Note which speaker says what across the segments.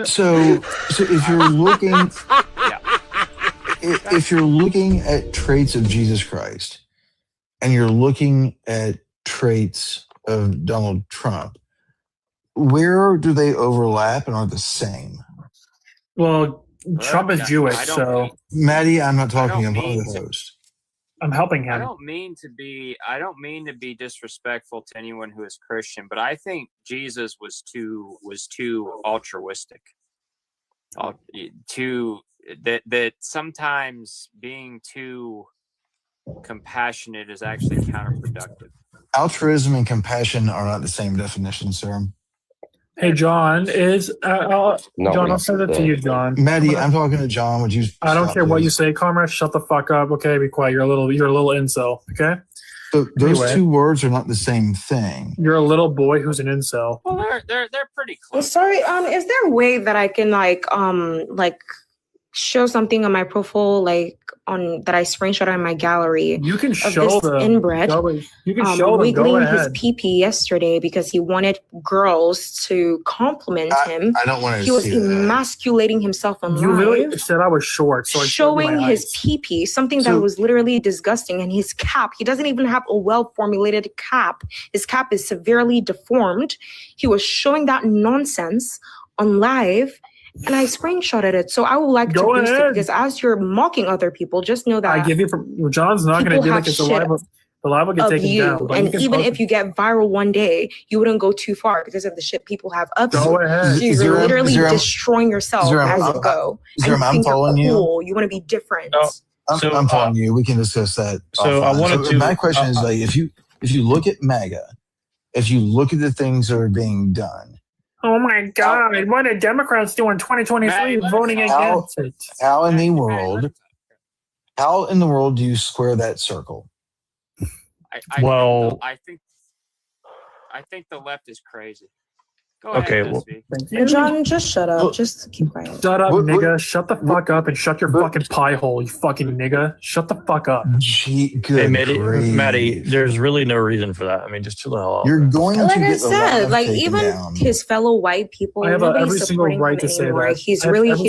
Speaker 1: So if you're looking,
Speaker 2: Yeah.
Speaker 1: if you're looking at traits of Jesus Christ and you're looking at traits of Donald Trump, where do they overlap and are the same?
Speaker 3: Well, Trump is Jewish, so
Speaker 1: Maddie, I'm not talking. I'm
Speaker 2: mean
Speaker 1: the host.
Speaker 3: I'm helping him.
Speaker 2: I don't mean to be disrespectful to anyone who is Christian, but I think Jesus was too altruistic. That sometimes being too compassionate is actually counterproductive.
Speaker 1: Altruism and compassion are not the same definition, sir.
Speaker 3: Hey, John, John, I'll send it to you, John.
Speaker 1: Maddie, I'm talking to John. Would you?
Speaker 3: I don't care what you say, comrade. Shut the fuck up. Okay, be quiet. You're a little incel. Okay.
Speaker 1: So those two words are not the same thing.
Speaker 3: You're a little boy who's an incel.
Speaker 2: Well, they're pretty close.
Speaker 4: Sorry. Is there a way that I can show something on my profile, that I screenshot in my gallery?
Speaker 3: You can show the
Speaker 4: inbred.
Speaker 3: You can show them.
Speaker 4: Wiggling his pee-pee yesterday because he wanted girls to compliment him.
Speaker 1: I don't want to.
Speaker 4: He was emasculating himself on
Speaker 3: You
Speaker 4: live.
Speaker 3: literally said I was short, so
Speaker 4: showing his pee-pee, something that was literally disgusting, and his cap. He doesn't even have a well-formulated cap. His cap is severely deformed. He was showing that nonsense on live. And I screenshotted it, so I would like to boost it because as you're mocking other people, just know that
Speaker 3: I give you. John's not going to do it because the live will get taken down.
Speaker 4: And even if you get viral one day, you wouldn't go too far because of the shit people have up.
Speaker 3: Go ahead.
Speaker 4: You're literally destroying yourself as you go.
Speaker 1: I'm following you.
Speaker 4: Cool. You want to be different.
Speaker 1: I'm following you. We can discuss that.
Speaker 5: So I wanted to.
Speaker 1: My question is if you look at MAGA, if you look at the things that are being done.
Speaker 3: Oh my God! What did Democrats do in 2023 voting against it?
Speaker 1: How in the world do you square that circle?
Speaker 2: I think the left is crazy. Go ahead,
Speaker 4: John, just shut up. Just keep quiet.
Speaker 3: Shut up, nigga. Shut the fuck up and shut your fucking pie hole, you fucking nigga. Shut the fuck up.
Speaker 5: Hey, Maddie, there's really no reason for that. I mean, just chill the hell out.
Speaker 1: You're going to
Speaker 4: like
Speaker 1: get
Speaker 4: I said, even down. His fellow white people,
Speaker 3: I have every single right to say that.
Speaker 4: He's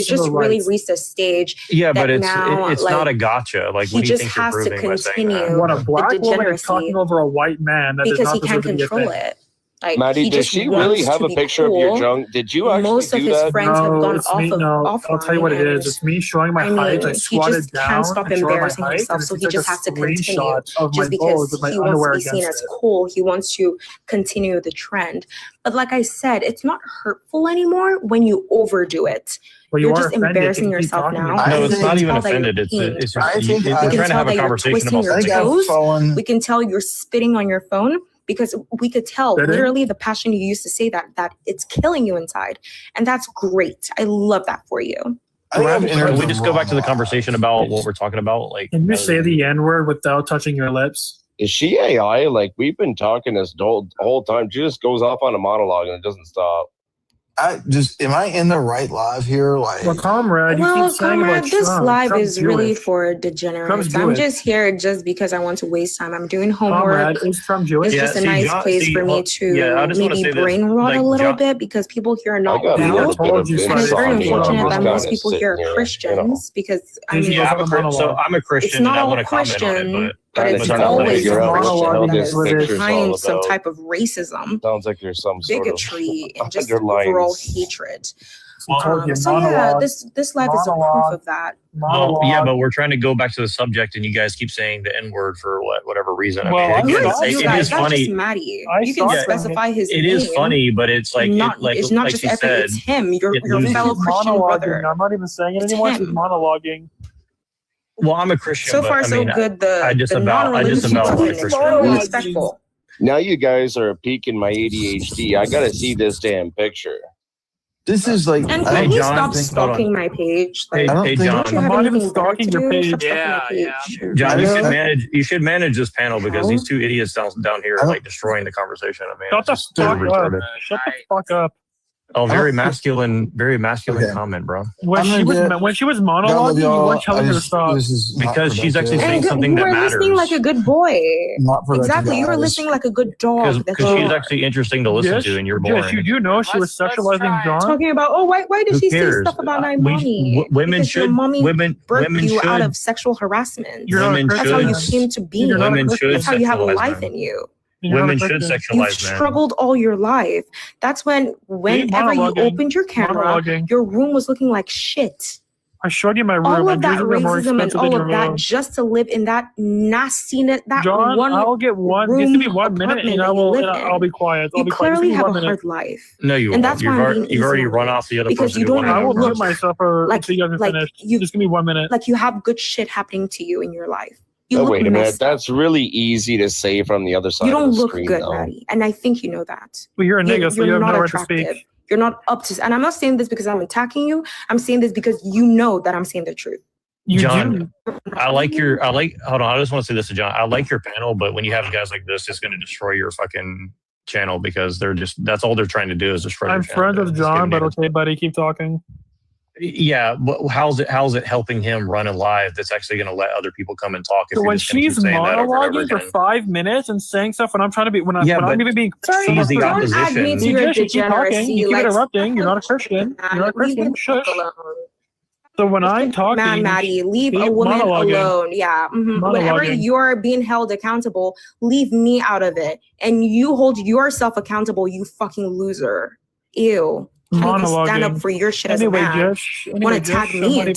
Speaker 4: just really reached a stage.
Speaker 5: Yeah, but it's not a gotcha. Like, what do you think you're proving by saying that?
Speaker 3: When a black woman is talking over a white man, that
Speaker 4: because he can't control it. Like,
Speaker 6: Maddie, does she really have a picture of your junk? Did you actually
Speaker 4: Most of his friends have gone off.
Speaker 3: I'll tell you what it is. It's me showing my height. I squatted down.
Speaker 4: He just can't stop embarrassing himself, so he just has to continue. Just because he wants to be seen as cool, he wants to continue the trend. But like I said, it's not hurtful anymore when you overdo it.
Speaker 3: Well,
Speaker 4: you're just embarrassing yourself now.
Speaker 5: No, it's not even offended. It's just we're trying to have a conversation about
Speaker 4: something. We can tell you're spitting on your phone. Because we could tell literally the passion you used to say that it's killing you inside. And that's great. I love that for you.
Speaker 5: We just go back to the conversation about what we're talking about. Like,
Speaker 3: can you say the N-word without touching your lips?
Speaker 6: Is she AI? Like, we've been talking this whole time. She just goes off on a monologue and it doesn't stop.
Speaker 1: Am I in the right live here? Like,
Speaker 3: comrade,
Speaker 4: this live is really for degenerates. I'm just here just because I want to waste time. I'm doing homework.
Speaker 3: Is Trump Jewish?
Speaker 4: It's just a nice place for me to maybe brain rot a little bit because people here are not well. And it's very unfortunate that most people here are Christians because
Speaker 5: so I'm a Christian.
Speaker 4: It's not all Christian. But it's always behind some type of racism,
Speaker 6: sounds like there's some
Speaker 4: bigotry, and just overall hatred. This life is a proof of that.
Speaker 5: Well, yeah, but we're trying to go back to the subject, and you guys keep saying the N-word for whatever reason.
Speaker 4: It is funny. Maddie. You can specify his name.
Speaker 5: It is funny, but it's like
Speaker 4: it's not just epic. It's him, your fellow Christian brother.
Speaker 3: I'm not even saying it anymore. She's monologuing.
Speaker 5: Well, I'm a Christian.
Speaker 4: So far, so good. I just about respectful.
Speaker 6: Now you guys are piquing my ADHD. I gotta see this damn picture.
Speaker 1: This is like.
Speaker 4: And can you stop stalking my page?
Speaker 5: Like, hey, John,
Speaker 3: I'm not even stalking your page.
Speaker 5: Yeah. John, you should manage this panel because these two idiots down here are like destroying the conversation. I mean,
Speaker 3: shut the fuck up. Shut the fuck up.
Speaker 5: Oh, very masculine
Speaker 1: Okay.
Speaker 5: comment, bro.
Speaker 3: When
Speaker 1: I'm
Speaker 3: she was
Speaker 1: gonna get-
Speaker 3: when she was
Speaker 1: God love
Speaker 3: monologuing, you
Speaker 1: y'all.
Speaker 3: weren't telling her to stop.
Speaker 1: This is not
Speaker 5: Because she's actually
Speaker 1: productive.
Speaker 5: saying
Speaker 4: And
Speaker 5: something
Speaker 4: you
Speaker 5: that
Speaker 4: were listening
Speaker 5: matters.
Speaker 4: like a good boy.
Speaker 1: Not productive,
Speaker 4: Exactly, you were
Speaker 1: guys.
Speaker 4: listening like a good dog. That
Speaker 5: Because
Speaker 4: you
Speaker 5: she's
Speaker 4: are.
Speaker 5: actually interesting to listen to, and you're boring.
Speaker 3: Yes, you do know she was
Speaker 2: Let's
Speaker 3: sexualizing
Speaker 2: try it.
Speaker 3: John.
Speaker 4: Talking about, oh, why did
Speaker 5: Who
Speaker 4: she say
Speaker 5: cares?
Speaker 4: stuff about my
Speaker 5: We-
Speaker 4: mommy?
Speaker 5: women
Speaker 4: Because your
Speaker 5: should-
Speaker 4: mommy
Speaker 5: women-
Speaker 4: birthed
Speaker 5: women
Speaker 4: you out
Speaker 5: should-
Speaker 4: of sexual harassment.
Speaker 3: You're not a
Speaker 5: Women
Speaker 4: That's how you
Speaker 5: should.
Speaker 4: came to be.
Speaker 3: You're not a
Speaker 5: Women should
Speaker 3: Christian.
Speaker 4: That's how you have
Speaker 5: sexualize
Speaker 4: life
Speaker 5: men.
Speaker 4: in you.
Speaker 3: You're not a
Speaker 5: Women should
Speaker 3: Christian.
Speaker 4: You've
Speaker 5: sexualize men.
Speaker 4: struggled all your life. That's when, whenever you
Speaker 3: monologuing.
Speaker 4: opened your camera,
Speaker 3: Monologuing.
Speaker 4: your room was looking like shit.
Speaker 3: I showed you my room.
Speaker 4: All of
Speaker 3: and
Speaker 4: that
Speaker 3: usually they're more
Speaker 4: racism and
Speaker 3: expensive than
Speaker 4: all
Speaker 3: your
Speaker 4: of that
Speaker 3: room.
Speaker 4: just to live in that nastiness, that
Speaker 3: John,
Speaker 4: one
Speaker 3: I'll get one. Give
Speaker 4: room
Speaker 3: me 1 minute,
Speaker 4: apartment
Speaker 3: and
Speaker 4: that
Speaker 3: I
Speaker 4: you
Speaker 3: will.
Speaker 4: live
Speaker 3: And I'll
Speaker 4: in.
Speaker 3: be quiet. I'll
Speaker 4: You
Speaker 3: be quiet. Just
Speaker 4: clearly
Speaker 3: give me
Speaker 4: have
Speaker 3: 1
Speaker 4: a
Speaker 3: minute.
Speaker 4: hard life.
Speaker 5: No, you
Speaker 4: And
Speaker 5: won't.
Speaker 4: that's why I'm being
Speaker 5: You've already
Speaker 4: easy
Speaker 5: run
Speaker 4: on you.
Speaker 5: off the other
Speaker 4: Because
Speaker 5: person
Speaker 4: you
Speaker 5: who
Speaker 4: don't
Speaker 5: wanted
Speaker 3: I
Speaker 5: to
Speaker 3: will
Speaker 5: go
Speaker 3: mute
Speaker 5: first.
Speaker 3: myself or
Speaker 4: Like-
Speaker 3: until you guys are
Speaker 4: like
Speaker 3: finished.
Speaker 4: you-
Speaker 3: Just give me 1 minute.
Speaker 4: Like you have good shit happening to you in your life. You
Speaker 6: Oh,
Speaker 4: look
Speaker 6: wait a minute.
Speaker 4: messed up.
Speaker 6: That's really easy to say from the other side
Speaker 4: You don't
Speaker 6: of the
Speaker 4: look
Speaker 6: screen,
Speaker 4: good,
Speaker 6: though.
Speaker 4: Maddie. And I think you know that.
Speaker 3: Well, you're a
Speaker 4: You're-
Speaker 3: nigga, so
Speaker 4: you're
Speaker 3: you have
Speaker 4: not
Speaker 3: no right to
Speaker 4: attractive.
Speaker 3: speak.
Speaker 4: You're not up to, and I'm not saying this because I'm attacking you. I'm saying this because you know that I'm saying the truth.
Speaker 3: You
Speaker 5: John,
Speaker 3: do.
Speaker 5: hold on. I just want to say this to John. I like your panel, but when you have guys like this, it's going to destroy your fucking channel because that's all they're trying to do is destroy your
Speaker 3: I'm
Speaker 5: channel.
Speaker 3: friends with
Speaker 5: It's
Speaker 3: John,
Speaker 5: giving
Speaker 3: but
Speaker 5: you-
Speaker 3: okay, buddy, keep talking.
Speaker 5: Yeah, but how's it helping him run a live that's actually going to let other people come and talk? If
Speaker 3: So
Speaker 5: you're
Speaker 3: when
Speaker 5: just gonna keep
Speaker 3: she's
Speaker 5: saying that over and over
Speaker 3: monologuing for
Speaker 5: again?
Speaker 3: 5 minutes and saying stuff when I'm trying to be, when
Speaker 5: Yeah,
Speaker 3: I'm
Speaker 5: but
Speaker 3: even being,
Speaker 5: she's the
Speaker 4: Don't
Speaker 5: opposition.
Speaker 4: add me to
Speaker 3: You
Speaker 4: your
Speaker 3: just keep talking.
Speaker 4: degeneracy.
Speaker 3: You keep
Speaker 4: like,
Speaker 3: interrupting. You're not a Christian.
Speaker 4: man,
Speaker 3: You're not a
Speaker 4: leave
Speaker 3: Christian.
Speaker 4: him
Speaker 3: Shush.
Speaker 4: alone.
Speaker 3: So when I'm talking,
Speaker 4: Man, Maddie, leave a
Speaker 3: keep
Speaker 4: woman
Speaker 3: monologuing.
Speaker 4: alone. Yeah. Whenever
Speaker 3: Monologuing.
Speaker 4: you're being held accountable, leave me out of it. And you hold yourself accountable, you fucking loser. Ew. Can't even stand up
Speaker 3: Monologuing.
Speaker 4: for your shit
Speaker 3: Anyway,
Speaker 4: as a man.
Speaker 3: Josh.
Speaker 4: Want to tag me?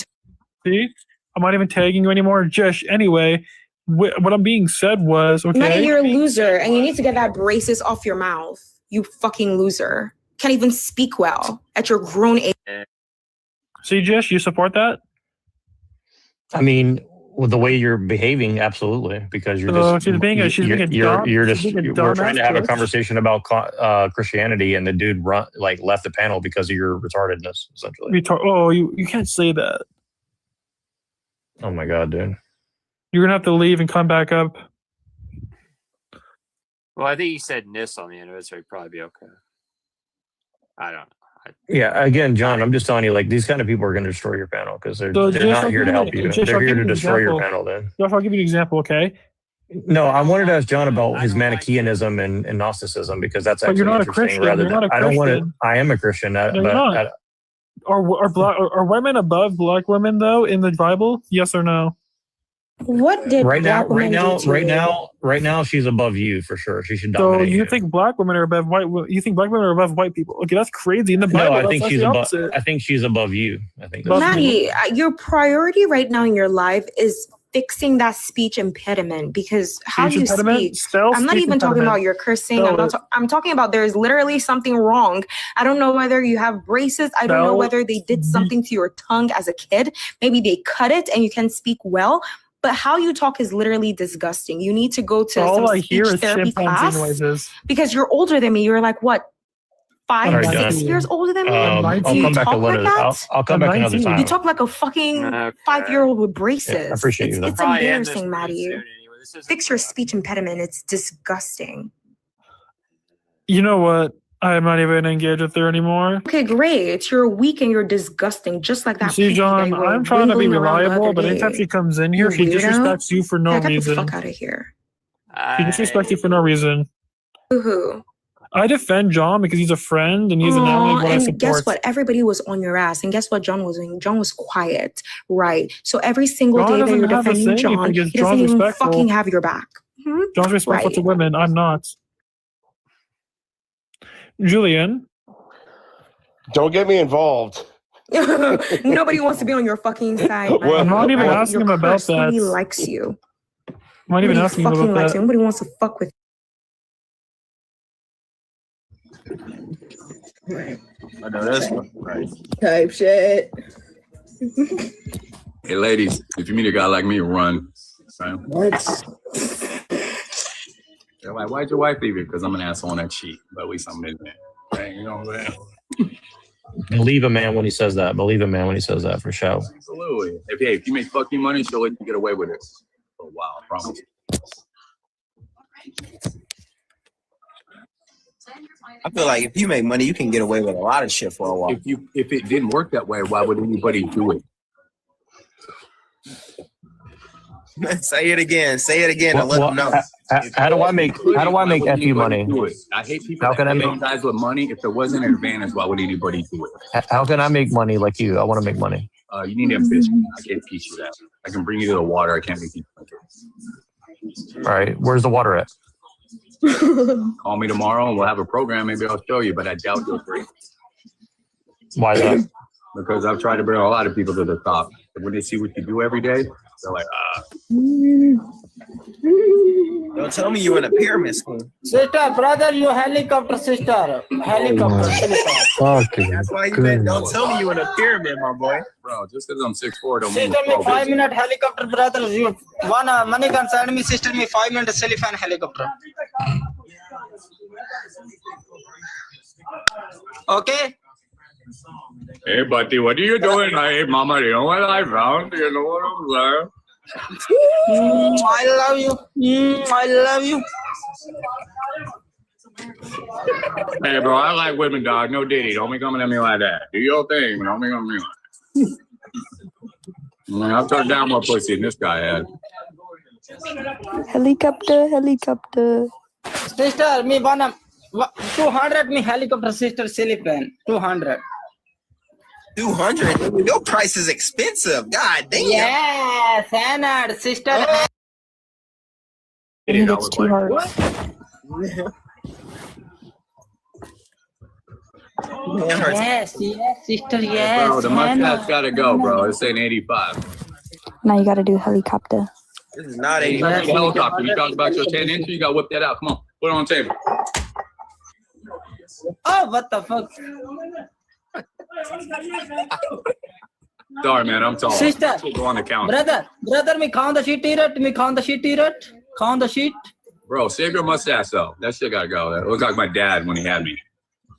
Speaker 3: See, I'm not even tagging you anymore. Josh, anyway, what I'm being said was, okay.
Speaker 4: Maddie, you're a loser, and you need to get that braces off your mouth. You fucking loser. Can't even speak well at your grown age.
Speaker 3: See, Josh, you support that?
Speaker 5: I mean, with the way you're behaving, absolutely, because you're
Speaker 3: So
Speaker 5: just
Speaker 3: she's being a
Speaker 5: you're
Speaker 3: dumb-
Speaker 5: just
Speaker 3: she's being a
Speaker 5: we're trying to have a
Speaker 3: dumbass.
Speaker 5: conversation about Christianity, and the dude left the panel because of your retardedness, essentially.
Speaker 3: You can't say that.
Speaker 5: Oh my god, dude.
Speaker 3: You're gonna have to leave and come back up.
Speaker 2: Well, I think he said "nis" on the end of it, so he'd probably be okay. I don't know.
Speaker 5: Yeah, again, John, I'm just telling you, like, these kind of people are going to destroy your panel because they're
Speaker 3: So just
Speaker 5: not
Speaker 3: I'll
Speaker 5: here
Speaker 3: give
Speaker 5: to
Speaker 3: you
Speaker 5: help
Speaker 3: an-
Speaker 5: you.
Speaker 3: just
Speaker 5: They're
Speaker 3: I'll
Speaker 5: here
Speaker 3: give
Speaker 5: to
Speaker 3: you an
Speaker 5: destroy your
Speaker 3: example.
Speaker 5: panel, then.
Speaker 3: Josh, I'll give you an example, okay?
Speaker 5: No, I wanted to ask John about his Manichaeanism and Gnosticism because that's
Speaker 3: But
Speaker 5: actually
Speaker 3: you're not a
Speaker 5: interesting.
Speaker 3: Christian.
Speaker 5: Rather
Speaker 3: You're
Speaker 5: than
Speaker 3: not a
Speaker 5: I don't want to.
Speaker 3: Christian.
Speaker 5: I am a Christian,
Speaker 3: No, you're
Speaker 5: but
Speaker 3: not. Are women above black women though in the Bible? Yes or no?
Speaker 4: What did
Speaker 5: right now,
Speaker 4: black women do to you?
Speaker 5: right now, she's above you for sure. She should
Speaker 3: So
Speaker 5: dominate
Speaker 3: you think black women are above white? You think black women are above white people? Okay, that's crazy. In the Bible,
Speaker 5: No, I
Speaker 3: that's
Speaker 5: think she's
Speaker 3: the
Speaker 5: above.
Speaker 3: opposite.
Speaker 5: I think she's above you. I think.
Speaker 3: Above
Speaker 5: That's
Speaker 3: me.
Speaker 4: Maddie, your priority right now in your life is fixing that speech impediment because how
Speaker 3: Speech
Speaker 4: you
Speaker 3: impediment?
Speaker 4: speak.
Speaker 3: Spell
Speaker 4: I'm not
Speaker 3: speech
Speaker 4: even talking
Speaker 3: impediment.
Speaker 4: about your cursing.
Speaker 3: Spell
Speaker 4: I'm talking about there's literally something wrong. I don't know whether you have braces. I don't know
Speaker 3: Spell
Speaker 4: whether they did something to your tongue as a kid. Maybe they cut it and you can speak well. But how you talk is literally disgusting. You need to go to
Speaker 3: All
Speaker 4: some
Speaker 3: I hear
Speaker 4: speech
Speaker 3: is
Speaker 4: therapy
Speaker 3: chimpanzee
Speaker 4: class
Speaker 3: noises.
Speaker 4: because you're older than me. You're like what,
Speaker 5: All
Speaker 4: 5,
Speaker 5: right,
Speaker 4: 6
Speaker 3: John.
Speaker 4: years older than me?
Speaker 5: I'll
Speaker 3: You
Speaker 5: come back
Speaker 4: talk
Speaker 5: another.
Speaker 4: like that?
Speaker 5: I'll come
Speaker 3: I'm
Speaker 5: back another
Speaker 3: 19.
Speaker 5: time.
Speaker 4: You talk like a fucking
Speaker 2: Okay.
Speaker 4: 5-year-old with braces.
Speaker 5: Yeah, I appreciate you, though.
Speaker 4: It's
Speaker 2: Probably end this
Speaker 4: embarrassing,
Speaker 2: pretty
Speaker 4: Maddie.
Speaker 2: soon anyway. This isn't
Speaker 4: Fix your
Speaker 2: productive.
Speaker 4: speech impediment. It's disgusting.
Speaker 3: You know what? I'm not even engaged with her anymore.
Speaker 4: Okay, great. You're weak and you're disgusting, just like
Speaker 3: You
Speaker 4: that.
Speaker 3: see,
Speaker 4: pee-pee
Speaker 3: John,
Speaker 4: that you were
Speaker 3: I'm trying to be
Speaker 4: wiggling around the
Speaker 3: reliable,
Speaker 4: other
Speaker 3: but anytime
Speaker 4: day.
Speaker 3: she comes in here,
Speaker 4: You
Speaker 3: she
Speaker 4: weirdo.
Speaker 3: disrespects you for no
Speaker 4: Yeah, get the
Speaker 3: reason.
Speaker 4: fuck out of here.
Speaker 3: She disrespects you for no reason.
Speaker 4: Woohoo.
Speaker 3: I defend John because he's a friend and he's an ally
Speaker 4: Aw,
Speaker 3: what I
Speaker 4: and
Speaker 3: support.
Speaker 4: guess what? Everybody was on your ass. And guess what John was doing? John was quiet, right? So every single
Speaker 3: John
Speaker 4: day that
Speaker 3: doesn't
Speaker 4: you're
Speaker 3: have to
Speaker 4: defending
Speaker 3: say
Speaker 4: John,
Speaker 3: anything because
Speaker 4: he doesn't
Speaker 3: John's
Speaker 4: even
Speaker 3: respectful.
Speaker 4: fucking have your back. Hmm?
Speaker 3: John's respectful
Speaker 4: Right.
Speaker 3: to women. I'm not. Julian,
Speaker 6: Don't get me involved.
Speaker 4: Nobody wants to be on your fucking side.
Speaker 6: Well,
Speaker 4: man.
Speaker 6: I'm not even
Speaker 4: You're
Speaker 3: asking him about
Speaker 4: cursed. Nobody
Speaker 3: that.
Speaker 4: likes you.
Speaker 3: I'm not even
Speaker 4: Nobody
Speaker 3: asking you
Speaker 4: fucking
Speaker 3: about
Speaker 4: likes
Speaker 3: that.
Speaker 4: you. Nobody wants to fuck with
Speaker 7: I know that's right.
Speaker 4: type shit.
Speaker 7: Hey, ladies, if you meet a guy like me, run. Right?
Speaker 4: What?
Speaker 7: They're like, why'd your wife leave you? Because I'm an asshole and I cheat. But at least I'm in there. Right? You know what I'm saying?
Speaker 5: Believe a man when he says that. Believe a man when he says that for sure.
Speaker 7: Absolutely. If you make fucking money, she'll let you get away with it for a while. I promise.
Speaker 8: I feel like if you make money, you can get away with a lot of shit for a while.
Speaker 7: If it didn't work that way, why would anybody do it?
Speaker 8: Say it again. Say it again and let them know.
Speaker 5: How do I make FU money?
Speaker 7: Do it. I hate people
Speaker 5: How can I
Speaker 7: that
Speaker 5: make
Speaker 7: guys with money. If there wasn't an advantage, why would anybody do it?
Speaker 5: how can I make money like you? I want to make money.
Speaker 7: You need ambition. I can't teach you that. I can bring you to the water. I can't make you drink it.
Speaker 5: All right, where's the water at?
Speaker 7: Call me tomorrow and we'll have a program. Maybe I'll show you, but I doubt you'll agree.
Speaker 5: Why that?
Speaker 7: Because I've tried to bring a lot of people to the top. When they see what you do every day, they're like,
Speaker 8: Don't tell me you in a pyramid scheme.
Speaker 9: Sister, brother, you helicopter, sister. Helicopter.
Speaker 1: Fucking
Speaker 8: That's why you been. Don't tell me you in a pyramid, my boy.
Speaker 7: bro, just because I'm 6'4", don't mean
Speaker 9: Sister, me 5 minute helicopter, brother. You one money can send me, sister, me 5 minute cellophane helicopter. Okay.
Speaker 7: Hey, buddy, what are you doing? Hey, mama, you know what I found? You know what I'm saying?
Speaker 9: I love you. I love you.
Speaker 7: Hey, bro, I like women, dog. No Diddy. Don't be coming at me like that. Do your thing, but don't be coming at me like that. Man, I've turned down more pussy than this guy had.
Speaker 10: Helicopter, helicopter.
Speaker 9: Sister, me 200 me helicopter, sister, cellophane. 200.
Speaker 8: 200. Your price is expensive. God damn.
Speaker 9: Yes, and sister.
Speaker 10: I think it's too hard.
Speaker 9: Yes, sister, yes.
Speaker 7: Bro, the mustache gotta go, bro. It's saying 85.
Speaker 10: Now you gotta do helicopter.
Speaker 8: This is not
Speaker 7: Hey,
Speaker 8: 85.
Speaker 7: helicopter. You talked about your 10 inch. You gotta whip that out. Come on, put it on the table.
Speaker 9: Oh, what the fuck?
Speaker 7: Sorry, man. I'm tall.
Speaker 9: Sister,
Speaker 7: Go on the counter.
Speaker 9: brother, me count the sheet, eat it. Me count the sheet, eat it. Count the sheet.
Speaker 7: Bro, save your mustache though. That shit gotta go. That looks like my dad when he had me.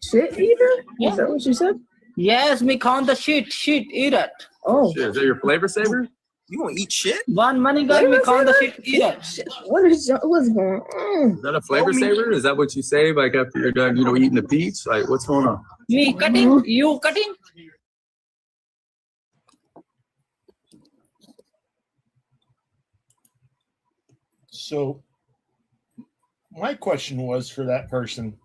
Speaker 11: Shit eater? Is that what you said?
Speaker 9: Yes, me count the sheet, eat it.
Speaker 11: Oh.
Speaker 7: Shit, is that your flavor saver?
Speaker 8: You gonna eat shit?
Speaker 9: One money guy, me count the sheet, eat it.
Speaker 11: What's going on?
Speaker 7: Is that a flavor saver? Is that what you say like after you're done, eating the peach? Like, what's going on?
Speaker 9: Me cutting, you cutting.
Speaker 12: So my question was for that person,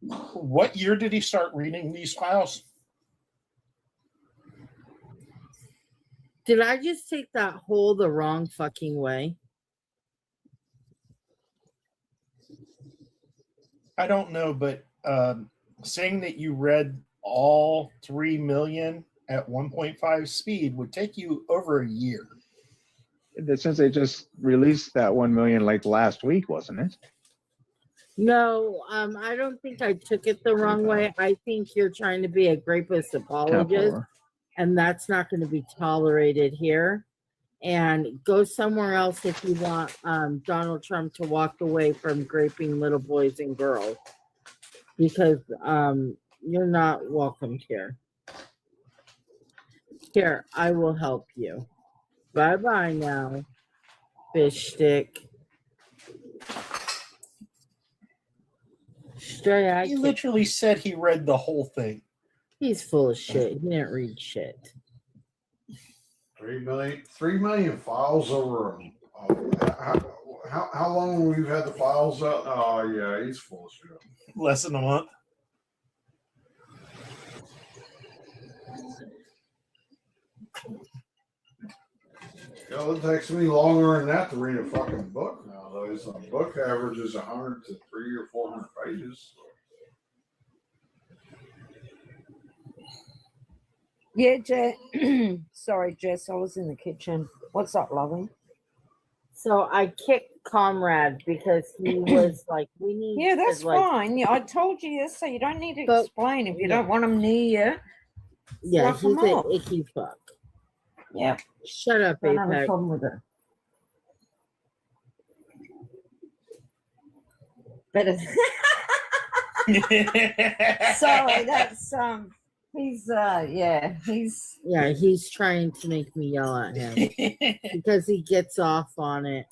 Speaker 12: what year did he start reading these files?
Speaker 11: Did I just take that hole the wrong fucking way?
Speaker 12: I don't know, but saying that you read all 3 million at 1.5 speed would take you over a year.
Speaker 13: Since they just released that 1 million like last week, wasn't it?
Speaker 11: No, I don't think I took it the wrong way. I think you're trying to be a grapist apologist, and that's not going to be tolerated here. And go somewhere else if you want Donald Trump to walk away from raping little boys and girls, because you're not welcomed here. Here, I will help you. Bye-bye now, fish stick. Straight out.
Speaker 12: He literally said he read the whole thing.
Speaker 11: He's full of shit. He didn't read shit.
Speaker 14: 3 million files over. How long we've had the files up? Oh yeah, he's full of shit.
Speaker 12: Less than a month.
Speaker 14: Hell, it takes me longer than that to read a fucking book nowadays. A book averages 100 to 300 or 400 pages.
Speaker 15: Yeah, Jess. Sorry, Jess. I was in the kitchen. What's up, loving?
Speaker 11: So I kicked Comrade because he was like, "We need."
Speaker 15: Yeah, that's
Speaker 11: to, like,
Speaker 15: fine. Yeah, I told you this, so you don't need to explain if you don't want them near you.
Speaker 11: Yeah,
Speaker 15: Rough
Speaker 11: he's
Speaker 15: 'em
Speaker 11: an
Speaker 15: up.
Speaker 11: icky fuck.
Speaker 15: Yeah.
Speaker 11: Shut up,
Speaker 15: Don't have a
Speaker 11: Apex.
Speaker 15: problem with it. Better. Sorry, that's he's
Speaker 11: he's trying to make me yell at him because he gets off on it.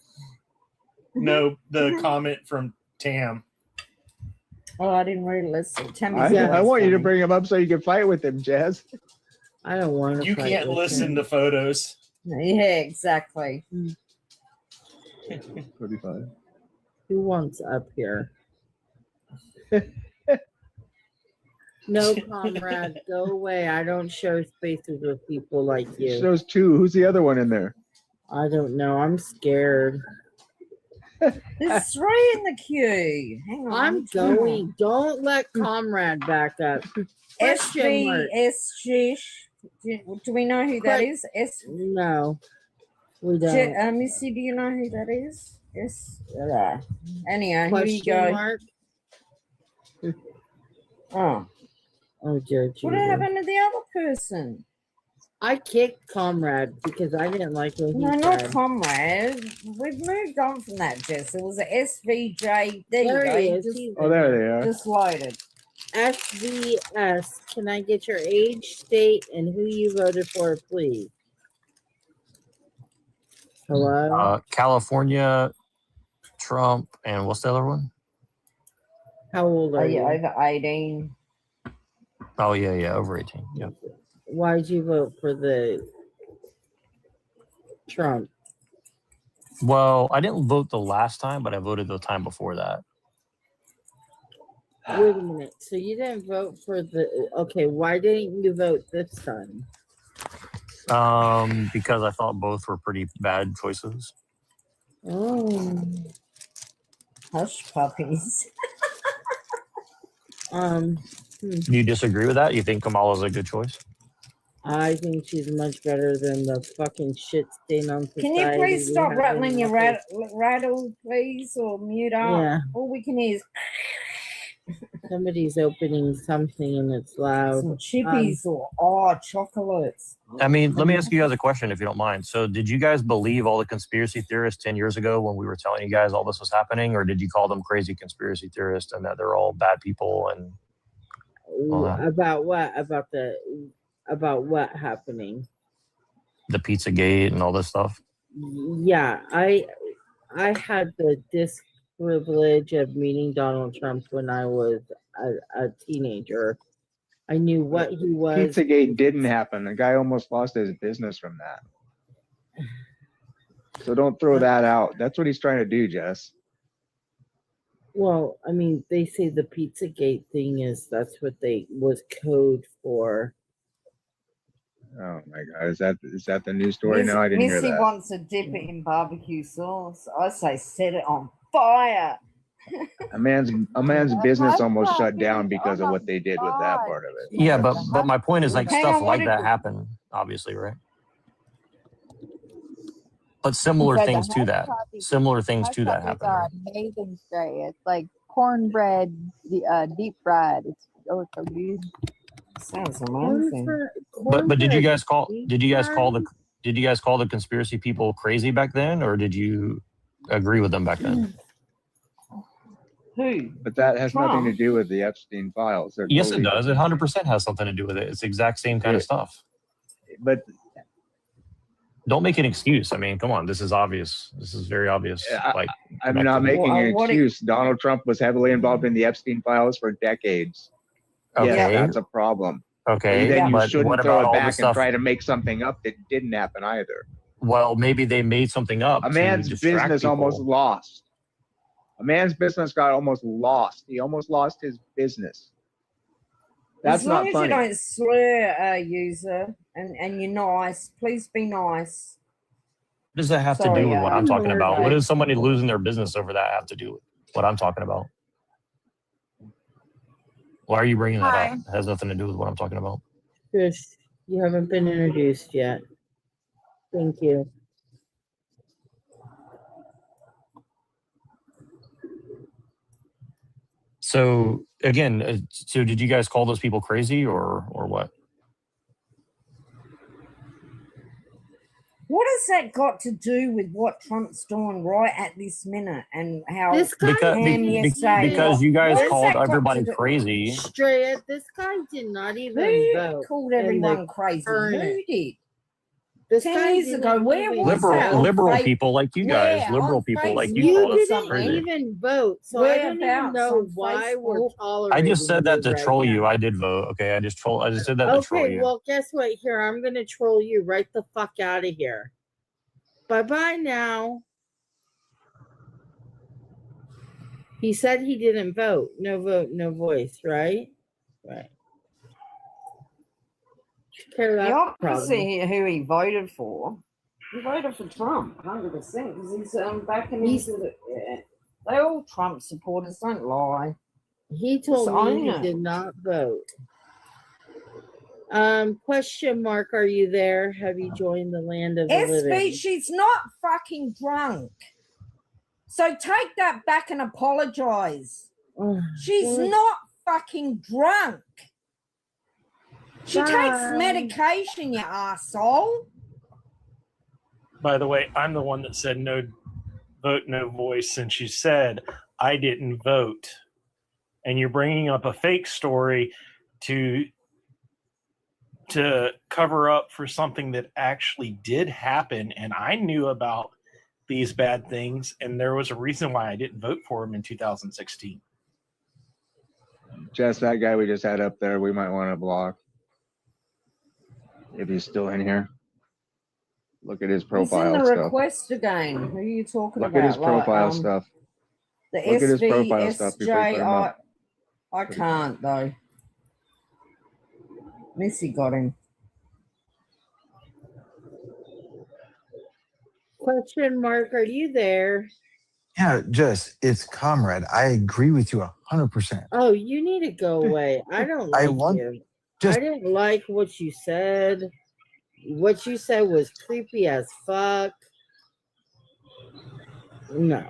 Speaker 12: No, the comment from Tam.
Speaker 15: Oh, I didn't read it. Let's see. Tell me.
Speaker 13: I want you to bring him up so you can fight with him, Jazz.
Speaker 11: I don't want to.
Speaker 12: You can't listen to photos.
Speaker 15: Yeah, exactly.
Speaker 13: 45.
Speaker 11: Who wants up here? No, comrade, go away. I don't share spaces with people like
Speaker 13: It
Speaker 11: you.
Speaker 13: shows two. Who's the other one in there?
Speaker 11: I don't know. I'm scared.
Speaker 15: There's 3 in the queue. Hang on.
Speaker 11: I'm going. Don't let comrade back up. Question mark.
Speaker 15: SVSG. Do we know who that is?
Speaker 11: No, we don't.
Speaker 15: Missy, do you know who that is? Anyhow,
Speaker 11: Question
Speaker 15: here you go.
Speaker 11: mark.
Speaker 15: Oh,
Speaker 11: dear Jesus.
Speaker 15: what happened to the other person?
Speaker 11: I kicked comrade because I didn't like what he
Speaker 15: No, not
Speaker 11: said.
Speaker 15: comrade. We've moved on from that, Jess. It was a SVJ.
Speaker 11: There he is.
Speaker 13: Oh, there they are.
Speaker 15: Just loaded.
Speaker 11: SVS. Can I get your age, state, and who you voted for, please? Hello?
Speaker 5: California, Trump, and what's the other one?
Speaker 11: How old are you?
Speaker 15: Over 18.
Speaker 5: Oh, yeah, over 18. Yeah.
Speaker 11: Why'd you vote for the Trump?
Speaker 5: Well, I didn't vote the last time, but I voted the time before that.
Speaker 11: Wait a minute. So you didn't vote for the... Okay, why didn't you vote this time?
Speaker 5: Because I thought both were pretty bad choices.
Speaker 15: Oh. Hush puppies.
Speaker 5: Do you disagree with that? You think Kamala's a good choice?
Speaker 11: I think she's much better than the fucking shit stain on society.
Speaker 15: Can you please
Speaker 11: we
Speaker 15: stop
Speaker 11: have
Speaker 15: rattling
Speaker 11: in
Speaker 15: your
Speaker 11: the-
Speaker 15: rattle, please, or mute up?
Speaker 11: Yeah.
Speaker 15: All we can hear is
Speaker 11: Somebody's opening something and it's loud.
Speaker 15: some chippies or chocolates.
Speaker 5: I mean, let me ask you guys a question if you don't mind. So did you guys believe all the conspiracy theorists 10 years ago when we were telling you guys all this was happening, or did you call them crazy conspiracy theorists and that they're all bad people and all that?
Speaker 11: About what? About what happening?
Speaker 5: The Pizzagate and all this stuff?
Speaker 11: Yeah, I had the privilege of meeting Donald Trump when I was a teenager. I knew what he was.
Speaker 13: Pizzagate didn't happen. The guy almost lost his business from that. So don't throw that out. That's what he's trying to do, Jess.
Speaker 11: Well, I mean, they say the Pizzagate thing that's what they was code for.
Speaker 13: Oh my God, is that the news story? No, I didn't hear
Speaker 15: Missy
Speaker 13: that.
Speaker 15: wants to dip it in barbecue sauce. I say set it on fire.
Speaker 13: A man's business almost shut down because of what they did with that part of it.
Speaker 5: Yeah, but my point is like
Speaker 15: Hang
Speaker 5: stuff
Speaker 15: on, what
Speaker 5: like
Speaker 15: did
Speaker 5: that
Speaker 15: you-
Speaker 5: happen, obviously, right? But similar
Speaker 10: But the
Speaker 5: things to that.
Speaker 10: hush puppies-
Speaker 5: Similar things
Speaker 10: hush
Speaker 5: to that
Speaker 10: puppies
Speaker 5: happen.
Speaker 10: are
Speaker 5: Right?
Speaker 10: amazing, Stray. It's like cornbread, deep fried. It's so good.
Speaker 15: Sounds amazing.
Speaker 5: But did you guys call the conspiracy people crazy back then, or did you agree with them back then?
Speaker 15: Who?
Speaker 13: But that has nothing to
Speaker 15: Trump?
Speaker 13: do with the Epstein files. They're
Speaker 5: Yes, it
Speaker 13: totally
Speaker 5: does. It 100% has something to do with it. It's the exact same kind of stuff.
Speaker 13: But
Speaker 5: don't make an excuse. I mean, come on. This is obvious. This is very obvious. Like,
Speaker 13: I'm not making an excuse. Donald Trump was heavily involved in the Epstein files for decades.
Speaker 5: Okay.
Speaker 13: Yes, that's a problem.
Speaker 5: Okay,
Speaker 13: And then you
Speaker 5: but
Speaker 13: shouldn't
Speaker 5: what
Speaker 13: throw
Speaker 5: about
Speaker 13: it
Speaker 5: all the
Speaker 13: back and
Speaker 5: stuff?
Speaker 13: try to make something up that didn't happen either.
Speaker 5: Well, maybe they made something up.
Speaker 13: A
Speaker 5: to
Speaker 13: man's
Speaker 5: distract
Speaker 13: business
Speaker 5: people.
Speaker 13: almost lost. A man's business got almost lost. He almost lost his business. That's
Speaker 15: as long
Speaker 13: not
Speaker 15: as
Speaker 13: funny.
Speaker 15: you don't slur, user, and you're nice, please be nice.
Speaker 5: What does that have to
Speaker 15: Sorry,
Speaker 5: do with what I'm talking about? What
Speaker 15: guys.
Speaker 5: does somebody losing their business over that have to do with what I'm talking about? Why are you bringing that
Speaker 10: Hi.
Speaker 5: up? It has nothing to do with what I'm talking about.
Speaker 11: Chris, you haven't been introduced yet. Thank you.
Speaker 5: So again, so did you guys call those people crazy or what?
Speaker 15: What has that got to do with what Trump's doing right at this minute and how
Speaker 11: This guy
Speaker 15: Ham yesterday?
Speaker 5: Because you guys
Speaker 15: What has
Speaker 5: called
Speaker 15: that got to
Speaker 5: everybody
Speaker 15: do-
Speaker 5: crazy.
Speaker 11: Straight, this guy did not even
Speaker 15: Who
Speaker 11: vote.
Speaker 15: called
Speaker 11: in the
Speaker 15: everyone crazy?
Speaker 11: current-
Speaker 15: Who did?
Speaker 11: This
Speaker 15: 10
Speaker 11: guy
Speaker 15: years
Speaker 11: didn't
Speaker 15: ago, where
Speaker 11: even
Speaker 15: was that?
Speaker 11: vote.
Speaker 5: Liberal people like you guys.
Speaker 15: Where?
Speaker 5: Liberal
Speaker 15: On
Speaker 5: people like you
Speaker 11: You
Speaker 5: called us
Speaker 11: didn't
Speaker 5: crazy.
Speaker 11: even vote, so I don't even
Speaker 15: Whereabouts
Speaker 11: know
Speaker 15: on
Speaker 11: why we're
Speaker 15: Facebook?
Speaker 5: I
Speaker 11: tolerating
Speaker 5: just said that
Speaker 11: you
Speaker 5: to
Speaker 11: right
Speaker 5: troll you.
Speaker 11: now.
Speaker 5: I did vote. Okay, I just did that to troll
Speaker 11: Okay,
Speaker 5: you.
Speaker 11: well, guess what? Here, I'm gonna troll you right the fuck out of here. Bye bye now. He said he didn't vote. No vote, no voice, right? Right. Care
Speaker 15: You
Speaker 11: that problem.
Speaker 15: obviously who he voted for. He voted for Trump, 100%, because he's backing
Speaker 11: He's-
Speaker 15: into the. Yeah. They all Trump supporters, don't lie.
Speaker 11: He
Speaker 15: Just
Speaker 11: told me
Speaker 15: own
Speaker 11: he
Speaker 15: it.
Speaker 11: did not vote. Question mark, are you there? Have you joined the land of the
Speaker 15: SB,
Speaker 11: living?
Speaker 15: she's not fucking drunk. So take that back and apologize. She's
Speaker 11: What?
Speaker 15: not fucking drunk. She takes
Speaker 11: Bye.
Speaker 15: medication, you asshole.
Speaker 3: By the way, I'm the one that said no vote, no voice, and she said I didn't vote. And you're bringing up a fake story to cover up for something that actually did happen, and I knew about these bad things, and there was a reason why I didn't vote for him in 2016.
Speaker 13: Just that guy we just had up there, we might want to block. If he's still in here. Look at his profile
Speaker 15: He's in the
Speaker 13: stuff.
Speaker 15: request again. Who are you talking
Speaker 13: Look
Speaker 15: about?
Speaker 13: at his profile stuff.
Speaker 15: The
Speaker 13: Look at his
Speaker 15: SV,
Speaker 13: profile stuff before you put him up.
Speaker 15: I can't though. Missy got him.
Speaker 11: Question mark, are you there?
Speaker 1: Yeah, Jess, it's comrade. I agree with you 100%.
Speaker 11: Oh, you need to go away. I don't like you. I didn't like what you said. What you said was creepy as fuck. No.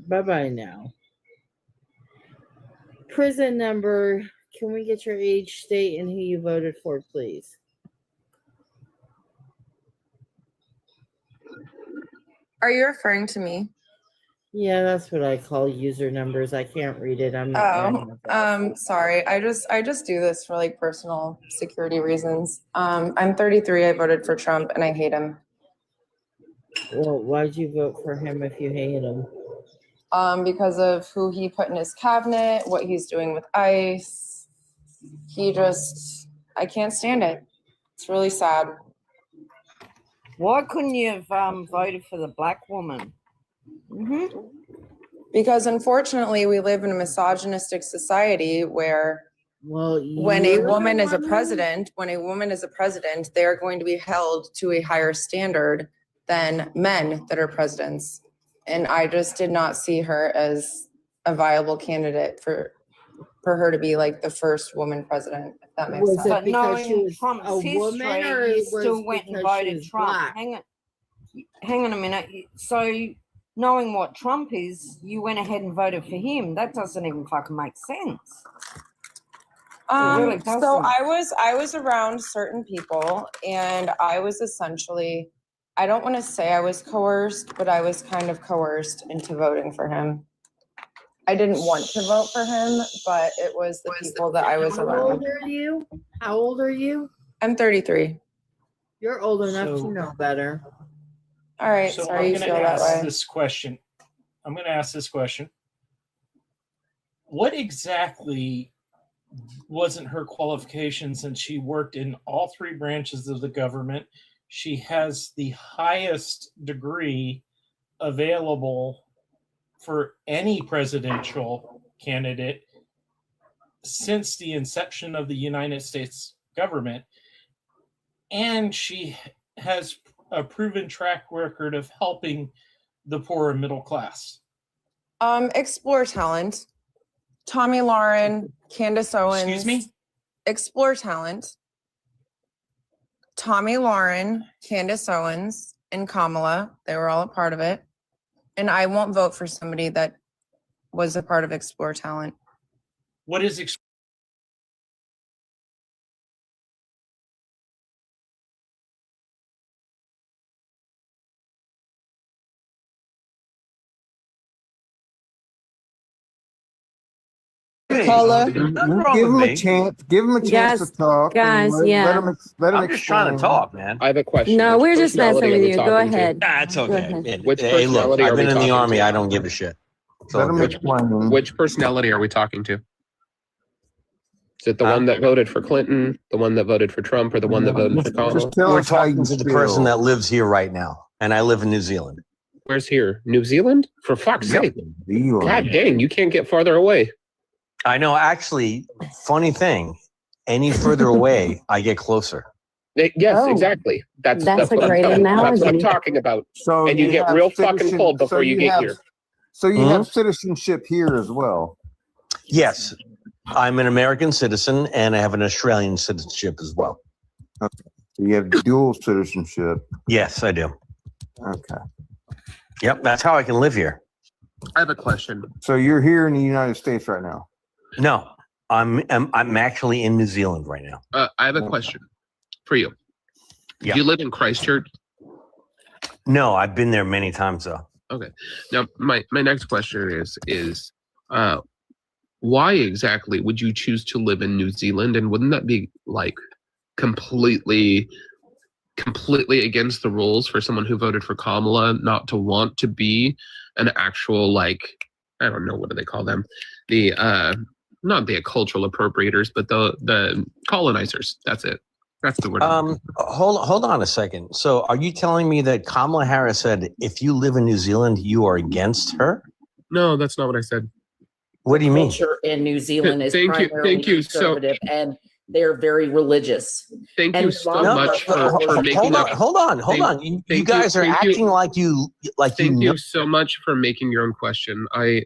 Speaker 11: Bye-bye now. Prison number. Can we get your age, state, and who you voted for, please?
Speaker 16: Are you referring to me?
Speaker 11: Yeah, that's what I call user numbers. I can't read it. I'm not.
Speaker 16: Sorry. I just do this for like personal security reasons. I'm 33. I voted for Trump and I hate him.
Speaker 11: Well, why'd you vote for him if you hate him?
Speaker 16: Because of who he put in his cabinet, what he's doing with ICE. I can't stand it. It's really sad.
Speaker 15: Why couldn't you have voted for the black woman?
Speaker 16: Because unfortunately, we live in a misogynistic society where when a woman is a president, they are going to be held to a higher standard than men that are presidents. And I just did not see her as a viable candidate for her to be like the first woman president, if that makes sense.
Speaker 15: But knowing Trump's history, you still went and voted Trump. Hang on a minute. So knowing what Trump is, you went ahead and voted for him. That doesn't even fucking make sense. Really
Speaker 16: So I was around certain people and I was essentially, I don't want to say I was coerced, but I was kind of coerced into voting for him. I didn't want to vote for him, but it was the people that I was
Speaker 11: How
Speaker 16: around.
Speaker 11: old are you? How old are you?
Speaker 16: I'm 33.
Speaker 11: You're old enough
Speaker 3: So-
Speaker 11: to know better.
Speaker 16: All right,
Speaker 3: So
Speaker 16: sorry
Speaker 3: I'm
Speaker 16: you
Speaker 3: going
Speaker 16: feel
Speaker 3: to
Speaker 16: that
Speaker 3: ask
Speaker 16: way.
Speaker 3: this question. What exactly wasn't her qualification, since she worked in all three branches of the government? She has the highest degree available for any presidential candidate since the inception of the United States government. And she has a proven track record of helping the poor and middle class.
Speaker 16: Explore talent. Tommy Lauren, Candace Owens.
Speaker 3: Excuse me?
Speaker 16: Explore talent. Tommy Lauren, Candace Owens, and Kamala. They were all a part of it. And I won't vote for somebody that was a part of Explore Talent.
Speaker 3: What is
Speaker 17: me.
Speaker 18: Caller.
Speaker 17: Nothing
Speaker 18: We'll
Speaker 17: wrong
Speaker 18: give
Speaker 17: with
Speaker 18: him a
Speaker 17: me.
Speaker 18: chance. Give him a chance
Speaker 19: Guys,
Speaker 18: to talk. and
Speaker 19: guys, yeah.
Speaker 18: let him
Speaker 17: I'm just trying to
Speaker 18: explain.
Speaker 17: talk, man.
Speaker 20: I have a question.
Speaker 19: No,
Speaker 20: Which
Speaker 19: we're just messing
Speaker 20: personality are
Speaker 19: with
Speaker 20: we
Speaker 19: you. Go
Speaker 20: talking to?
Speaker 19: ahead.
Speaker 17: That's
Speaker 19: Go
Speaker 17: okay.
Speaker 19: ahead.
Speaker 17: And,
Speaker 20: Which
Speaker 17: hey, look,
Speaker 20: personality
Speaker 17: I've
Speaker 20: are
Speaker 17: been
Speaker 20: we
Speaker 17: in the
Speaker 20: talking
Speaker 17: army.
Speaker 20: to?
Speaker 17: I don't give a shit. It's all
Speaker 18: Let him
Speaker 17: good.
Speaker 18: explain.
Speaker 20: Which personality are we talking to? Is it the one that voted for Clinton, the one that voted for Trump, or the one that voted for Kamala?
Speaker 18: Just tell
Speaker 17: We're
Speaker 18: us how
Speaker 17: talking
Speaker 18: you
Speaker 17: to the
Speaker 18: feel.
Speaker 17: person that lives here right now, and I live in New Zealand.
Speaker 20: Where's here? New Zealand? For fuck's
Speaker 17: Yep.
Speaker 20: sake. God dang, you can't get farther away.
Speaker 17: I know. Actually, funny thing, any further away, I get closer.
Speaker 20: Yes,
Speaker 19: Oh,
Speaker 20: exactly. That's
Speaker 19: that's a
Speaker 20: what I'm
Speaker 19: great
Speaker 20: telling you. That's what I'm
Speaker 19: analogy.
Speaker 20: talking about.
Speaker 18: So
Speaker 20: And you get
Speaker 18: have
Speaker 20: real fucking
Speaker 18: citizen-
Speaker 20: cold
Speaker 18: so
Speaker 20: before you get
Speaker 18: have-
Speaker 20: here.
Speaker 18: So you
Speaker 17: Hmm?
Speaker 18: have citizenship here as well.
Speaker 17: Yes, I'm an American citizen, and I have an Australian citizenship as well.
Speaker 18: Okay. So you have dual citizenship.
Speaker 17: Yes, I do.
Speaker 18: Okay.
Speaker 17: Yep, that's how I can live here.
Speaker 20: I have a question.
Speaker 18: So you're here in the United States right now.
Speaker 17: No, I'm actually in New Zealand right now.
Speaker 20: I have a question for you.
Speaker 17: Yeah.
Speaker 20: Do you live in Christchurch?
Speaker 17: No, I've been there many times though.
Speaker 20: Okay. Now, my next question is why exactly would you choose to live in New Zealand? And wouldn't that be like completely against the rules for someone who voted for Kamala not to want to be an actual, like, I don't know, what do they call them? The not the cultural appropriators, but the colonizers. That's it. That's the word.
Speaker 17: Hold on a second. So are you telling me that Kamala Harris said if you live in New Zealand, you are against her?
Speaker 20: No, that's not what I said.
Speaker 17: What do you mean?
Speaker 21: Culture in New Zealand is
Speaker 20: Thank you.
Speaker 21: primarily
Speaker 20: Thank you. So-
Speaker 21: conservative, and they're very religious.
Speaker 20: Thank
Speaker 21: And
Speaker 20: you so
Speaker 21: lots of
Speaker 20: much for making
Speaker 17: hold on,
Speaker 20: up.
Speaker 17: hold on. You guys are acting like you
Speaker 20: Thank
Speaker 17: know.
Speaker 20: you so much for making your own question. I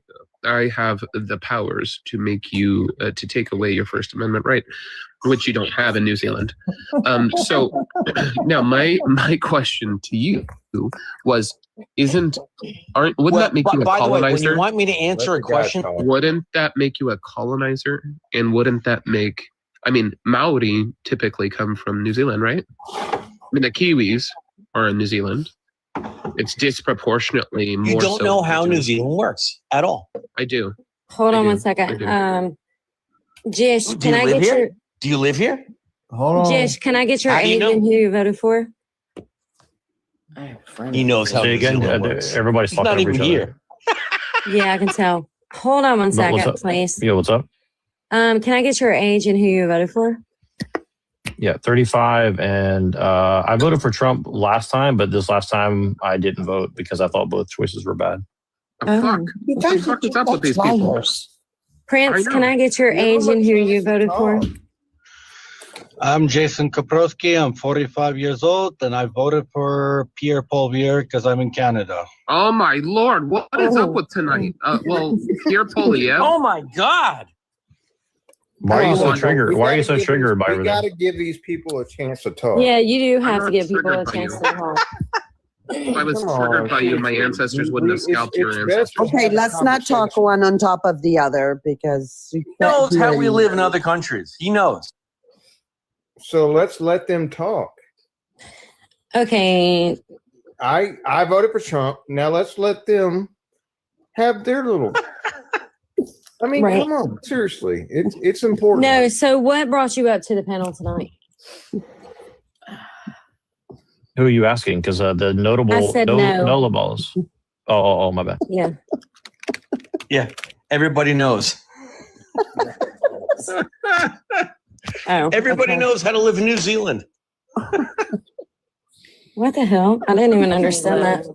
Speaker 20: have the powers to make you to take away your First Amendment right, which you don't have in New Zealand. So now my question to you was, wouldn't that make you a
Speaker 17: by the way, when
Speaker 20: colonizer?
Speaker 17: you want me to answer a question,
Speaker 20: Wouldn't that make you a colonizer? And wouldn't that make, I mean, Maori typically come from New Zealand, right? I mean, the Kiwis are in New Zealand. It's disproportionately more.
Speaker 17: you don't
Speaker 20: so
Speaker 17: know
Speaker 20: in
Speaker 17: how New Zealand works at all.
Speaker 20: I do.
Speaker 19: Hold
Speaker 20: I
Speaker 19: on
Speaker 20: do.
Speaker 19: one
Speaker 20: I
Speaker 19: second.
Speaker 20: do.
Speaker 19: Jish,
Speaker 17: Do
Speaker 19: can
Speaker 17: you
Speaker 19: I
Speaker 17: live
Speaker 19: get
Speaker 17: here?
Speaker 19: your
Speaker 17: Do you live here?
Speaker 18: Hold on.
Speaker 19: Jish, can I get your
Speaker 17: How do you
Speaker 19: age
Speaker 17: know?
Speaker 19: and who you voted for?
Speaker 17: He knows how
Speaker 5: Say
Speaker 17: New
Speaker 5: again.
Speaker 17: Zealand works.
Speaker 5: Everybody's
Speaker 17: He's
Speaker 5: talking
Speaker 17: not
Speaker 5: over
Speaker 17: even
Speaker 5: each other.
Speaker 17: here.
Speaker 19: Yeah, I can tell. Hold on one
Speaker 5: But what's
Speaker 19: second,
Speaker 5: up?
Speaker 19: please.
Speaker 5: Yeah, what's up?
Speaker 19: Can I get your age and who you voted for?
Speaker 5: Yeah, 35, and I voted for Trump last time, but this last time I didn't vote because I thought both choices were bad.
Speaker 20: Oh, fuck.
Speaker 21: You
Speaker 20: What the
Speaker 21: guys
Speaker 20: fuck
Speaker 21: are
Speaker 20: is up with these people?
Speaker 19: Prince,
Speaker 20: I
Speaker 19: can
Speaker 20: know.
Speaker 19: I get your
Speaker 18: Give
Speaker 19: age
Speaker 18: him a
Speaker 19: and who
Speaker 18: chance
Speaker 19: you
Speaker 18: to
Speaker 19: voted for?
Speaker 18: talk.
Speaker 22: I'm Jason Kaprowski. I'm 45 years old, and I voted for Pierre Poilievre because I'm in Canada.
Speaker 20: Oh my lord, what is up with tonight? Well, Pierre Poilievre.
Speaker 17: Oh my God!
Speaker 5: Why are you so
Speaker 20: Oh,
Speaker 5: triggered? Why are you so triggered by
Speaker 18: We
Speaker 5: everything?
Speaker 18: got to give these people a chance to talk.
Speaker 19: Yeah, you do
Speaker 20: I'm
Speaker 19: have to
Speaker 20: not
Speaker 19: give people a
Speaker 20: triggered by
Speaker 19: chance
Speaker 20: you.
Speaker 19: to talk.
Speaker 20: If I was
Speaker 18: Come
Speaker 20: triggered
Speaker 18: on,
Speaker 20: by you, my
Speaker 18: seriously.
Speaker 20: ancestors wouldn't have scalped your
Speaker 18: best
Speaker 20: ancestors.
Speaker 18: to
Speaker 23: Okay,
Speaker 18: have a
Speaker 23: let's not talk
Speaker 18: conversation.
Speaker 23: one on top of the other because you
Speaker 17: He knows
Speaker 23: can't
Speaker 17: how
Speaker 23: hear
Speaker 17: we
Speaker 23: you.
Speaker 17: live in other countries. He knows.
Speaker 18: So let's let them talk.
Speaker 19: Okay,
Speaker 18: I voted for Trump. Now let's let them have their little. I mean,
Speaker 19: Right.
Speaker 18: come on, seriously, it's important.
Speaker 19: no, so what brought you up to the panel tonight?
Speaker 5: Who are you asking? Because the notable
Speaker 19: I said no.
Speaker 5: notables. Oh, my bad.
Speaker 19: Yeah.
Speaker 17: Yeah, everybody knows.
Speaker 19: Oh,
Speaker 17: Everybody
Speaker 19: okay.
Speaker 17: knows how to live in New Zealand.
Speaker 19: What the hell? I didn't even understand that.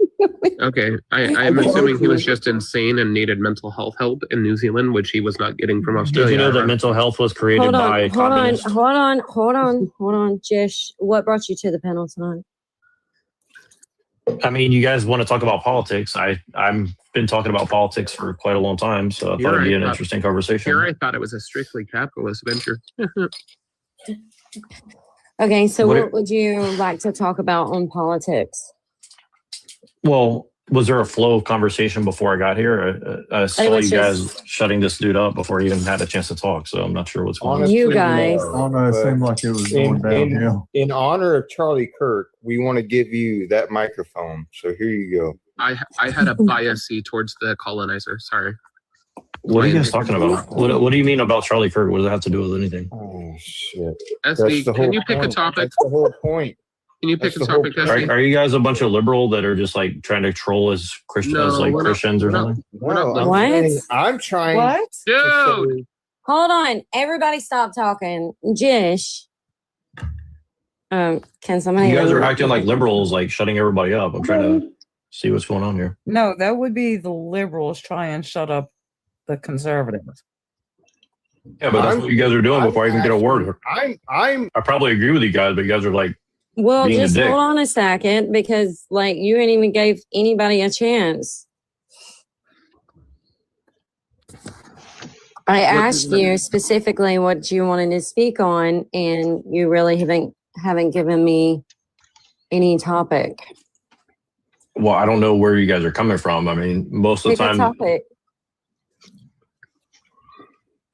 Speaker 20: Okay, I'm assuming he was just insane and needed mental health help in New Zealand, which he was not getting from
Speaker 5: Did
Speaker 20: Australia.
Speaker 5: you know that mental health was created
Speaker 19: Hold
Speaker 5: by
Speaker 19: on,
Speaker 5: communists?
Speaker 19: hold on, Jish. What brought you to the panel tonight?
Speaker 5: I mean, you guys want to talk about politics. I've been talking about politics for quite a long time, so I thought it'd be an interesting conversation.
Speaker 20: Here I thought it was a strictly capitalist venture.
Speaker 19: Okay, so
Speaker 5: What
Speaker 19: what
Speaker 5: it-
Speaker 19: would you like to talk about on politics?
Speaker 5: Well, was there a flow of conversation before I got here? I saw
Speaker 19: was
Speaker 5: you
Speaker 19: just-
Speaker 5: guys shutting this dude up before he even had a chance to talk, so I'm not sure what's going on.
Speaker 18: Honestly,
Speaker 19: You guys.
Speaker 18: no,
Speaker 23: I don't know. It
Speaker 18: but
Speaker 23: seemed like it was going downhill.
Speaker 18: in honor of Charlie Kirk, we want to give you that microphone. So here you go.
Speaker 20: I had a bias towards the colonizer. Sorry.
Speaker 5: What are you guys talking about? What do you mean about Charlie Kirk? What does that have to do with anything?
Speaker 18: Oh shit!
Speaker 20: SD, can you pick a topic?
Speaker 18: That's the whole point.
Speaker 20: Can you pick
Speaker 18: That's
Speaker 20: a
Speaker 18: the whole
Speaker 20: topic,
Speaker 18: point.
Speaker 20: SD?
Speaker 5: Are you guys a bunch of liberal that are just like trying to troll as Christians,
Speaker 20: No,
Speaker 5: as like
Speaker 20: we're not-
Speaker 5: Christians or
Speaker 20: we're not-
Speaker 5: something?
Speaker 20: we're not
Speaker 18: No,
Speaker 20: liberal.
Speaker 18: I'm trying.
Speaker 19: What?
Speaker 20: Dude!
Speaker 19: Hold on. Everybody stop talking. Jish. Can somebody?
Speaker 5: You guys are acting like liberals, like shutting everybody up. I'm trying to see what's going on here.
Speaker 2: No, that would be the liberals try and shut up the conservatives.
Speaker 5: Yeah, but that's what you guys are doing before I even get a word.
Speaker 18: I
Speaker 5: probably agree with you guys, but you guys are like
Speaker 19: Well,
Speaker 5: being
Speaker 19: just
Speaker 5: a dick.
Speaker 19: hold on a second because, like, you ain't even gave anybody a chance. I asked you specifically what you wanted to speak on, and you really haven't given me any topic.
Speaker 5: Well, I don't know where you guys are coming from. I mean, most of the
Speaker 19: Pick a
Speaker 5: time,
Speaker 19: topic.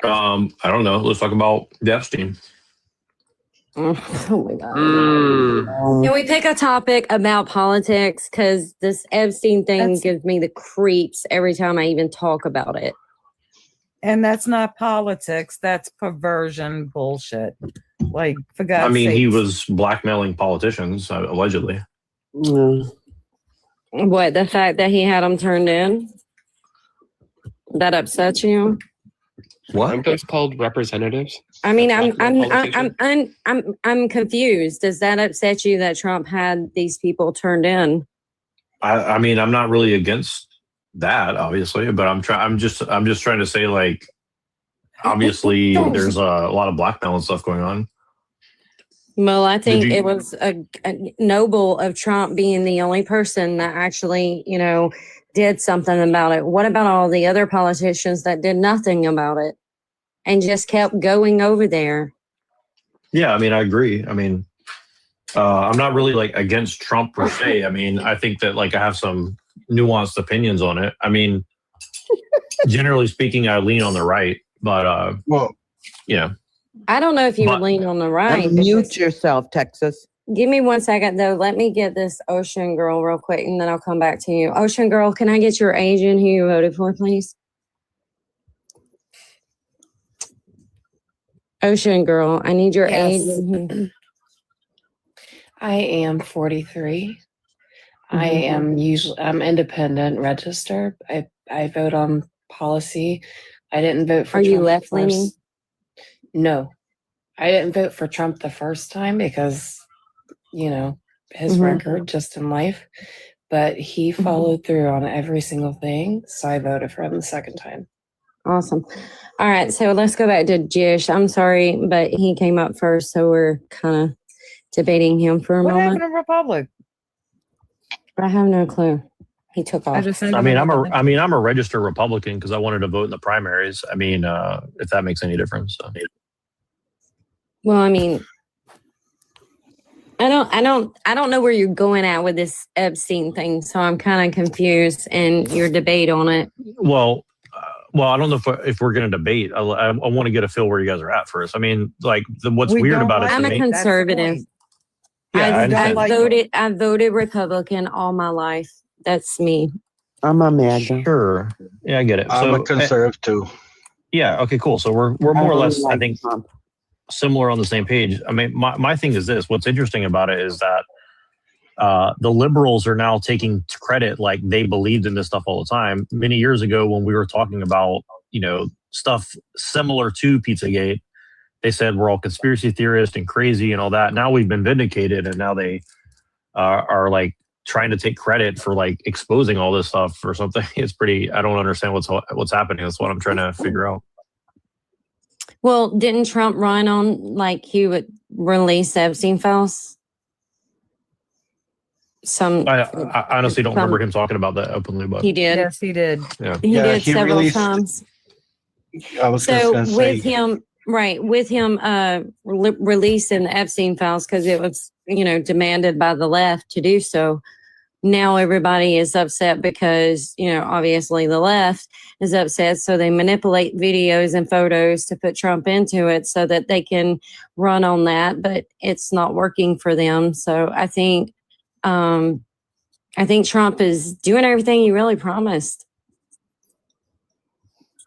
Speaker 5: I don't know. Let's talk about Epstein.
Speaker 19: Oh my God. Can we pick a topic about politics? Because this Epstein thing gives me the creeps every time I even talk about it.
Speaker 2: And that's not politics. That's perversion bullshit. Like, for God's
Speaker 5: I mean,
Speaker 2: sake.
Speaker 5: he was blackmailing politicians, allegedly.
Speaker 19: What, the fact that he had them turned in? That upsets you?
Speaker 5: What?
Speaker 20: Aren't those called representatives?
Speaker 19: I mean,
Speaker 20: Blackmail
Speaker 19: I'm confused. Does that upset you that Trump had these people turned in?
Speaker 5: I mean, I'm not really against that, obviously, but I'm just trying to say, like, obviously, there's a lot of blackmail and stuff going on.
Speaker 19: Well, I think
Speaker 5: Did you-
Speaker 19: it was a noble of Trump being the only person that actually, did something about it. What about all the other politicians that did nothing about it and just kept going over there?
Speaker 5: Yeah, I mean, I agree. I mean, I'm not really like against Trump per se. I mean, I think that like I have some nuanced opinions on it. I mean, generally speaking, I lean on the right, but
Speaker 18: well,
Speaker 5: yeah.
Speaker 19: I don't know if you would lean on the right.
Speaker 23: Mute yourself, Texas.
Speaker 19: Give me 1 second, though. Let me get this Ocean Girl real quick, and then I'll come back to you. Ocean Girl, can I get your age and who you voted for, please? Ocean Girl, I need your age.
Speaker 4: Yes. I am 43. I
Speaker 19: Mhm.
Speaker 4: I'm independent registered. I vote on policy. I didn't vote for
Speaker 19: Are you
Speaker 4: Trump
Speaker 19: left
Speaker 4: first.
Speaker 19: leaning?
Speaker 4: No. I didn't vote for Trump the first time because, his
Speaker 19: Mhm.
Speaker 4: record just in life. But he followed through on every single thing. So I voted for him the second time.
Speaker 19: Awesome. All right, so let's go back to Jish. I'm sorry, but he came up first, so we're kind of debating him for a
Speaker 2: What
Speaker 19: moment.
Speaker 2: happened to Republic?
Speaker 19: I have no clue. He took off.
Speaker 5: I mean, I'm a registered Republican because I wanted to vote in the primaries. I mean, if that makes any difference. So.
Speaker 19: Well, I mean, I don't know where you're going at with this Epstein thing, so I'm kind of confused in your debate on it.
Speaker 5: Well, I don't know if we're going to debate. I want to get a feel where you guys are at first. I mean, like, what's weird about it?
Speaker 19: I'm
Speaker 5: to
Speaker 19: a
Speaker 5: me-
Speaker 19: conservative.
Speaker 5: Yeah,
Speaker 19: I voted Republican all my life. That's me.
Speaker 23: I'm a MAGA.
Speaker 5: Sure. Yeah, I get it.
Speaker 22: I'm a conservative too.
Speaker 5: Yeah. Okay. Cool. So we're more or
Speaker 23: don't
Speaker 5: less, I
Speaker 23: like
Speaker 5: think,
Speaker 23: Trump.
Speaker 5: similar on the same page. I mean, my thing is this. What's interesting about it is that the liberals are now taking credit like they believed in this stuff all the time. Many years ago, when we were talking about stuff similar to Pizzagate, they said we're all conspiracy theorists and crazy and all that. Now we've been vindicated, and now they are like trying to take credit for like exposing all this stuff or something. It's pretty. I don't understand what's happening. That's what I'm trying to figure out.
Speaker 19: Well, didn't Trump run on like he would release Epstein files?
Speaker 5: I honestly don't remember him talking about that openly, but
Speaker 19: He did.
Speaker 2: Yes, he did.
Speaker 5: Yeah.
Speaker 19: He
Speaker 22: Yeah,
Speaker 19: did
Speaker 22: he
Speaker 19: several
Speaker 22: released-
Speaker 19: times.
Speaker 22: I was
Speaker 19: So
Speaker 22: just
Speaker 19: with
Speaker 22: going
Speaker 19: him releasing the Epstein files because it was demanded by the left to do so. Now everybody is upset because obviously the left is upset, so they manipulate videos and photos to put Trump into it so that they can run on that, but it's not working for them. So I think Trump is doing everything he really promised.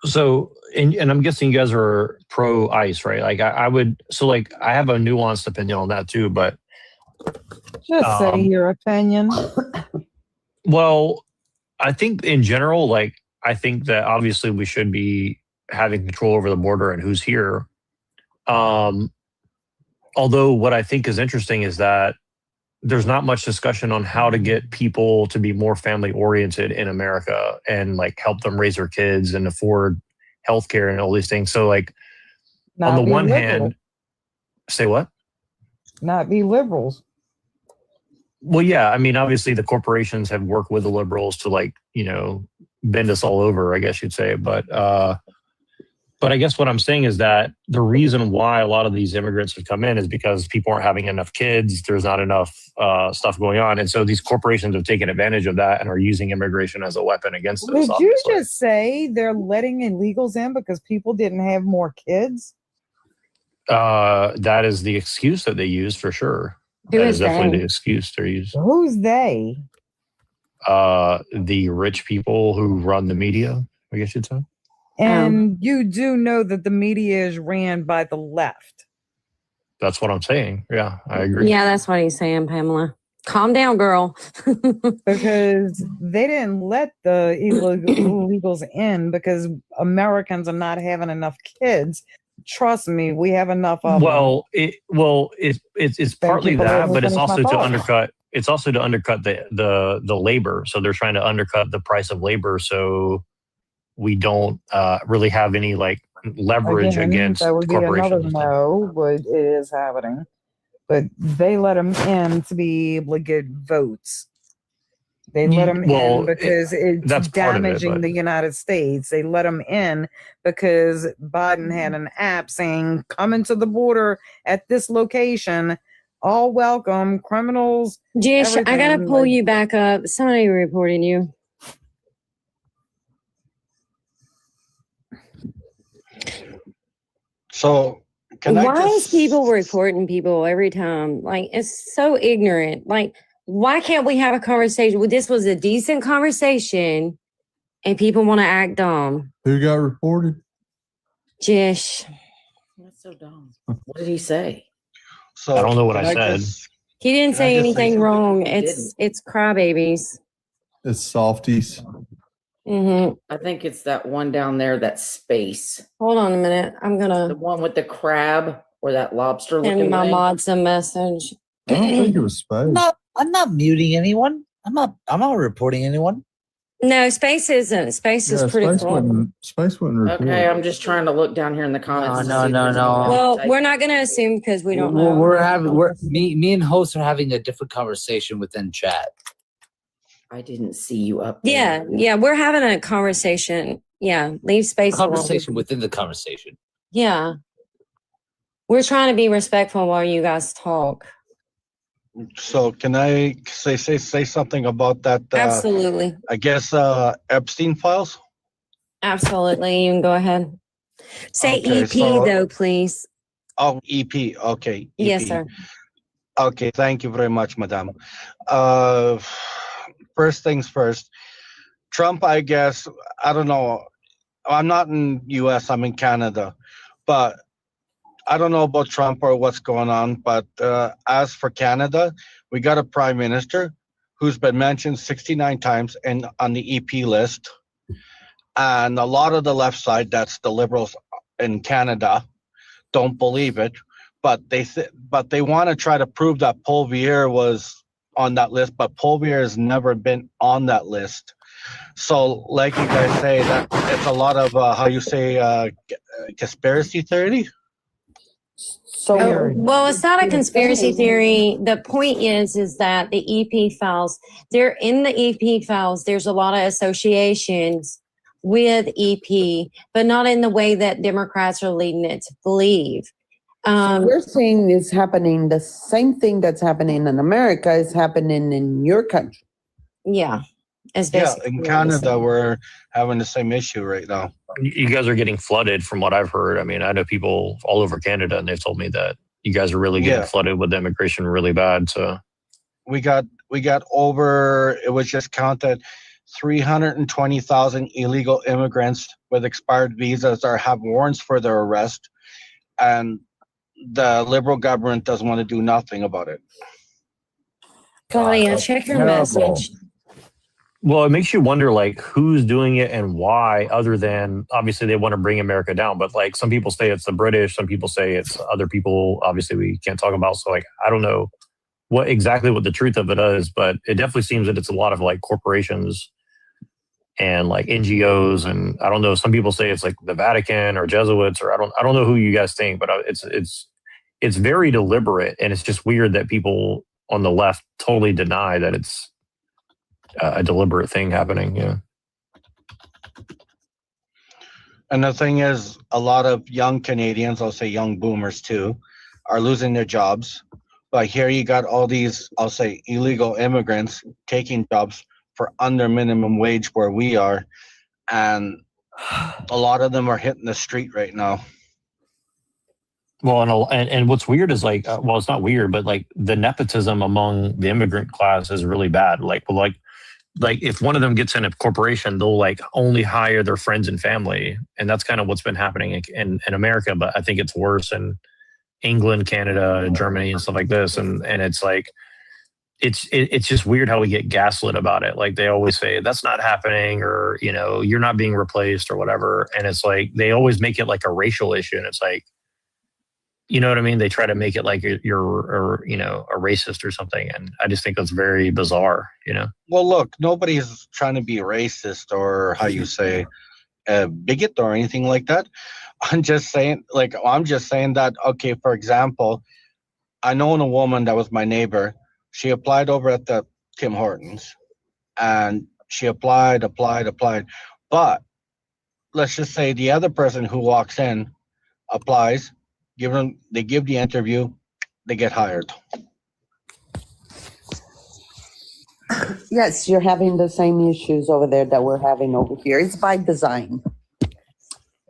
Speaker 5: So, and I'm guessing you guys are pro ICE, right? Like I would, so like I have a nuanced opinion on that too, but
Speaker 2: Just say your opinion.
Speaker 5: well, I think in general, like I think that obviously we should be having control over the border and who's here. Although what I think is interesting is that there's not much discussion on how to get people to be more family oriented in America and like help them raise their kids and afford healthcare and all these things. So like on the one hand, say what?
Speaker 2: Not be liberals.
Speaker 5: Well, yeah, I mean, obviously the corporations have worked with the liberals to like, you know, bend us all over, I guess you'd say. But I guess what I'm saying is that the reason why a lot of these immigrants have come in is because people aren't having enough kids. There's not enough stuff going on. And so these corporations have taken advantage of that and are using immigration as a weapon against us.
Speaker 2: Did you just say they're letting illegals in because people didn't have more kids?
Speaker 5: That is the excuse that they use for sure.
Speaker 2: Who
Speaker 5: That
Speaker 2: is
Speaker 5: is definitely
Speaker 2: they?
Speaker 5: the excuse they're using.
Speaker 2: Who's they?
Speaker 5: The rich people who run the media, I guess you'd say.
Speaker 2: And you do know that the media is ran by the left.
Speaker 5: That's what I'm saying. Yeah, I agree.
Speaker 19: Yeah, that's what he's saying, Pamela. Calm down, girl.
Speaker 2: Because they didn't let the illegals in because Americans are not having enough kids. Trust me, we have enough of them.
Speaker 5: It's partly
Speaker 2: people
Speaker 5: that,
Speaker 2: let me
Speaker 5: but it's
Speaker 2: finish my
Speaker 5: also to
Speaker 2: thought.
Speaker 5: undercut. It's also to undercut the labor. So they're trying to undercut the price of labor. So we don't really have any like leverage against
Speaker 2: that would be another
Speaker 5: corporations.
Speaker 2: no, but it is happening. But they let them in to be able to get votes. They let them in because
Speaker 5: that's
Speaker 2: it's
Speaker 5: part of it,
Speaker 2: damaging
Speaker 5: but-
Speaker 2: the United States. They let them in because Biden had an app saying, come into the border at this location. All welcome, criminals.
Speaker 19: Jish, I gotta
Speaker 2: everything.
Speaker 19: pull
Speaker 2: Like,
Speaker 19: you back up. Somebody reporting you.
Speaker 22: So
Speaker 19: Why is people reporting people every time? Like, it's so ignorant. Like, why can't we have a conversation? Well, this was a decent conversation and people want to act dumb.
Speaker 6: Who got reported?
Speaker 19: Jish.
Speaker 21: That's so dumb. What did he say?
Speaker 22: So
Speaker 5: I don't know what I
Speaker 22: can
Speaker 5: said.
Speaker 19: He didn't say
Speaker 22: just say
Speaker 19: anything wrong.
Speaker 21: He
Speaker 19: It's crybabies.
Speaker 6: It's softies.
Speaker 19: Mm-hmm.
Speaker 21: I think it's that one down there, that space.
Speaker 19: Hold on a minute. I'm
Speaker 21: The
Speaker 19: gonna
Speaker 21: one with the crab or that lobster
Speaker 19: send
Speaker 21: looking
Speaker 19: my
Speaker 21: thing.
Speaker 19: mods a message.
Speaker 6: I don't think it was space.
Speaker 7: I'm not muting anyone. I'm not reporting anyone.
Speaker 19: No, space isn't. Space is pretty cool.
Speaker 6: Space wouldn't report.
Speaker 21: Okay, I'm just trying to look down here in the comments.
Speaker 7: No.
Speaker 19: Well, we're not gonna assume because we don't know.
Speaker 7: Me and host are having a different conversation within chat.
Speaker 21: I didn't see you up there.
Speaker 19: Yeah, we're having a conversation. Yeah, leave space alone.
Speaker 7: Conversation within the conversation.
Speaker 19: Yeah. We're trying to be respectful while you guys talk.
Speaker 22: So can I say something about that?
Speaker 19: Absolutely.
Speaker 22: I guess Epstein files.
Speaker 19: Absolutely. You can go ahead. Say
Speaker 22: Okay,
Speaker 19: EP
Speaker 22: so-
Speaker 19: though, please.
Speaker 22: Oh, EP. Okay.
Speaker 19: Yes,
Speaker 22: EP.
Speaker 19: sir.
Speaker 22: Okay. Thank you very much, madam. First things first. Trump, I guess, I don't know. I'm not in US, I'm in Canada. But I don't know about Trump or what's going on. But as for Canada, we got a prime minister who's been mentioned 69 times on the EP list. And a lot of the left side, that's the liberals in Canada, don't believe it. But they want to try to prove that Paul Vier was on that list, but Paul Vier has never been on that list. So, like you guys say, that it's a lot of how you say conspiracy theory.
Speaker 19: Well, it's not a conspiracy theory. The point is that the EP files, they're in the EP files. There's a lot of associations with EP, but not in the way that Democrats are leading it to believe.
Speaker 23: We're saying it's happening. The same thing that's happening in America is happening in your country.
Speaker 19: Yeah.
Speaker 22: Yeah,
Speaker 19: basically
Speaker 22: in
Speaker 19: what I'm
Speaker 22: Canada,
Speaker 19: saying.
Speaker 22: we're having the same issue right now.
Speaker 5: You guys are getting flooded from what I've heard. I mean, I know people all over Canada and they've told me that you guys are really getting
Speaker 22: Yeah.
Speaker 5: flooded with immigration really bad. So
Speaker 22: We got over, it was just counted 320,000 illegal immigrants with expired visas or have warrants for their arrest, and the Liberal government doesn't want to do nothing about it.
Speaker 19: Claudia, check your message.
Speaker 5: Well, it makes you wonder, like, who's doing it and why, other than obviously they want to bring America down. But like, some people say it's the British, some people say it's other people. Obviously, we can't talk about. So, like, I don't know what the truth of it is, but it definitely seems that it's a lot of like corporations and like NGOs, and I don't know. Some people say it's like the Vatican or Jesuits, or I don't know who you guys think, but it's very deliberate, and it's just weird that people on the left totally deny that it's a deliberate thing happening. Yeah.
Speaker 22: And the thing is, a lot of young Canadians, I'll say young boomers too, are losing their jobs. But here you got all these, I'll say, illegal immigrants taking jobs for under minimum wage where we are. And a lot of them are hitting the street right now.
Speaker 5: Well, and what's weird is like, well, it's not weird, but like the nepotism among the immigrant class is really bad. Like if one of them gets in a corporation, they'll like only hire their friends and family. And that's kind of what's been happening in America. But I think it's worse in England, Canada, Germany, and stuff like this. And it's like, it's just weird how we get gaslit about it. Like they always say that's not happening, or, you know, you're not being replaced or whatever. And it's like, they always make it like a racial issue. And it's like, you know what I mean? They try to make it like you're you know, a racist or something. And I just think that's very bizarre, you know?
Speaker 22: Well, look, nobody's trying to be racist or how you say a bigot or anything like that. I'm just saying that, okay, for example, I know a woman that was my neighbor. She applied over at the Tim Hortons, and she applied. But let's just say the other person who walks in applies, they give the interview, they get hired.
Speaker 23: Yes, you're having the same issues over there that we're having over here. It's by design.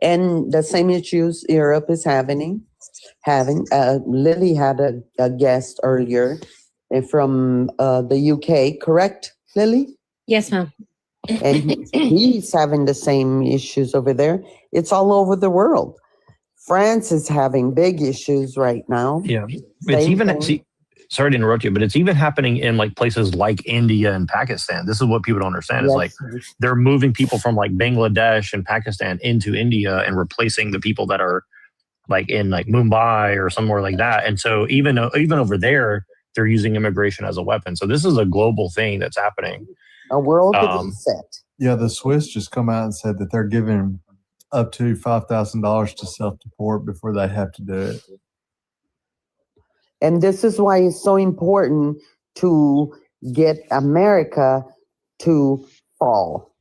Speaker 23: And the same issues Europe is having. Lily had a guest earlier from the UK, correct, Lily?
Speaker 19: Yes, ma'am.
Speaker 23: And he's having the same issues over there. It's all over the world. France is having big issues right now.
Speaker 5: Yeah. It's even, sorry to interrupt you, but it's even happening in like places like India and Pakistan. This is what people don't understand. It's like they're moving people from like Bangladesh and Pakistan into India and replacing the people that are like in like Mumbai or somewhere like that. And so even over there, they're using immigration as a weapon. So this is a global thing that's happening.
Speaker 23: A world set.
Speaker 6: Yeah, the Swiss just come out and said that they're giving up to $5,000 to self-deport before they have to do it.
Speaker 23: And this is why it's so important to get America to fall.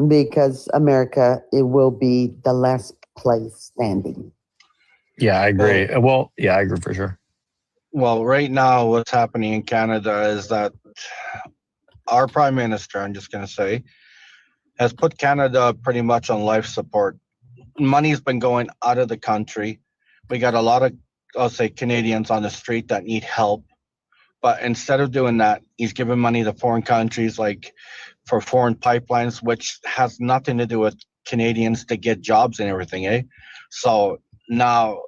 Speaker 23: Because America, it will be the last place standing.
Speaker 5: Yeah, I agree. Well, yeah, I agree for sure.
Speaker 22: Well, right now, what's happening in Canada is that our prime minister, I'm just going to say, has put Canada pretty much on life support. Money's been going out of the country. We got a lot of, I'll say, Canadians on the street that need help. But instead of doing that, he's giving money to foreign countries, like for foreign pipelines, which has nothing to do with Canadians to get jobs and everything, eh? So now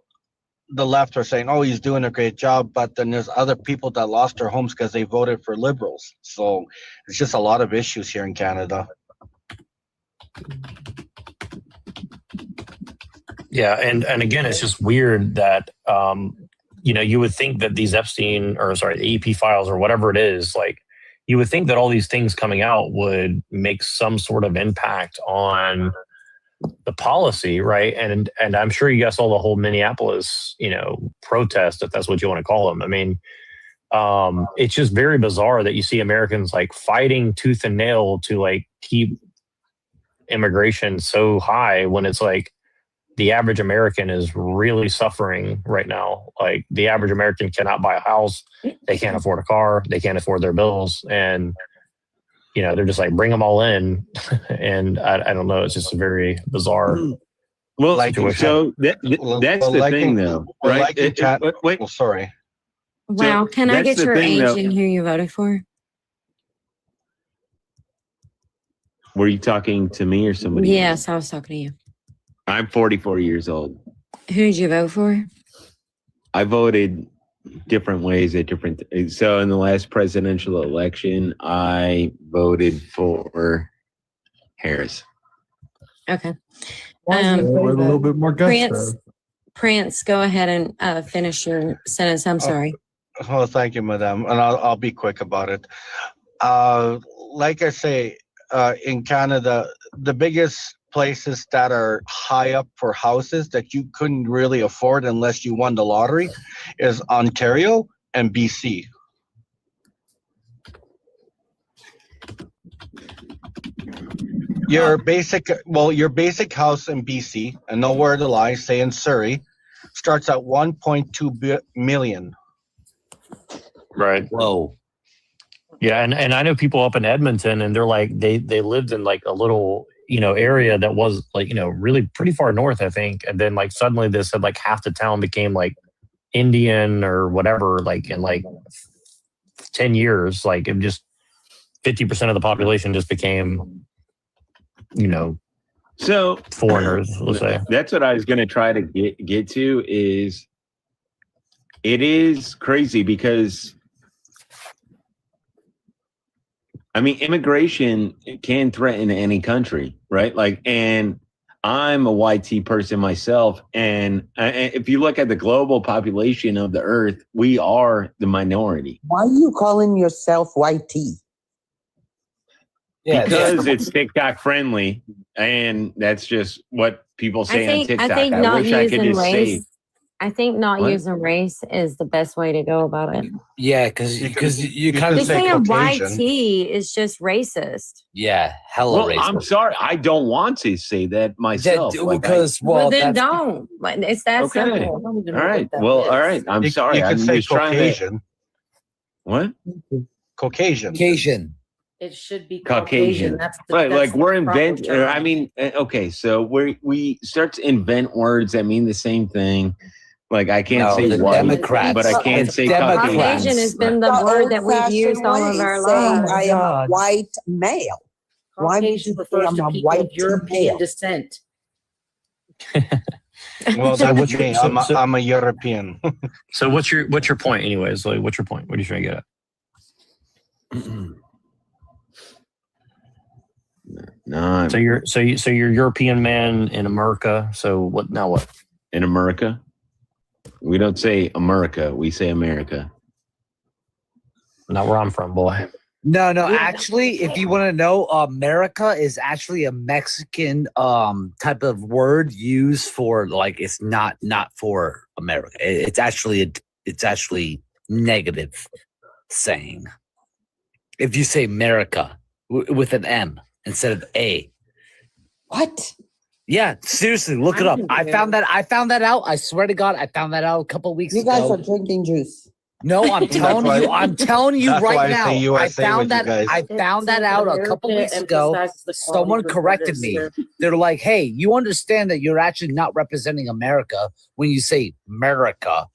Speaker 22: the left are saying, oh, he's doing a great job, but then there's other people that lost their homes because they voted for Liberals. So it's just a lot of issues here in Canada.
Speaker 5: Yeah, and again, it's just weird that you know, you would think that these the EP files or whatever it is, like you would think that all these things coming out would make some sort of impact on the policy, right? And I'm sure you guys saw the whole Minneapolis, you know, protest, if that's what you want to call them. I mean, it's just very bizarre that you see Americans like fighting tooth and nail to like keep immigration so high when it's like the average American is really suffering right now. Like the average American cannot buy a house. They can't afford a car. They can't afford their bills. And, you know, they're just like, bring them all in. And I don't know. It's just a very bizarre situation.
Speaker 8: So that's the thing though, right?
Speaker 22: Wait. Well, sorry.
Speaker 19: Wow. Can I get your age and who you voted for?
Speaker 8: Were you talking to me or somebody else?
Speaker 19: Yes, I was talking to you.
Speaker 8: I'm 44 years old.
Speaker 19: Who did you vote for?
Speaker 8: I voted different ways at different. So in the last presidential election, I voted for Harris.
Speaker 19: Okay.
Speaker 6: With a little bit more gusto.
Speaker 19: Prince, go ahead and finish your sentence. I'm sorry.
Speaker 22: Oh, thank you, madam. And I'll be quick about it. Like I say, in Canada, the biggest places that are high up for houses that you couldn't really afford unless you won the lottery is Ontario and BC. Your basic house in BC, and nowhere to lie, say in Surrey, starts at 1.2 million.
Speaker 5: Right.
Speaker 17: Whoa.
Speaker 5: Yeah, and I know people up in Edmonton, and they're like they lived in like a little area that was like really pretty far north, I think, and then like suddenly they said like half the town became like Indian or whatever, like in like 10 years, like it just 50% of the population just became
Speaker 8: So
Speaker 5: foreigners, let's say.
Speaker 8: That's what I was going to try to get to. Is it is crazy because I mean, immigration can threaten any country, right? Like, and I'm a YT person myself. And if you look at the global population of the earth, we are the minority.
Speaker 23: Why are you calling yourself YT?
Speaker 7: Yeah,
Speaker 8: because it's TikTok friendly. And that's just what people say on TikTok. I wish I could just say.
Speaker 19: I think not
Speaker 8: What?
Speaker 19: using race is the best way to go about it.
Speaker 7: Yeah, because you kind of
Speaker 19: Just
Speaker 7: say
Speaker 19: saying
Speaker 7: Caucasian.
Speaker 19: YT is just racist.
Speaker 7: Yeah, hella
Speaker 8: Well,
Speaker 7: racist.
Speaker 8: I'm sorry. I don't want to say that myself.
Speaker 19: Well, then don't. Like, it's that
Speaker 8: Okay.
Speaker 19: simple.
Speaker 8: All right. Well, all right. I'm sorry.
Speaker 22: You can
Speaker 8: I'm
Speaker 22: say
Speaker 8: just trying
Speaker 22: Caucasian.
Speaker 8: What?
Speaker 22: Caucasian.
Speaker 7: Caucasian.
Speaker 21: It should be
Speaker 8: Caucasian.
Speaker 21: That's
Speaker 8: Right.
Speaker 21: that's
Speaker 8: Like
Speaker 21: the
Speaker 8: we're
Speaker 21: proper
Speaker 8: inventing.
Speaker 21: term.
Speaker 8: I mean, okay. So we start to invent words that mean the same thing. Like I can't
Speaker 7: No,
Speaker 8: say
Speaker 7: the
Speaker 8: white,
Speaker 7: Democrats.
Speaker 8: but I can say
Speaker 7: Democrats.
Speaker 19: Caucasian has been the word that we've used all of our lives.
Speaker 23: I am a white male. Why would
Speaker 21: Caucasian
Speaker 23: you say
Speaker 21: refers
Speaker 23: I'm
Speaker 21: to
Speaker 23: a
Speaker 21: people
Speaker 23: white
Speaker 21: of European
Speaker 23: male?
Speaker 21: descent.
Speaker 22: Well,
Speaker 5: So
Speaker 22: that's
Speaker 5: what's your-
Speaker 22: me.
Speaker 5: so- so-
Speaker 22: I'm a European.
Speaker 5: So what's your point, anyways? Like, what's your point? What are you trying to get at?
Speaker 8: No.
Speaker 5: So you're European man in America. So what now? What
Speaker 8: in America? We don't say America. We say America.
Speaker 5: Not where I'm from, boy.
Speaker 7: No, actually, if you want to know, America is actually a Mexican type of word used for like it's not for America. It's actually negative saying. If you say America with an M instead of A.
Speaker 23: What?
Speaker 7: Yeah, seriously, look it up. I found that out. I swear to God, I found that out a couple weeks
Speaker 23: You
Speaker 7: ago.
Speaker 23: guys are drinking juice.
Speaker 7: No, I'm telling you. I'm telling you
Speaker 22: That's why
Speaker 7: right
Speaker 22: I
Speaker 7: now.
Speaker 22: say
Speaker 7: I
Speaker 22: USA
Speaker 7: found
Speaker 22: with you
Speaker 7: that.
Speaker 22: guys.
Speaker 7: I found that out a couple weeks ago. Someone corrected me. They're like, "Hey, you understand that you're actually not representing America when you say America."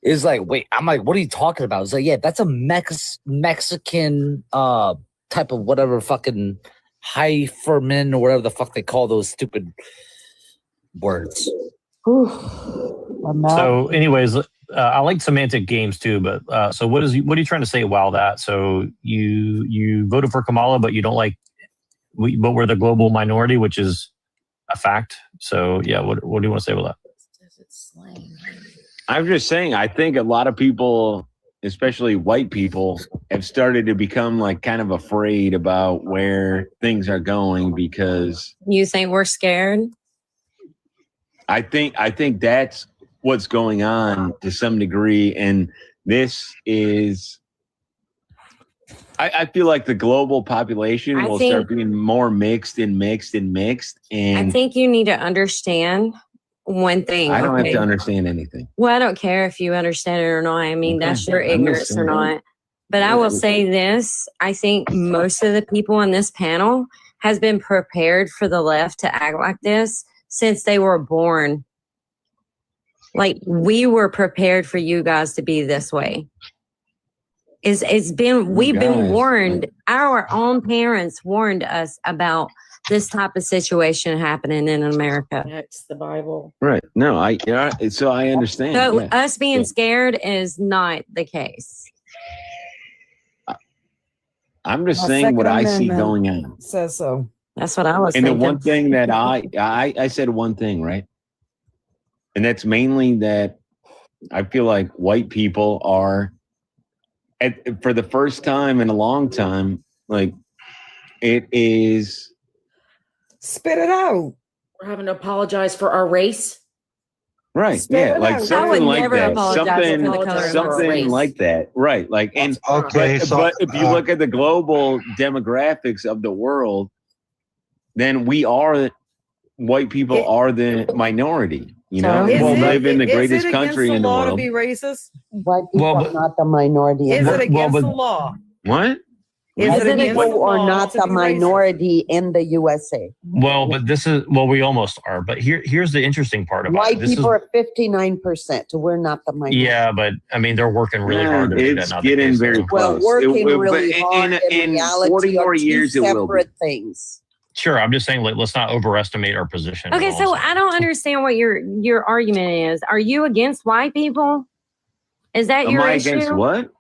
Speaker 7: It's like, wait. I'm like, what are you talking about? It's like, yeah, that's a Mexican type of whatever fucking hyphen or whatever the fuck they call those stupid words.
Speaker 5: So, anyways, I like semantic games too. But so, what are you trying to say? Wow, that. So you voted for Kamala, but you don't like. But we're the global minority, which is a fact. So, yeah, what do you want to say about that?
Speaker 8: I'm just saying, I think a lot of people, especially white people, have started to become like kind of afraid about where things are going because
Speaker 19: You think we're scared?
Speaker 8: I think that's what's going on to some degree. And this is, I feel like the global population will start being more mixed. And
Speaker 19: I think you need to understand one thing.
Speaker 8: I don't have to understand anything.
Speaker 19: Well, I don't care if you understand it or not. I mean, that's your ignorance or not. But I will say this. I think most of the people on this panel has been prepared for the left to act like this since they were born. Like, we were prepared for you guys to be this way. We've been warned. Our own parents warned us about this type of situation happening in America.
Speaker 21: That's the Bible.
Speaker 8: Right. No, so I understand.
Speaker 19: So
Speaker 8: yeah.
Speaker 19: us being scared is not the case.
Speaker 8: I'm just saying what I see going on.
Speaker 2: Says so.
Speaker 19: That's what I was
Speaker 8: and
Speaker 19: thinking.
Speaker 8: the one thing that I said one thing, right? And that's mainly that I feel like white people are, for the first time in a long time, like it is.
Speaker 2: Spit it out.
Speaker 21: We're having to apologize for our race.
Speaker 8: Right.
Speaker 21: Spit
Speaker 8: Yeah.
Speaker 21: it
Speaker 8: Like
Speaker 21: out.
Speaker 8: something like that.
Speaker 21: Apologize
Speaker 8: Something like that. Right. Like, and
Speaker 22: Okay,
Speaker 8: but if you look at the global demographics of the world, then white people are the minority. You know, we live in the greatest country in the world.
Speaker 2: To be racist?
Speaker 23: White people are not the minority.
Speaker 2: Is it against the law?
Speaker 8: What?
Speaker 2: Is it against the
Speaker 23: People are
Speaker 2: law
Speaker 23: not
Speaker 2: to
Speaker 23: the
Speaker 2: be racist?
Speaker 23: minority in the USA.
Speaker 5: Well, but we almost are. But here's the interesting part about
Speaker 23: White
Speaker 5: it. This
Speaker 23: people are 59%. We're not the minority.
Speaker 5: Yeah, but I mean, they're working really hard to make that
Speaker 8: It's
Speaker 5: not the
Speaker 8: getting
Speaker 5: case,
Speaker 8: very
Speaker 5: though.
Speaker 23: Well,
Speaker 8: close.
Speaker 23: working
Speaker 8: But
Speaker 23: really hard in reality
Speaker 8: 40 more
Speaker 23: are two
Speaker 8: years, it will be.
Speaker 23: separate things.
Speaker 5: Sure, I'm just saying, like, let's not overestimate our position.
Speaker 19: Okay,
Speaker 5: at all.
Speaker 19: so I don't understand what your argument is. Are you against white people? Is that
Speaker 8: Am
Speaker 19: your
Speaker 8: I
Speaker 19: issue?
Speaker 8: against what?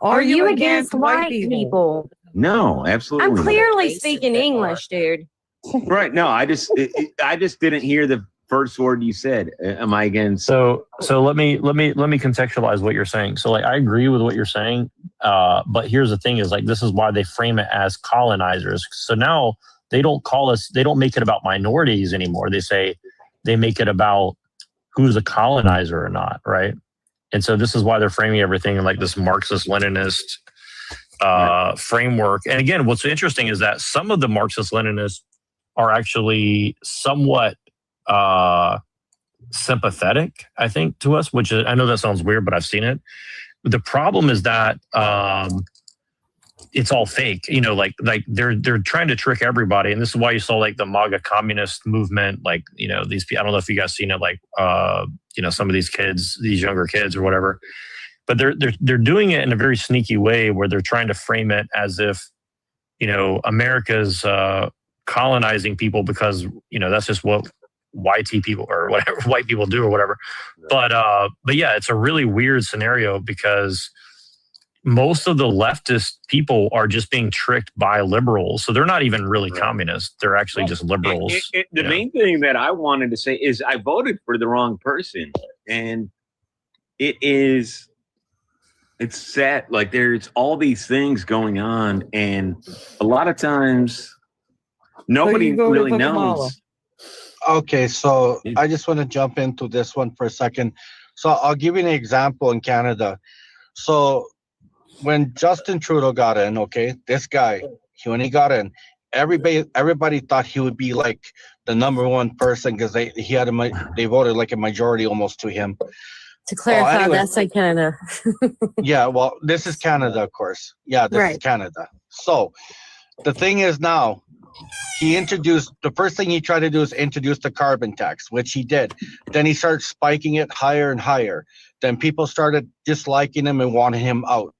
Speaker 19: Are you against white people?
Speaker 8: No, absolutely.
Speaker 19: I'm
Speaker 8: not.
Speaker 19: clearly speaking English, dude.
Speaker 8: Right. No, I just didn't hear the first word you said. Am I against?
Speaker 5: So let me contextualize what you're saying. So like I agree with what you're saying, but here's the thing: is like this is why they frame it as colonizers. So now they don't make it about minorities anymore. They make it about who's a colonizer or not, right? And so this is why they're framing everything in like this Marxist-Leninist framework. And again, what's interesting is that some of the Marxist-Leninists are actually somewhat sympathetic, I think, to us, which is, I know that sounds weird, but I've seen it. The problem is that it's all fake, you know, like they're trying to trick everybody. And this is why you saw like the MAGA communist movement, like, you know, these people, I don't know if you guys seen it, like, you know, some of these kids, these younger kids or whatever, but they're doing it in a very sneaky way where they're trying to frame it as if, you know, America's colonizing people because, you know, that's just what YT people or whatever white people do or whatever. But yeah, it's a really weird scenario because most of the leftist people are just being tricked by liberals. So they're not even really communists. They're actually just liberals.
Speaker 8: The main thing that I wanted to say is I voted for the wrong person. And it's sad. Like there's all these things going on. And a lot of times nobody really knows.
Speaker 22: Okay, so I just want to jump into this one for a second. So I'll give you an example in Canada. So when Justin Trudeau got in, okay, this guy, when he got in, everybody thought he would be like the number one person because they voted like a majority almost to him.
Speaker 19: To clarify, that's like Canada.
Speaker 22: Yeah, well, this is Canada, of course. Yeah, this is Canada. So the thing is now, the first thing he tried to do is introduce the carbon tax, which he did. Then he started spiking it higher and higher. Then people started disliking him and wanting him out.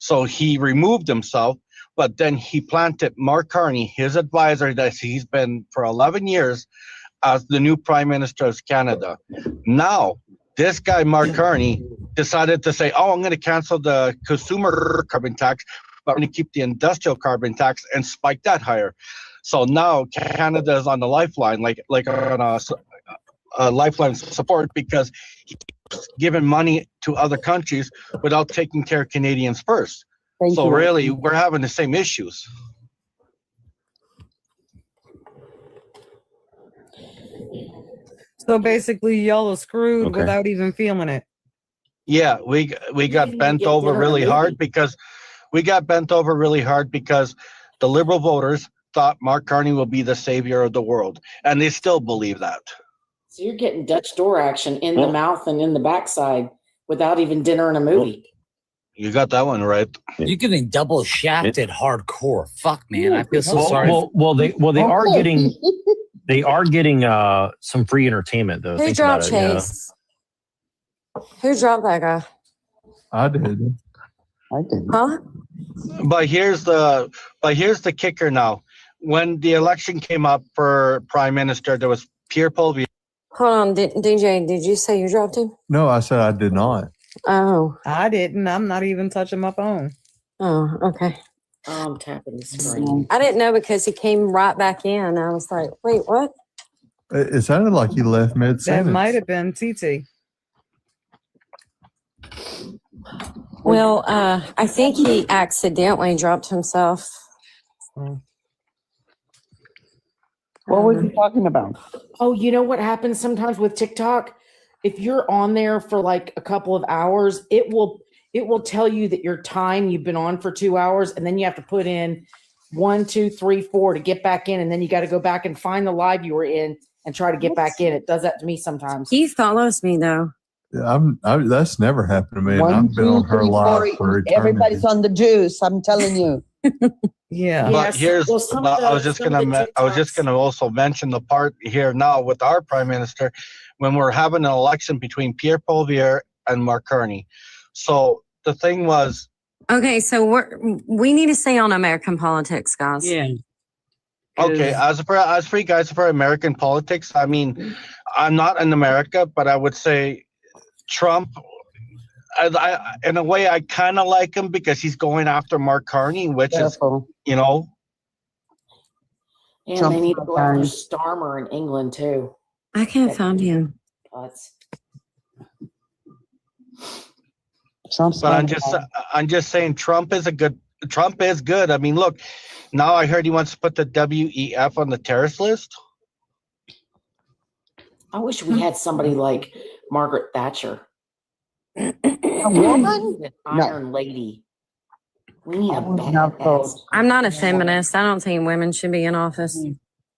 Speaker 22: So he removed himself, but then he planted Mark Carney, his advisor that he's been for 11 years, as the new Prime Minister of Canada. Now, this guy, Mark Carney, decided to say, I'm going to cancel the consumer carbon tax, but I'm going to keep the industrial carbon tax and spike that higher. So now Canada is on the lifeline, like on a lifeline support because he's giving money to other countries without taking care of Canadians first. So really, we're having the same issues.
Speaker 2: So basically, y'all are screwed without even feeling it.
Speaker 22: Yeah, we got bent over really hard because the Liberal voters thought Mark Carney will be the savior of the world, and they still believe that.
Speaker 21: So you're getting Dutch door action in the mouth and in the backside without even dinner and a movie.
Speaker 22: You got that one right.
Speaker 7: You're getting double shafted hardcore. Fuck, man, I feel so sorry.
Speaker 5: Well, they are getting some free entertainment though.
Speaker 19: Who dropped Chase? Who dropped that guy?
Speaker 6: I did.
Speaker 23: I didn't.
Speaker 19: Huh?
Speaker 22: But here's the kicker now. When the election came up for prime minister, there was Pierre Poilievre.
Speaker 19: Hold on, DJ, did you say you dropped him?
Speaker 6: No, I said I did not.
Speaker 19: Oh.
Speaker 2: I didn't. I'm not even touching my phone.
Speaker 19: Oh, okay.
Speaker 21: I'm tapping the screen.
Speaker 19: I didn't know because he came right back in. I was like, wait, what?
Speaker 6: It sounded like he left mid
Speaker 2: That
Speaker 6: sentence.
Speaker 2: might have been TT.
Speaker 19: Well, I think he accidentally dropped himself.
Speaker 23: What was he talking about?
Speaker 21: Oh, you know what happens sometimes with TikTok? If you're on there for like a couple of hours, it will tell you that your time you've been on for 2 hours, and then you have to put in 1, 2, 3, 4 to get back in, and then you got to go back and find the live you were in and try to get back in. It does that to me sometimes.
Speaker 19: He follows me though.
Speaker 6: Yeah, that's never happened to me. And
Speaker 23: 1,
Speaker 6: I've been
Speaker 23: 2,
Speaker 6: on her
Speaker 23: 3, 4.
Speaker 6: live for eternity.
Speaker 23: Everybody's on the juice. I'm telling you.
Speaker 2: Yeah.
Speaker 22: But here's I was just gonna also mention the part here now with our prime minister when we're having an election between Pierre Poilievre and Mark Carney. So the thing was,
Speaker 19: Okay, so we need to stay on American politics, guys.
Speaker 21: Yeah.
Speaker 22: okay, as for you guys for American politics, I mean, I'm not in America, but I would say Trump. I in a way, I kind of like him because he's going after Mark Carney, which is, you know.
Speaker 21: And
Speaker 23: Trump
Speaker 21: they need to go after
Speaker 23: sometimes.
Speaker 21: Starmer in England too.
Speaker 19: I can't find him.
Speaker 21: Butts.
Speaker 23: Trump's
Speaker 22: But I'm just saying Trump is good. I mean, look, now I heard he wants to put the WEF on the terrorist list.
Speaker 21: I wish we had somebody like Margaret Thatcher.
Speaker 23: A woman?
Speaker 21: An Iron Lady. We need a
Speaker 23: not
Speaker 21: badass.
Speaker 19: I'm not a feminist. I don't think women should be in office.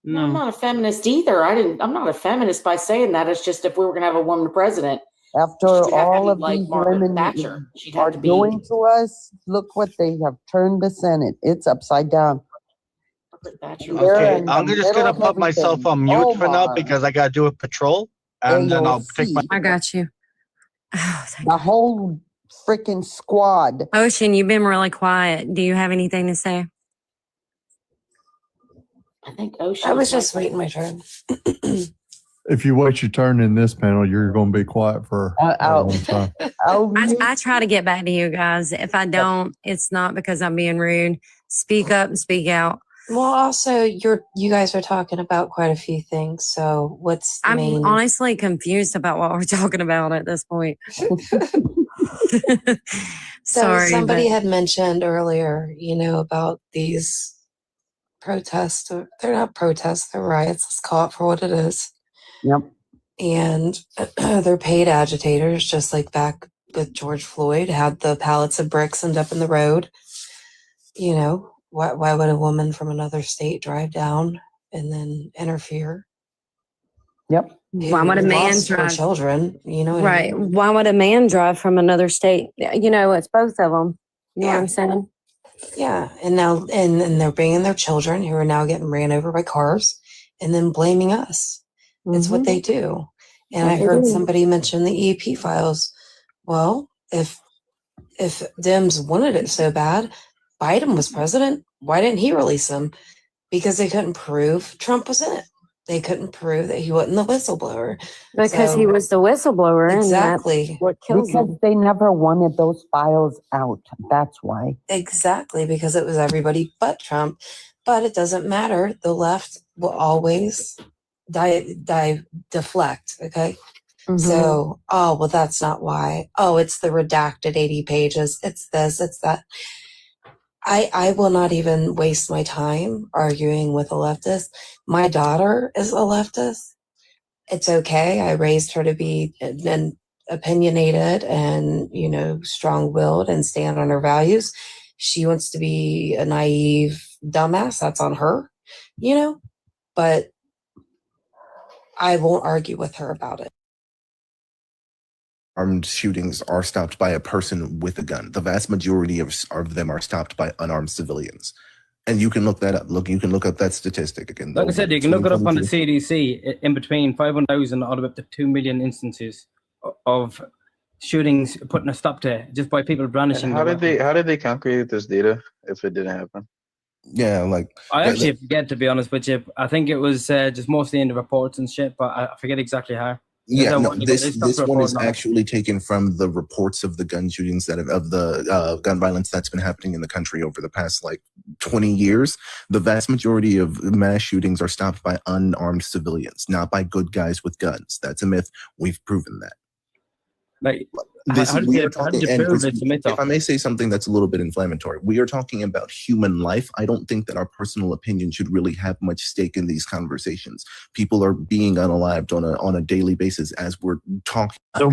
Speaker 21: No, I'm not a feminist either. I'm not a feminist by saying that. It's just if we were gonna have a woman president,
Speaker 23: After
Speaker 21: she'd have to
Speaker 23: all
Speaker 21: be
Speaker 23: of
Speaker 21: like
Speaker 23: these
Speaker 21: Margaret
Speaker 23: women
Speaker 21: Thatcher. She'd
Speaker 23: are
Speaker 21: have to be
Speaker 23: doing to us, look what they have turned the Senate. It's upside down.
Speaker 21: Margaret Thatcher.
Speaker 23: They're
Speaker 22: Okay,
Speaker 23: in the
Speaker 22: I'm just
Speaker 23: middle
Speaker 22: gonna
Speaker 23: of
Speaker 22: put myself
Speaker 23: everything.
Speaker 22: on mute for now
Speaker 23: Omar.
Speaker 22: because I gotta do a patrol, and then I'll take my.
Speaker 19: I got you. Oh, thank
Speaker 23: The whole freaking squad.
Speaker 19: Ocean, you've been really quiet. Do you have anything to say?
Speaker 21: I think Ocean.
Speaker 4: I was just waiting my turn.
Speaker 6: If you wait your turn in this panel, you're going to be quiet for a long time.
Speaker 19: I try to get back to you guys. If I don't, it's not because I'm being rude. Speak up and speak out.
Speaker 4: Well, also, you guys are talking about quite a few things. So, what's the
Speaker 19: I'm
Speaker 4: main?
Speaker 19: honestly confused about what we're talking about at this point. Sorry,
Speaker 4: somebody
Speaker 19: but-
Speaker 4: had mentioned earlier, about these protests. They're not protests; they're riots. Let's call it for what it is.
Speaker 23: Yep.
Speaker 4: And they're paid agitators, just like back with George Floyd, had the pallets of bricks end up in the road. Why would a woman from another state drive down and then interfere?
Speaker 23: Yep.
Speaker 19: Why would a man
Speaker 4: Lost her
Speaker 19: drive?
Speaker 4: children? You know what I
Speaker 19: Right.
Speaker 4: mean?
Speaker 19: Why would a man drive from another state? It's both of them. You know what I'm saying?
Speaker 4: Yeah, and now and they're bringing their children who are now getting ran over by cars, and then blaming us. It's what they do. And I
Speaker 19: What they
Speaker 4: heard
Speaker 19: do.
Speaker 4: somebody mention the EP files. Well, if Dems wanted it so bad, Biden was president. Why didn't he release them? Because they couldn't prove Trump was in it. They couldn't prove that he wasn't the whistleblower.
Speaker 19: Because he was the whistleblower.
Speaker 4: Exactly.
Speaker 19: And that's what kills
Speaker 23: Because
Speaker 19: him.
Speaker 23: they never wanted those files out. That's why.
Speaker 4: Exactly, because it was everybody but Trump. But it doesn't matter. The left will always deflect. Okay. So, well, that's not why. Oh, it's the redacted 80 pages. It's this, it's that. I will not even waste my time arguing with a leftist. My daughter is a leftist. It's okay. I raised her to be an opinionated and, strong-willed and stand on her values. She wants to be a naive dumbass. That's on her, but I won't argue with her about it.
Speaker 9: Armed shootings are stopped by a person with a gun. The vast majority of them are stopped by unarmed civilians. And you can look that up. You can look up that statistic again.
Speaker 12: Like I said, you can look it up on the
Speaker 9: 2022.
Speaker 12: CDC. In between 500,000 all the way up to 2 million instances of
Speaker 10: shootings, putting a stop to it just by people brandishing.
Speaker 12: And how did they calculate this data if it didn't happen?
Speaker 9: Yeah, like
Speaker 10: I actually forget, to be honest with you. I think it was just mostly in the reports and shit, but I forget exactly how.
Speaker 9: Yeah, no, this one is actually taken from the reports of the gun shootings of the gun violence that's been happening in the country over the past 20 years. The vast majority of mass shootings are stopped by unarmed civilians, not by good guys with guns. That's a myth. We've proven that. If I may say something that's a little bit inflammatory, we are talking about human life. I don't think that our personal opinion should really have much stake in these conversations. People are being unalived on a daily basis as we're talking.
Speaker 5: So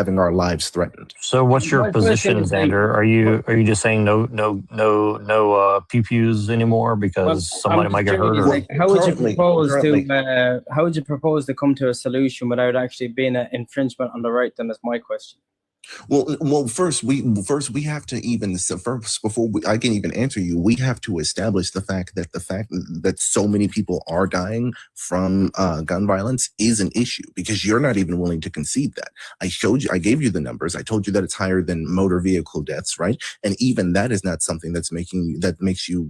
Speaker 9: having our lives threatened.
Speaker 5: So what's your position, Xander? Are you just saying no pew-pews anymore because somebody might get hurt?
Speaker 10: How would you propose to come to a solution without actually being an infringement on the right? Then that's my question.
Speaker 9: Well, first we have to before I can even answer you, we have to establish the fact that so many people are dying from gun violence is an issue, because you're not even willing to concede that. I gave you the numbers. I told you that it's higher than motor vehicle deaths, right? And even that is not something that makes you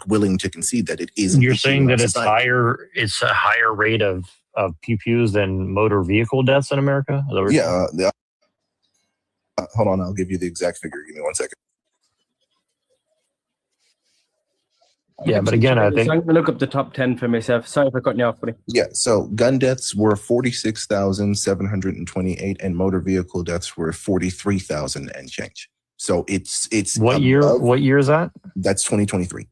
Speaker 9: willing to concede that it is.
Speaker 5: You're saying that it's higher. It's a higher rate of pew-pews than motor vehicle deaths in America?
Speaker 9: Yeah. Hold on, I'll give you the exact figure. Give me 1 second.
Speaker 5: Yeah, but again, I think
Speaker 10: I'm going to look up the top 10 for myself. Sorry for cutting you off, buddy.
Speaker 9: Yeah, so gun deaths were 46,728, and motor vehicle deaths were 43,000 and change. So it's
Speaker 5: what year? What year is that?
Speaker 9: That's 2023.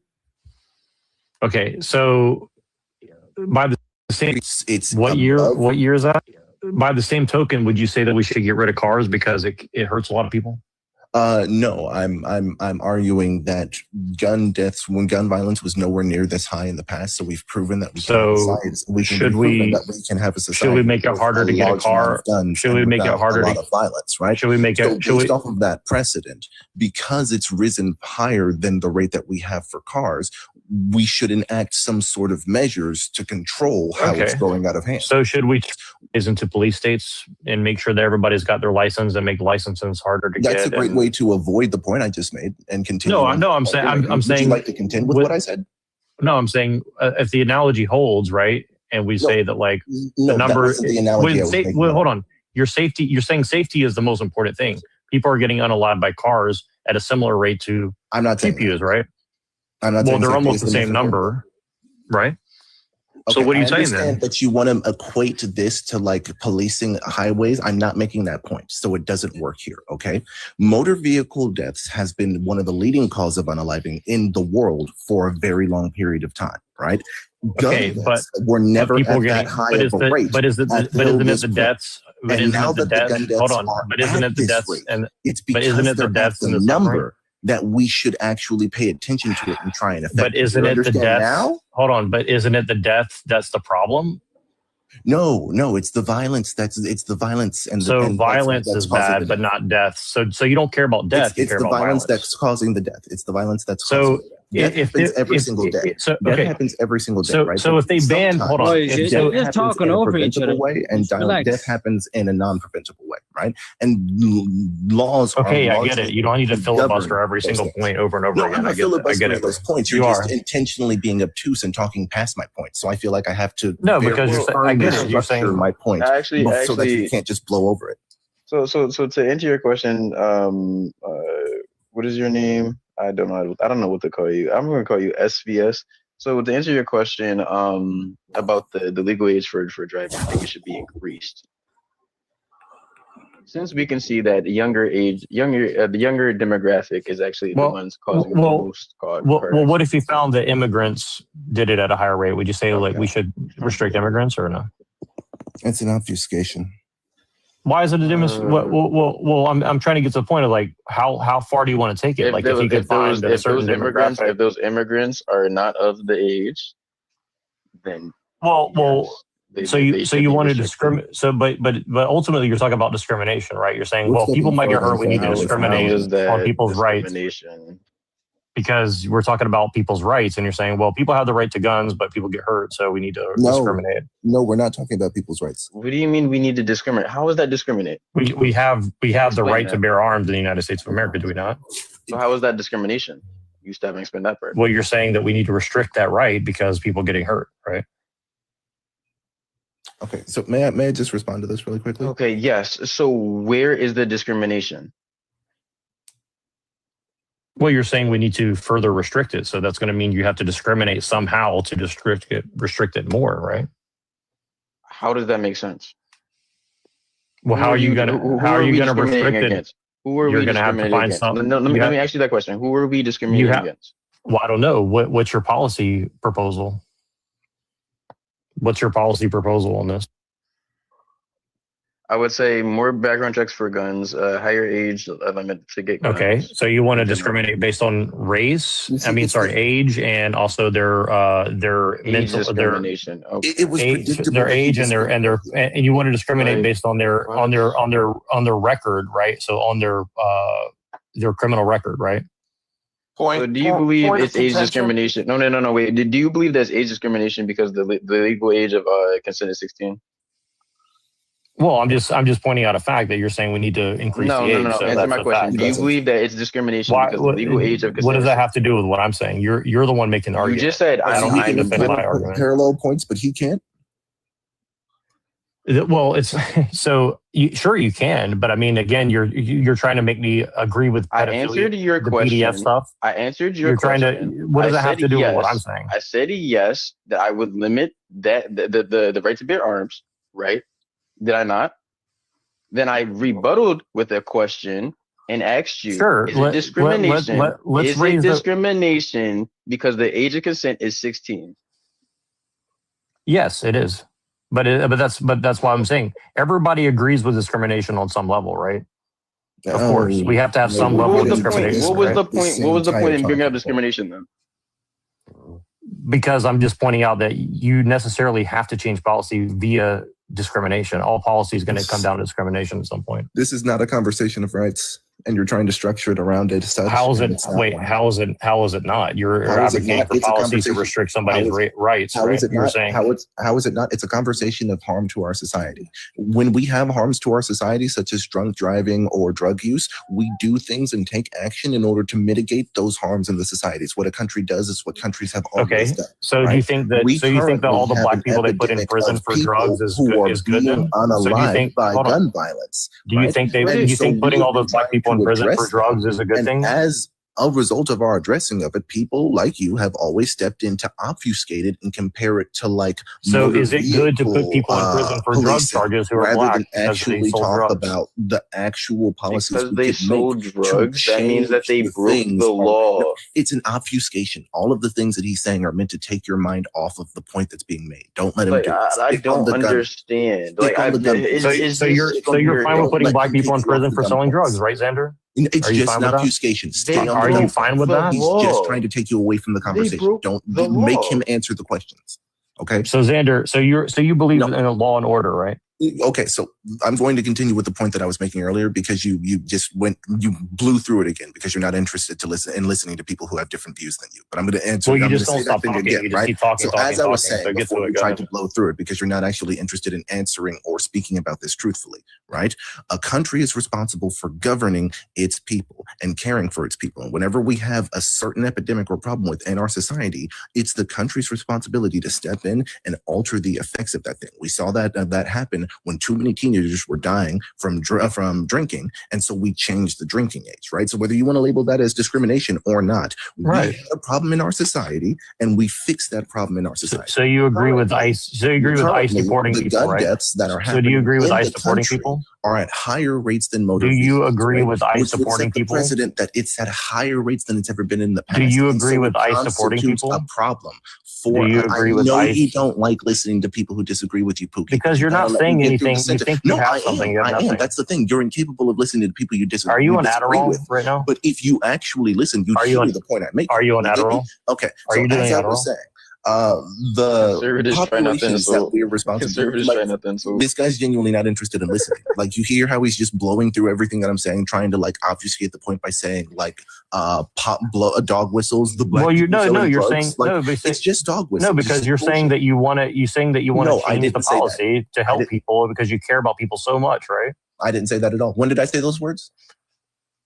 Speaker 5: Okay, so by the same, what year is that? By the same token, would you say that we should get rid of cars because it hurts a lot of people?
Speaker 9: No, I'm arguing that gun violence was nowhere near this high in the past. So we've proven that we can have a society.
Speaker 5: Should we make it harder to get a car? Should we make it harder
Speaker 9: a lot of violence? Right?
Speaker 5: Should we make it
Speaker 9: based off of that precedent, because it's risen higher than the rate that we have for cars? We should enact some sort of measures to control how it's going out of hand.
Speaker 5: So should we into police states and make sure that everybody's got their license and make licenses harder to get?
Speaker 9: That's a great way to avoid the point I just made and continue.
Speaker 5: No, I'm saying.
Speaker 9: Would you like to contend with what I said?
Speaker 5: No, I'm saying if the analogy holds, right, and we say that the number.
Speaker 9: That wasn't the analogy.
Speaker 5: Hold on. You're saying safety is the most important thing. People are getting unalived by cars at a similar rate to GPUs, right?
Speaker 9: I'm not.
Speaker 5: Well, they're almost the same number, right?
Speaker 9: Okay,
Speaker 5: so what are you
Speaker 9: I
Speaker 5: saying
Speaker 9: understand
Speaker 5: then?
Speaker 9: that you want to equate this to policing highways. I'm not making that point, so it doesn't work here. Okay, motor vehicle deaths has been one of the leading causes of unaliving in the world for a very long period of time, right?
Speaker 5: Okay, but
Speaker 9: we're never
Speaker 5: people
Speaker 9: at
Speaker 5: getting
Speaker 9: that high of a rate.
Speaker 5: But isn't it the deaths? But
Speaker 9: And
Speaker 5: isn't
Speaker 9: now
Speaker 5: it the
Speaker 9: that the
Speaker 5: deaths?
Speaker 9: gun deaths
Speaker 5: Hold on.
Speaker 9: are
Speaker 5: But isn't
Speaker 9: at
Speaker 5: it the
Speaker 9: this
Speaker 5: deaths?
Speaker 9: rate,
Speaker 5: And
Speaker 9: it's
Speaker 5: but
Speaker 9: because
Speaker 5: isn't it the
Speaker 9: they're
Speaker 5: deaths
Speaker 9: at
Speaker 5: and
Speaker 9: the
Speaker 5: the
Speaker 9: number
Speaker 5: suffering?
Speaker 9: that we should actually pay attention to it and try and affect.
Speaker 5: But isn't
Speaker 9: You
Speaker 5: it the
Speaker 9: understand
Speaker 5: deaths?
Speaker 9: now?
Speaker 5: Hold on. But isn't it the death that's the problem?
Speaker 9: No, it's the violence. It's the violence and
Speaker 5: So
Speaker 9: and
Speaker 5: violence
Speaker 9: that's
Speaker 5: is
Speaker 9: causing
Speaker 5: bad,
Speaker 9: the
Speaker 5: but
Speaker 9: death.
Speaker 5: not death. So you don't care about death. You
Speaker 9: It's
Speaker 5: care
Speaker 9: the
Speaker 5: about
Speaker 9: violence
Speaker 5: violence.
Speaker 9: that's causing the death. It's the violence that's
Speaker 5: So
Speaker 9: causing the death. Death happens every
Speaker 5: if
Speaker 9: single day.
Speaker 5: so
Speaker 9: Death
Speaker 5: okay.
Speaker 9: happens every single day,
Speaker 5: So
Speaker 9: right?
Speaker 5: so if they ban, hold on.
Speaker 10: Boys,
Speaker 5: If-
Speaker 10: you're
Speaker 5: so
Speaker 10: just talking
Speaker 9: in a
Speaker 10: over each
Speaker 9: preventable
Speaker 10: other.
Speaker 9: way, and
Speaker 10: Just relax.
Speaker 9: death happens in a non-preventable way, right? And laws are
Speaker 5: okay, I get
Speaker 9: largely
Speaker 5: it. You don't need to filibuster
Speaker 9: govern
Speaker 5: every
Speaker 9: those
Speaker 5: single
Speaker 9: things.
Speaker 5: point over and over
Speaker 9: No,
Speaker 5: again.
Speaker 9: I'm
Speaker 5: I
Speaker 9: not
Speaker 5: get it. I
Speaker 9: filibustering
Speaker 5: get it.
Speaker 9: those points.
Speaker 5: You
Speaker 9: You're
Speaker 5: are.
Speaker 9: just intentionally being obtuse and talking past my point. So I feel like I have to
Speaker 5: No, because you're saying, I get it. You're
Speaker 9: structure
Speaker 5: saying
Speaker 9: my point
Speaker 12: Actually,
Speaker 9: so that you can't just blow over it.
Speaker 12: So to answer your question, what is your name? I don't know what to call you. I'm going to call you SVS. So to answer your question, about the legal age for driving, I think it should be increased. Since we can see that the younger demographic is actually the ones causing the most car
Speaker 5: well, what if you found that immigrants did it at a higher rate? Would you say we should restrict immigrants or no?
Speaker 9: It's an obfuscation.
Speaker 5: Why is it a well, I'm trying to get to the point of how far do you want to take it? If you could find that a certain demographic.
Speaker 12: If those immigrants are not of the age, then
Speaker 5: so you want to discriminate. So but ultimately you're talking about discrimination, right? You're saying, well, people might get hurt. We need to discriminate on people's rights. Because we're talking about people's rights, and you're saying, well, people have the right to guns, but people get hurt, so we need to discriminate.
Speaker 9: No, we're not talking about people's rights.
Speaker 12: What do you mean we need to discriminate? How is that discriminate?
Speaker 5: We have the
Speaker 12: Explain
Speaker 5: right to
Speaker 12: that.
Speaker 5: bear arms in the United States of America, do we not?
Speaker 12: So how is that discrimination? You still haven't explained that part.
Speaker 5: Well, you're saying that we need to restrict that right because people getting hurt, right?
Speaker 9: Okay, so may I just respond to this really quickly?
Speaker 12: Okay, yes. So where is the discrimination?
Speaker 5: Well, you're saying we need to further restrict it, so that's going to mean you have to discriminate somehow to restrict it more, right?
Speaker 12: How does that make sense?
Speaker 5: Well, how are you going to restrict it?
Speaker 12: Against? Who are
Speaker 5: You're
Speaker 12: we
Speaker 5: going to have to find
Speaker 12: discriminating against?
Speaker 5: something.
Speaker 12: No, let me ask you that question. Who are we discriminating against?
Speaker 5: Well, I don't know. What's your policy proposal? What's your policy proposal on this?
Speaker 12: I would say more background checks for guns, higher age limit to get guns.
Speaker 5: Okay, so you want to discriminate based on race? Age, and also their mental
Speaker 12: discrimination.
Speaker 5: Their age and you want to discriminate based on their record, right? So on their criminal record, right?
Speaker 12: So do you believe it's age discrimination? No. Wait. Do you believe that's age discrimination because the legal age of consent is 16?
Speaker 5: Well, I'm just pointing out a fact that you're saying we need to increase the age.
Speaker 12: No.
Speaker 5: So
Speaker 12: Answer my question. Do you believe that it's discrimination because the legal age of consent?
Speaker 5: What does that have to do with what I'm saying? You're the one making the argument.
Speaker 12: You just said I don't
Speaker 5: have to defend my argument.
Speaker 9: Parallel points, but he can't.
Speaker 5: Well, it's so sure you can, but I mean, again, you're trying to make me agree with pedophilia,
Speaker 12: I answered your question.
Speaker 5: PDF stuff.
Speaker 12: I answered your question.
Speaker 5: Trying to. What does that have to do with what I'm saying?
Speaker 12: I said yes that I would limit that the right to bear arms. Right? Did I not? Then I rebutted with a question and asked you,
Speaker 5: sure,
Speaker 12: is it discrimination? Is it discrimination because the age of consent is 16?
Speaker 5: Yes, it is. But that's why I'm saying everybody agrees with discrimination on some level, right? Of course, we have to have some level of discrimination.
Speaker 12: What was the point? What was the point in bringing up discrimination then?
Speaker 5: Because I'm just pointing out that you necessarily have to change policy via discrimination. All policy is going to come down to discrimination at some point.
Speaker 9: This is not a conversation of rights, and you're trying to structure it around it.
Speaker 5: How is it? Wait, how is it not? You're advocating for policies to restrict somebody's rights, right? You're saying
Speaker 9: how is it not? It's a conversation of harm to our society. When we have harms to our society, such as drunk driving or drug use, we do things and take action in order to mitigate those harms in the society. It's what a country does. It's what countries have always done.
Speaker 5: So
Speaker 9: right?
Speaker 5: do you think that? So you think that all the black people they put in prison for drugs is good? Then? So do you think
Speaker 9: by gun violence?
Speaker 5: Do you think putting all those black people in prison for drugs is a good thing?
Speaker 9: As a result of our addressing of it, people like you have always stepped in to obfuscate it and compare it to like.
Speaker 5: So is it good to put people in prison for drug charges who are black
Speaker 9: than actually talk about the actual policies?
Speaker 12: Because they sold drugs, that means that they broke the law.
Speaker 9: It's an obfuscation. All of the things that he's saying are meant to take your mind off of the point that's being made. Don't let him do it.
Speaker 12: I don't understand.
Speaker 5: So you're fine with putting black people in prison for selling drugs, right, Xander?
Speaker 9: It's just an obfuscation.
Speaker 5: Are you fine with that?
Speaker 9: He's just trying to take you away from the conversation. Don't make him answer the questions. Okay.
Speaker 5: So Xander, you believe in a law and order, right?
Speaker 9: Okay, so I'm going to continue with the point that I was making earlier because you blew through it again because you're not interested to listening to people who have different views than you. But I'm going to answer.
Speaker 5: Well, you just don't stop talking.
Speaker 9: Again,
Speaker 5: you just
Speaker 9: right?
Speaker 5: keep talking.
Speaker 9: So as I was saying,
Speaker 5: get
Speaker 9: before you tried to blow through it because you're not actually interested in answering or speaking about this truthfully, right? A country is responsible for governing its people and caring for its people. And whenever we have a certain epidemic or problem within our society, it's the country's responsibility to step in and alter the effects of that thing. We saw that happen when too many teenagers were dying from drinking, and so we changed the drinking age, right? So whether you want to label that as discrimination or not, we have a problem in our society, and we fix that problem in our society.
Speaker 5: So you agree with ICE? So you agree with ICE deporting people,
Speaker 9: gun
Speaker 5: right?
Speaker 9: deaths that are
Speaker 5: So
Speaker 9: happening
Speaker 5: do you agree with
Speaker 9: in
Speaker 5: ICE
Speaker 9: the
Speaker 5: deporting
Speaker 9: country
Speaker 5: people?
Speaker 9: Are at higher rates than motor
Speaker 5: Do you
Speaker 9: vehicles,
Speaker 5: agree
Speaker 9: right?
Speaker 5: with ICE
Speaker 9: Which would
Speaker 5: deporting
Speaker 9: set the
Speaker 5: people?
Speaker 9: precedent that it's at higher rates than it's ever been in the past.
Speaker 5: Do you
Speaker 9: And
Speaker 5: agree
Speaker 9: so
Speaker 5: with
Speaker 9: it
Speaker 5: ICE deporting
Speaker 9: constitutes
Speaker 5: people?
Speaker 9: A problem for.
Speaker 5: Do you agree with
Speaker 9: I know
Speaker 5: ICE?
Speaker 9: you don't like listening to people who disagree with you, Pookie.
Speaker 5: Because you're not saying anything. You think you have something. You have nothing.
Speaker 9: That's the thing. You're incapable of listening to people you disagree.
Speaker 5: Are you on
Speaker 9: disagree
Speaker 5: Adderall
Speaker 9: with.
Speaker 5: right now?
Speaker 9: But if you actually listen, you'd hear the point I make.
Speaker 5: Are you on Adderall?
Speaker 9: Okay.
Speaker 5: Are
Speaker 9: So
Speaker 5: you doing
Speaker 9: as I
Speaker 5: Adderall?
Speaker 9: was saying, The
Speaker 12: Conservatives try nothing,
Speaker 9: populations
Speaker 12: so
Speaker 9: that we're responsible for,
Speaker 12: conservatives
Speaker 9: like,
Speaker 12: try nothing. So
Speaker 9: this guy's genuinely not interested in listening. Like, you hear how he's just blowing through everything that I'm saying, trying to like obfuscate the point by saying like dog whistles, the black
Speaker 5: Well, you
Speaker 9: people
Speaker 5: no,
Speaker 9: selling
Speaker 5: you're
Speaker 9: drugs.
Speaker 5: saying
Speaker 9: Like,
Speaker 5: no, but
Speaker 9: it's just dog whistles.
Speaker 5: no,
Speaker 9: It's
Speaker 5: because
Speaker 9: just
Speaker 5: you're saying
Speaker 9: bullshit.
Speaker 5: that you want to
Speaker 9: No, I
Speaker 5: change the
Speaker 9: didn't say that.
Speaker 5: policy to help people because you care about people so much, right?
Speaker 9: I didn't say that at all. When did I say those words?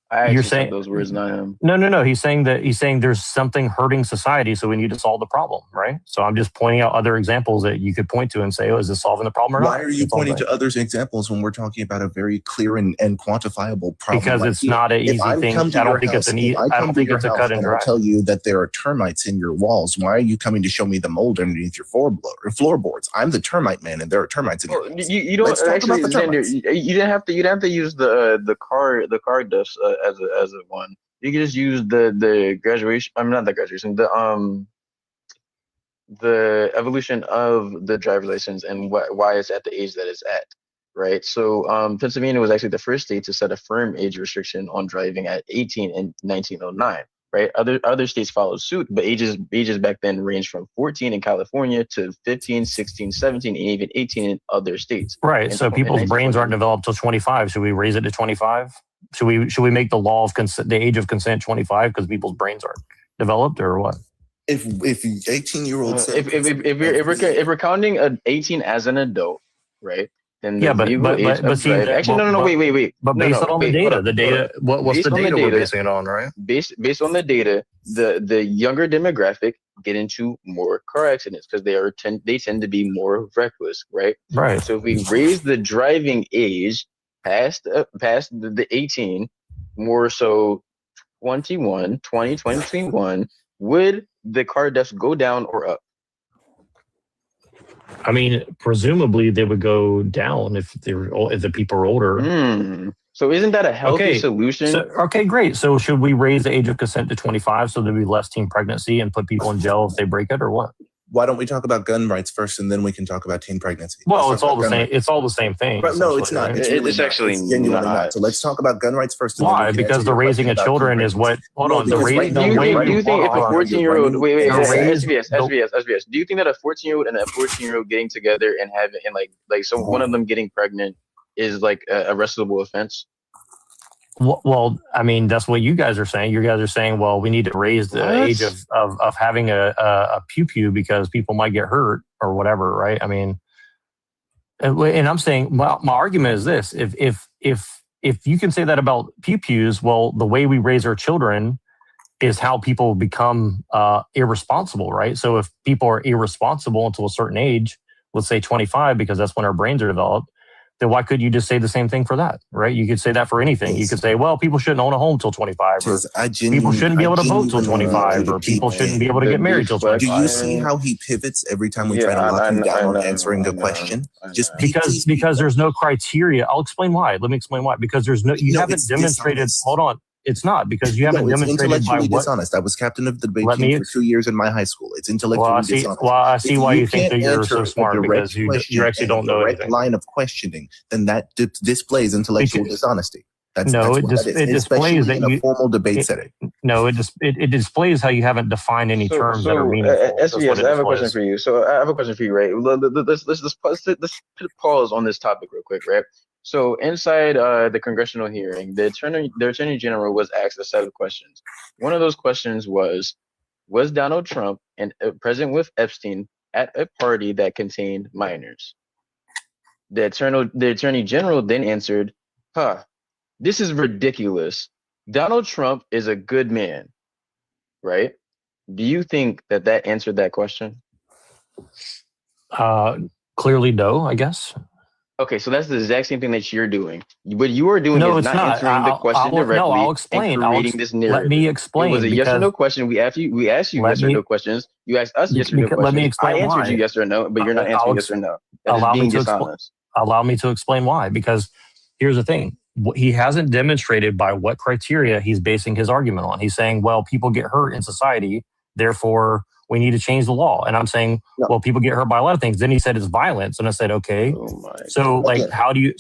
Speaker 12: I
Speaker 5: You're
Speaker 12: actually
Speaker 5: saying
Speaker 12: said those words, not him.
Speaker 5: no. He's saying there's something hurting society, so we need to solve the problem, right? So I'm just pointing out other examples that you could point to and say, "Oh, is this solving the problem or not?"
Speaker 9: Why are you pointing to others examples when we're talking about a very clear and quantifiable problem?
Speaker 5: Because
Speaker 9: right
Speaker 5: it's
Speaker 9: here?
Speaker 5: not an
Speaker 9: If
Speaker 5: easy
Speaker 9: I
Speaker 5: thing.
Speaker 9: come to
Speaker 5: I don't
Speaker 9: your
Speaker 5: think it's
Speaker 9: house,
Speaker 5: an
Speaker 9: if
Speaker 5: easy.
Speaker 9: I
Speaker 5: I
Speaker 9: come
Speaker 5: don't
Speaker 9: to
Speaker 5: think
Speaker 9: your
Speaker 5: it's a
Speaker 9: house
Speaker 5: cut and
Speaker 9: and
Speaker 5: dry.
Speaker 9: I tell you that there are termites in your walls, why are you coming to show me the mold underneath your floorboards? I'm the termite man, and there are termites in your walls.
Speaker 12: You don't
Speaker 9: Let's talk
Speaker 12: actually,
Speaker 9: about the
Speaker 12: Xander,
Speaker 9: termites.
Speaker 12: you didn't have to use the car dust as a one. You can just use the graduation. I'm not the graduation. The evolution of the driver's license and why it's at the age that it's at, right? So Pennsylvania was actually the first state to set a firm age restriction on driving at 18 in 1909, right? Other states followed suit, but ages back then ranged from 14 in California to 15, 16, 17, and even 18 in other states.
Speaker 5: Right.
Speaker 12: And
Speaker 5: So people's brains aren't developed till 25. Should we raise it to 25? Should we make the law of consent, the age of consent 25 because people's brains aren't developed, or what?
Speaker 9: If 18-year-olds,
Speaker 12: if we're counting an 18 as an adult, right? Then the
Speaker 5: Yeah, but
Speaker 12: legal age of
Speaker 5: see
Speaker 12: drive.
Speaker 5: that,
Speaker 12: Actually, no, wait.
Speaker 5: But
Speaker 12: No,
Speaker 5: based
Speaker 12: no,
Speaker 5: on the
Speaker 12: wait, hold
Speaker 5: data,
Speaker 12: up,
Speaker 5: the
Speaker 12: hold
Speaker 5: data.
Speaker 12: up.
Speaker 5: What's
Speaker 12: Based
Speaker 5: the
Speaker 12: on
Speaker 5: data we're
Speaker 12: data,
Speaker 5: basing it on, right?
Speaker 12: Based on the data, the younger demographic get into more car accidents because they tend to be more reckless, right?
Speaker 5: Right.
Speaker 12: So if we raise the driving age past the 18, more so 21, 20, 21, would the car deaths go down or up?
Speaker 5: I mean, presumably they would go down if the people are older.
Speaker 12: So isn't that a healthy solution?
Speaker 5: Okay, great. So should we raise the age of consent to 25 so there'd be less teen pregnancy and put people in jail if they break it, or what?
Speaker 9: Why don't we talk about gun rights first, and then we can talk about teen pregnancy?
Speaker 5: Well, it's all the same. It's all the same thing.
Speaker 9: But no, it's not.
Speaker 5: Right?
Speaker 9: It's, really
Speaker 12: it's
Speaker 9: not.
Speaker 12: actually
Speaker 9: It's genuinely
Speaker 12: not.
Speaker 9: not. So let's talk about gun rights first. And
Speaker 5: Why?
Speaker 9: then we can
Speaker 5: Because
Speaker 9: answer
Speaker 5: the
Speaker 9: your
Speaker 5: raising
Speaker 9: question
Speaker 5: of
Speaker 9: about
Speaker 5: children
Speaker 9: teen
Speaker 5: is what.
Speaker 9: pregnancy.
Speaker 5: Hold
Speaker 9: No,
Speaker 5: on. The
Speaker 9: because
Speaker 5: raising.
Speaker 12: Do you think if a 14-year-old wait,
Speaker 5: raise-
Speaker 12: SBS, do you think that a 14-year-old and a 14-year-old getting together and having like so one of them getting pregnant is like a arrestable offense?
Speaker 5: Well, I mean, that's what you guys are saying. You guys are saying, well, we need to raise the age of having a pew because people might get hurt or whatever, right? I mean, and I'm saying, well, my argument is this: if you can say that about pews, well, the way we raise our children is how people become irresponsible, right? So if people are irresponsible until a certain age, let's say 25, because that's when our brains are developed, then why could you just say the same thing for that, right? You could say that for anything. You could say, well, people shouldn't own a home till 25, or people shouldn't be able to vote till 25, or people shouldn't be able to get married till 25.
Speaker 9: Do you see how he pivots every time we try to lock him down on answering a question? Just
Speaker 5: because there's no criteria. I'll explain why. Let me explain why. Because you haven't demonstrated.
Speaker 9: Dishonest.
Speaker 5: Hold on. It's not because you haven't
Speaker 9: it's
Speaker 5: demonstrated by
Speaker 9: intellectually
Speaker 5: what.
Speaker 9: dishonest. I was captain of the debate team for 2 years in my high school. It's intellectually dishonest.
Speaker 5: Well, I see
Speaker 9: If
Speaker 5: why you think
Speaker 9: can't
Speaker 5: that you're
Speaker 9: answer
Speaker 5: so
Speaker 9: a
Speaker 5: smart,
Speaker 9: direct
Speaker 5: because you
Speaker 9: question
Speaker 5: actually
Speaker 9: and
Speaker 5: don't
Speaker 9: a
Speaker 5: know
Speaker 9: direct
Speaker 5: anything.
Speaker 9: line of questioning, then that displays intellectual dishonesty. That's what that is,
Speaker 5: it displays
Speaker 9: especially
Speaker 5: that
Speaker 9: in a formal debate setting.
Speaker 5: No, it displays how you haven't defined any terms that are meaningful.
Speaker 12: SBS, I have a question for you. So I have a question for you, right? Let's pause on this topic real quick, right? So inside the congressional hearing, the attorney general was asked a set of questions. One of those questions was Donald Trump and present with Epstein at a party that contained minors? The attorney general then answered, this is ridiculous. Donald Trump is a good man, right? Do you think that answered that question?
Speaker 5: Clearly, no, I guess.
Speaker 12: Okay, so that's the exact same thing that you're doing. What you are doing is not answering the question directly.
Speaker 5: No, I'll explain.
Speaker 12: And creating this narrative.
Speaker 5: Let me explain.
Speaker 12: It was a yes or no question. We asked you yes or no questions. You asked us yes or no questions.
Speaker 5: Let me explain
Speaker 12: I answered
Speaker 5: why.
Speaker 12: you yes or no, but you're not answering yes or no. That is being dishonest.
Speaker 5: Allow me to explain why. Because here's the thing. He hasn't demonstrated by what criteria he's basing his argument on. He's saying, well, people get hurt in society, therefore we need to change the law. And I'm saying, well, people get hurt by a lot of things. Then he said it's violence. And I said, okay. So like,
Speaker 9: Again,
Speaker 5: how do you,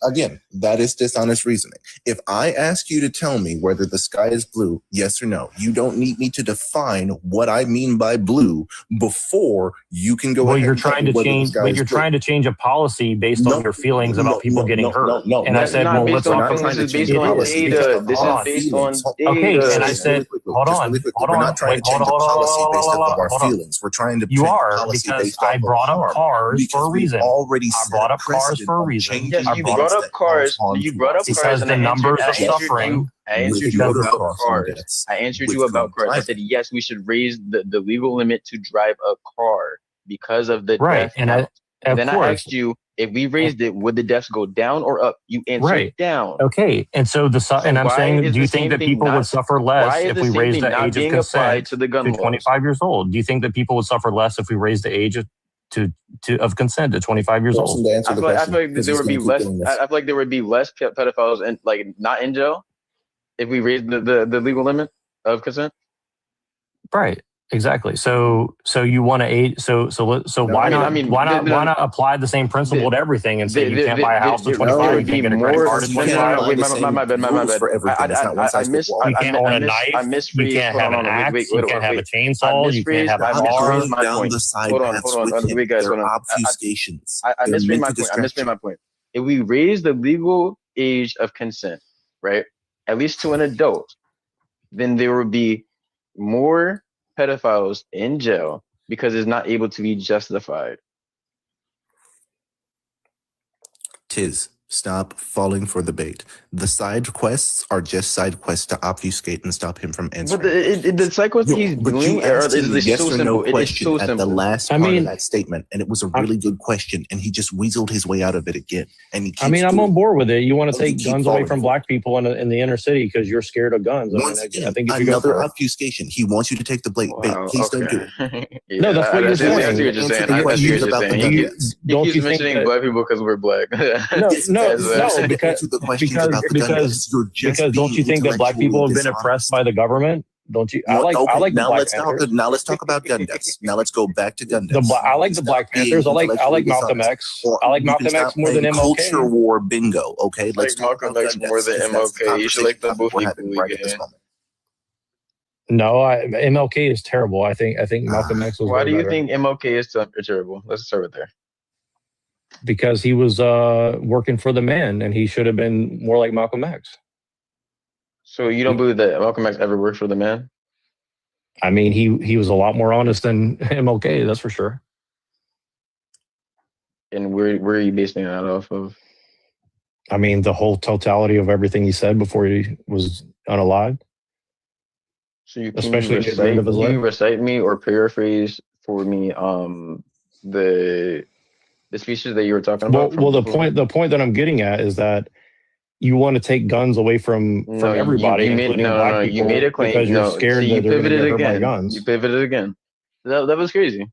Speaker 9: again, that is dishonest reasoning. If I ask you to tell me whether the sky is blue, yes or no, you don't need me to define what I mean by blue before you can go ahead
Speaker 5: you're
Speaker 9: and tell
Speaker 5: trying
Speaker 9: me
Speaker 5: to
Speaker 9: whether the
Speaker 5: change,
Speaker 9: sky
Speaker 5: but
Speaker 9: is
Speaker 5: you're
Speaker 9: blue.
Speaker 5: trying to change a policy based on your feelings about people getting hurt. And I said, well, let's
Speaker 9: not trying to change policy.
Speaker 12: This is based on data.
Speaker 5: Okay, and I said, hold on,
Speaker 9: we're not trying to change a policy based off of our feelings. We're trying to change a policy based off
Speaker 5: I brought
Speaker 9: of
Speaker 5: up cars for a reason.
Speaker 9: Already
Speaker 5: I brought up cars for a reason.
Speaker 12: Yes, you brought up cars. You brought up cars,
Speaker 5: because
Speaker 12: and
Speaker 5: the numbers are suffering.
Speaker 12: I answered you about cars. I answered you about cars. I said yes, we should raise the legal limit to drive a car because of the death count. And then I asked you, if we raised it, would the deaths go down or up? You answered down.
Speaker 5: Okay, and so and I'm saying, do you think that people would suffer less if we raised the age of consent to 25 years old? Do you think that people would suffer less if we raised the age of consent to 25 years old?
Speaker 12: I feel like there would be less. I feel like there would be less pedophiles and like not in jail if we raised the legal limit of consent.
Speaker 5: Right. Exactly. So you want to age? So why not apply the same principle to everything and say you can't buy a house to 25? You can't get a credit card to 25.
Speaker 12: My bad.
Speaker 5: You can't own a knife. You can't have an axe. You can't have a chainsaw. You can't have a car.
Speaker 12: Hold on, wait, guys. Hold on.
Speaker 9: Obfuscations.
Speaker 12: I misread my point. I misread my point. If we raise the legal age of consent, right, at least to an adult, then there would be more pedophiles in jail because it's not able to be justified.
Speaker 9: Tiz, stop falling for the bait. The side quests are just side quests to obfuscate and stop him from answering.
Speaker 12: But the side quests he's doing is
Speaker 9: yes
Speaker 12: so
Speaker 9: or no
Speaker 12: simple. It is
Speaker 9: question
Speaker 12: so
Speaker 9: at
Speaker 12: simple.
Speaker 9: the last part of that statement, and it was a really good question, and he just weaseled his way out of it again. And he
Speaker 5: I'm on board with it. You want to take guns away from black people in the inner city because you're scared of guns. I think
Speaker 9: another obfuscation. He wants you to take the bait. Please don't do it.
Speaker 5: No, that's what you're saying.
Speaker 12: Don't you mentioning black people because we're black?
Speaker 5: No, because don't you think that black people have been oppressed by the government? Don't you? I like
Speaker 9: now
Speaker 5: the Black Panthers.
Speaker 9: Now let's talk about gun deaths. Now let's go back to gun deaths.
Speaker 5: I like the Black Panthers. I like Malcolm X. I like Malcolm X more than MLK.
Speaker 9: Culture war bingo. Okay, let's talk
Speaker 12: Malcolm X more than MLK. You should like them both equally again.
Speaker 5: No, MLK is terrible. I think Malcolm X was.
Speaker 12: Why do you think MLK is terrible? Let's start with there.
Speaker 5: Because he was working for the man, and he should have been more like Malcolm X.
Speaker 12: So you don't believe that Malcolm X ever worked for the man?
Speaker 5: I mean, he was a lot more honest than MLK, that's for sure.
Speaker 12: And where are you basing that off of?
Speaker 5: I mean, the whole totality of everything he said before he was unalive.
Speaker 12: So you can recite me or paraphrase for me the speeches that you were talking about?
Speaker 5: Well, the point that I'm getting at is that you want to take guns away from everybody, including black people,
Speaker 12: you made a claim
Speaker 5: because you're scared that they're going to get hurt by guns.
Speaker 12: You pivoted again. That was crazy.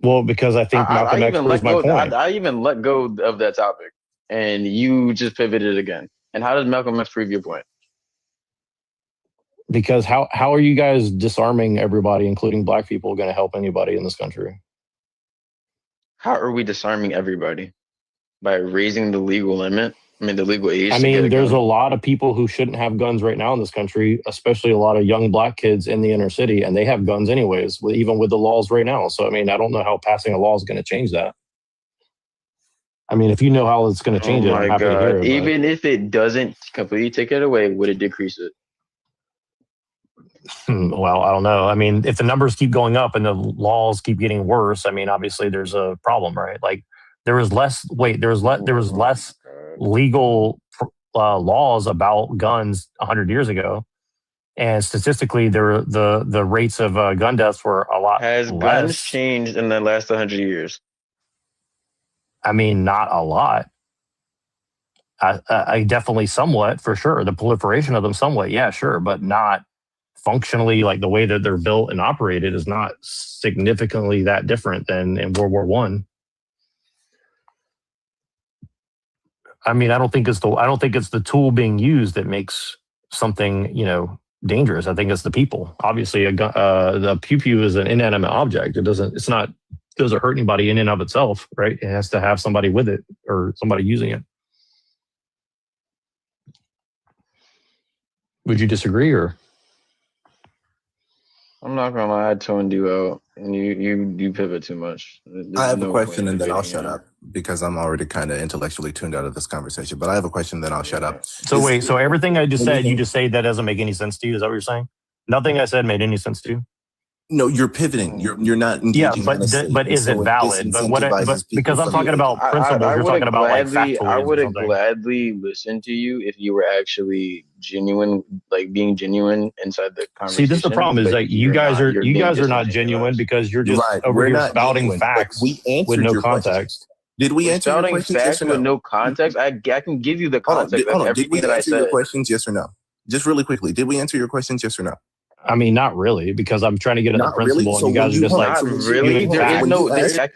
Speaker 5: Well, because I think Malcolm X proves my point.
Speaker 12: I even let go of that topic, and you just pivoted again. And how does Malcolm X prove your point?
Speaker 5: Because how are you guys disarming everybody, including black people, going to help anybody in this country?
Speaker 12: How are we disarming everybody? By raising the legal limit? I mean, the legal age?
Speaker 5: I mean, there's a lot of people who shouldn't have guns right now in this country, especially a lot of young black kids in the inner city, and they have guns anyways, even with the laws right now. So, I mean, I don't know how passing a law is going to change that. I mean, if you know how it's going to change it, I'm happy to hear it.
Speaker 12: Even if it doesn't completely take it away, would it decrease it?
Speaker 5: Well, I don't know. I mean, if the numbers keep going up and the laws keep getting worse, I mean, obviously there's a problem, right? Like there was less legal laws about guns 100 years ago, and statistically, the rates of gun deaths were a lot
Speaker 12: less. Has guns changed in the last 100 years?
Speaker 5: I mean, not a lot. I definitely somewhat, for sure. The proliferation of them somewhat, yeah, sure, but not functionally. Like the way that they're built and operated is not significantly that different than in World War I. I mean, I don't think it's the tool being used that makes something, dangerous. I think it's the people. Obviously, the pew pew is an inanimate object. It doesn't hurt anybody in and of itself, right? It has to have somebody with it or somebody using it. Would you disagree, or?
Speaker 12: I'm not gonna lie, I toned you out, and you pivot too much.
Speaker 9: I have a question and then I'll shut up because I'm already kind of intellectually tuned out of this conversation. But I have a question, then I'll shut up.
Speaker 5: So everything I just said, you just say that doesn't make any sense to you? Is that what you're saying? Nothing I said made any sense to you?
Speaker 9: No, you're pivoting. You're not engaging.
Speaker 5: Yeah, but is it valid? But because I'm talking about principles, you're talking about like factoids.
Speaker 12: I would have gladly listened to you if you were actually genuine, like being genuine inside the conversation.
Speaker 5: See, this is the problem: is that you guys are not genuine because you're just over here spouting facts with no context.
Speaker 9: Did we answer your questions?
Speaker 12: Facts with no context. I can give you the context.
Speaker 9: Did we answer your questions? Yes or no? Just really quickly, did we answer your questions? Yes or no?
Speaker 5: I mean, not really, because I'm trying to get at the principle, and you guys are just like,
Speaker 12: really?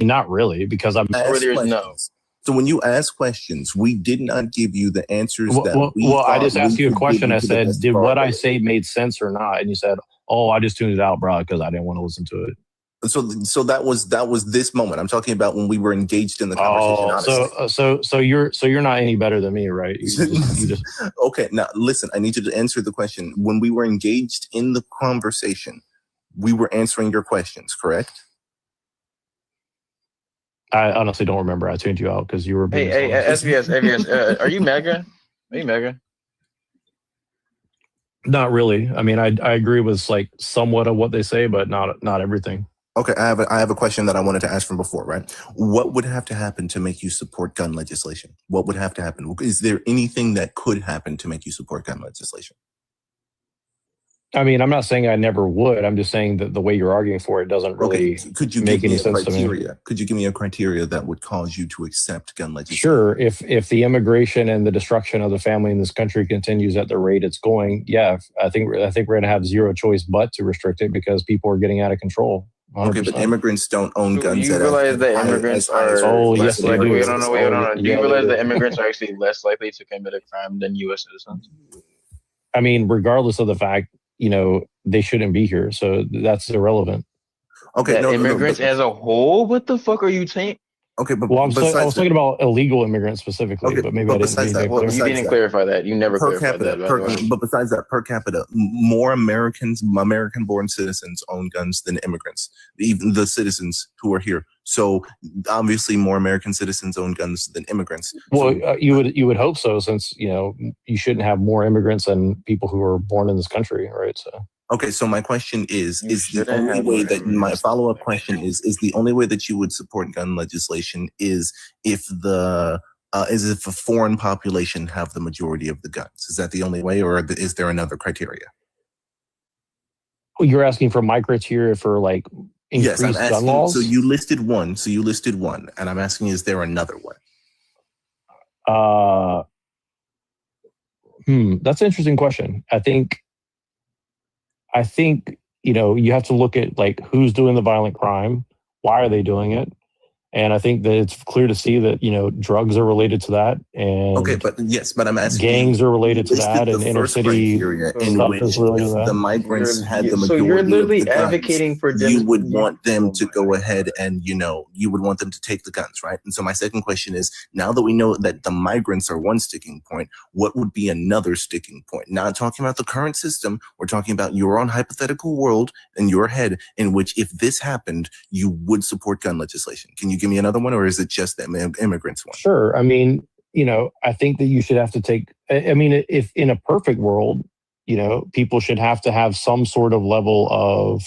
Speaker 5: Not really, because I'm.
Speaker 9: So when you ask questions, we did not give you the answers that we.
Speaker 5: Well, I just asked you a question. I said, did what I say made sense or not? And you said, oh, I just tuned it out, bro, because I didn't want to listen to it.
Speaker 9: So that was this moment. I'm talking about when we were engaged in the conversation.
Speaker 5: So you're not any better than me, right? You just
Speaker 9: okay. Now listen, I need you to answer the question. When we were engaged in the conversation, we were answering your questions, correct?
Speaker 5: I honestly don't remember. I tuned you out because you were being.
Speaker 12: Hey, SBS, are you mega? Are you mega?
Speaker 5: Not really. I mean, I agree with like somewhat of what they say, but not everything.
Speaker 9: Okay, I have a question that I wanted to ask from before, right? What would have to happen to make you support gun legislation? What would have to happen? Is there anything that could happen to make you support gun legislation?
Speaker 5: I mean, I'm not saying I never would. I'm just saying that the way you're arguing for it doesn't really make any sense to me.
Speaker 9: Could you give me a criteria that would cause you to accept gun legislation?
Speaker 5: Sure. If the immigration and the destruction of the family in this country continues at the rate it's going, yeah, I think we're going to have zero choice but to restrict it because people are getting out of control. 100%.
Speaker 9: Okay, but immigrants don't own guns.
Speaker 12: Do you realize that immigrants are?
Speaker 5: Oh, yes, they do.
Speaker 12: Wait, no. Do you realize that immigrants are actually less likely to commit a crime than U.S. citizens?
Speaker 5: I mean, regardless of the fact, they shouldn't be here, so that's irrelevant.
Speaker 9: Okay,
Speaker 12: immigrants as a whole. What the fuck are you saying?
Speaker 9: Okay, but
Speaker 5: I was talking about illegal immigrants specifically, but maybe I didn't.
Speaker 12: You didn't clarify that. You never clarified that.
Speaker 9: But besides that, per capita, more American-born citizens own guns than immigrants, even the citizens who are here. So obviously, more American citizens own guns than immigrants.
Speaker 5: Well, you would hope so, since you shouldn't have more immigrants than people who are born in this country, right? So.
Speaker 9: Okay, so my question is the only way that my follow-up question is the only way that you would support gun legislation is if a foreign population have the majority of the guns? Is that the only way, or is there another criteria?
Speaker 5: Well, you're asking for my criteria for like increased gun laws?
Speaker 9: So you listed one, and I'm asking, is there another one?
Speaker 5: That's an interesting question. I think, you have to look at like who's doing the violent crime, why are they doing it? And I think that it's clear to see that, drugs are related to that. And
Speaker 9: but I'm asking,
Speaker 5: gangs are related to that, and inner city stuff is related to that.
Speaker 9: The migrants had the majority.
Speaker 12: So you're literally advocating for them.
Speaker 9: You would want them to go ahead and, you would want them to take the guns, right? And so my second question is, now that we know that the migrants are one sticking point, what would be another sticking point? Not talking about the current system. We're talking about your own hypothetical world in your head in which if this happened, you would support gun legislation. Can you give me another one, or is it just the immigrants one?
Speaker 5: Sure. I mean, I think that you should have to take, if in a perfect world, people should have to have some sort of level of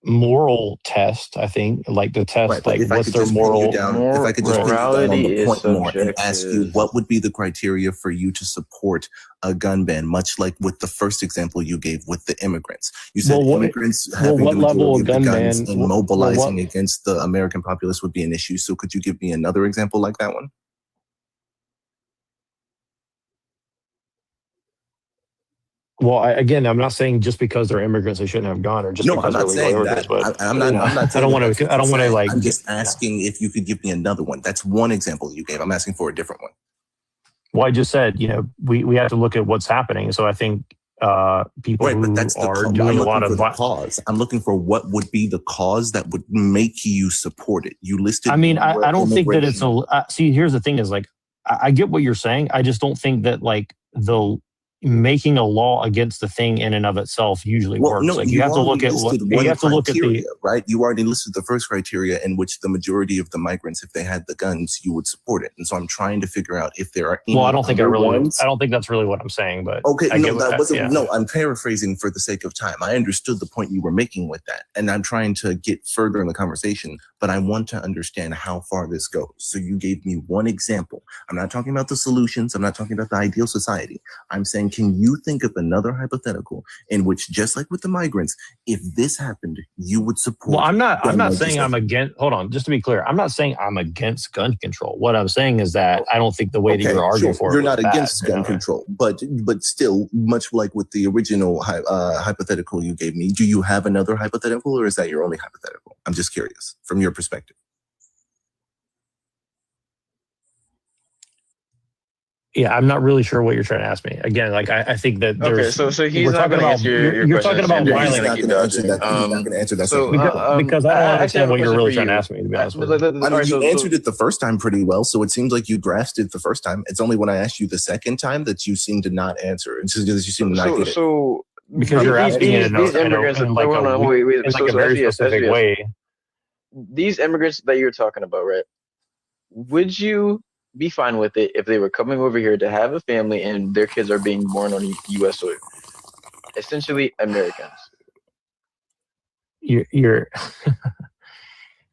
Speaker 5: moral test. I think, like the test, like what's their moral.
Speaker 9: If I could just morality on the point more and ask you, what would be the criteria for you to support a gun ban? Much like with the first example you gave with the immigrants, you said immigrants having the majority of the guns and mobilizing against the American populace would be an issue. So could you give me another example like that one?
Speaker 5: Well, I'm not saying just because they're immigrants they shouldn't have gone, or just because they're legal immigrants. But
Speaker 9: I'm not.
Speaker 5: I don't want to like.
Speaker 9: I'm just asking if you could give me another one. That's one example you gave. I'm asking for a different one.
Speaker 5: Well, I just said, we have to look at what's happening. So I think people
Speaker 9: Right,
Speaker 5: who
Speaker 9: but that's the
Speaker 5: are
Speaker 9: I'm
Speaker 5: doing a
Speaker 9: looking
Speaker 5: lot
Speaker 9: for
Speaker 5: of.
Speaker 9: the cause. I'm looking for what would be the cause that would make you support it. You listed.
Speaker 5: I mean, I don't think that it's a. See, here's the thing: is like I get what you're saying. I just don't think that like the making a law against the thing in and of itself usually works.
Speaker 9: No,
Speaker 5: Like you have to look at what you have to look at the
Speaker 9: right. You already listed the first criteria in which the majority of the migrants, if they had the guns, you would support it. And so I'm trying to figure out if there are.
Speaker 5: Well, I don't think
Speaker 9: ones.
Speaker 5: I don't think that's really what I'm saying. But
Speaker 9: Okay,
Speaker 5: I
Speaker 9: no,
Speaker 5: get what
Speaker 9: that wasn't.
Speaker 5: yeah.
Speaker 9: No, I'm paraphrasing for the sake of time. I understood the point you were making with that, and I'm trying to get further in the conversation. But I want to understand how far this goes. So you gave me one example. I'm not talking about the solutions. I'm not talking about the ideal society. I'm saying, can you think of another hypothetical in which, just like with the migrants, if this happened, you would support?
Speaker 5: Well, I'm not saying I'm against. Hold on, just to be clear, I'm not saying I'm against gun control. What I'm saying is that I don't think the way that you're arguing for
Speaker 9: you're
Speaker 5: it
Speaker 9: not
Speaker 5: was
Speaker 9: against
Speaker 5: bad,
Speaker 9: gun control, but still, much like with the original hypothetical you gave me, do you have another hypothetical, or is that your only hypothetical? I'm just curious from your perspective.
Speaker 5: Yeah, I'm not really sure what you're trying to ask me. Again, like I think that there's.
Speaker 12: Okay, so he's
Speaker 5: we're
Speaker 12: not
Speaker 5: talking
Speaker 12: going to
Speaker 5: about
Speaker 12: answer your
Speaker 5: you're
Speaker 12: question.
Speaker 5: talking about
Speaker 12: Andrew.
Speaker 5: violent.
Speaker 12: He's not going to answer that.
Speaker 9: He's not going to answer that.
Speaker 12: So,
Speaker 5: because I don't
Speaker 12: actually
Speaker 5: understand
Speaker 12: have a
Speaker 5: what you're
Speaker 12: question
Speaker 5: really
Speaker 12: for
Speaker 5: trying to
Speaker 12: you.
Speaker 5: ask me. To be honest with you.
Speaker 9: I mean, you answered it the first time pretty well, so it seems like you grasped it the first time. It's only when I asked you the second time that you seem to not answer. It's just that you seem to not get it.
Speaker 12: So
Speaker 5: Because you're asking it
Speaker 12: these immigrants,
Speaker 5: in like a very specific way.
Speaker 12: These immigrants that you're talking about, right? Would you be fine with it if they were coming over here to have a family and their kids are being born on U.S. soil? Essentially, Americans.
Speaker 5: You're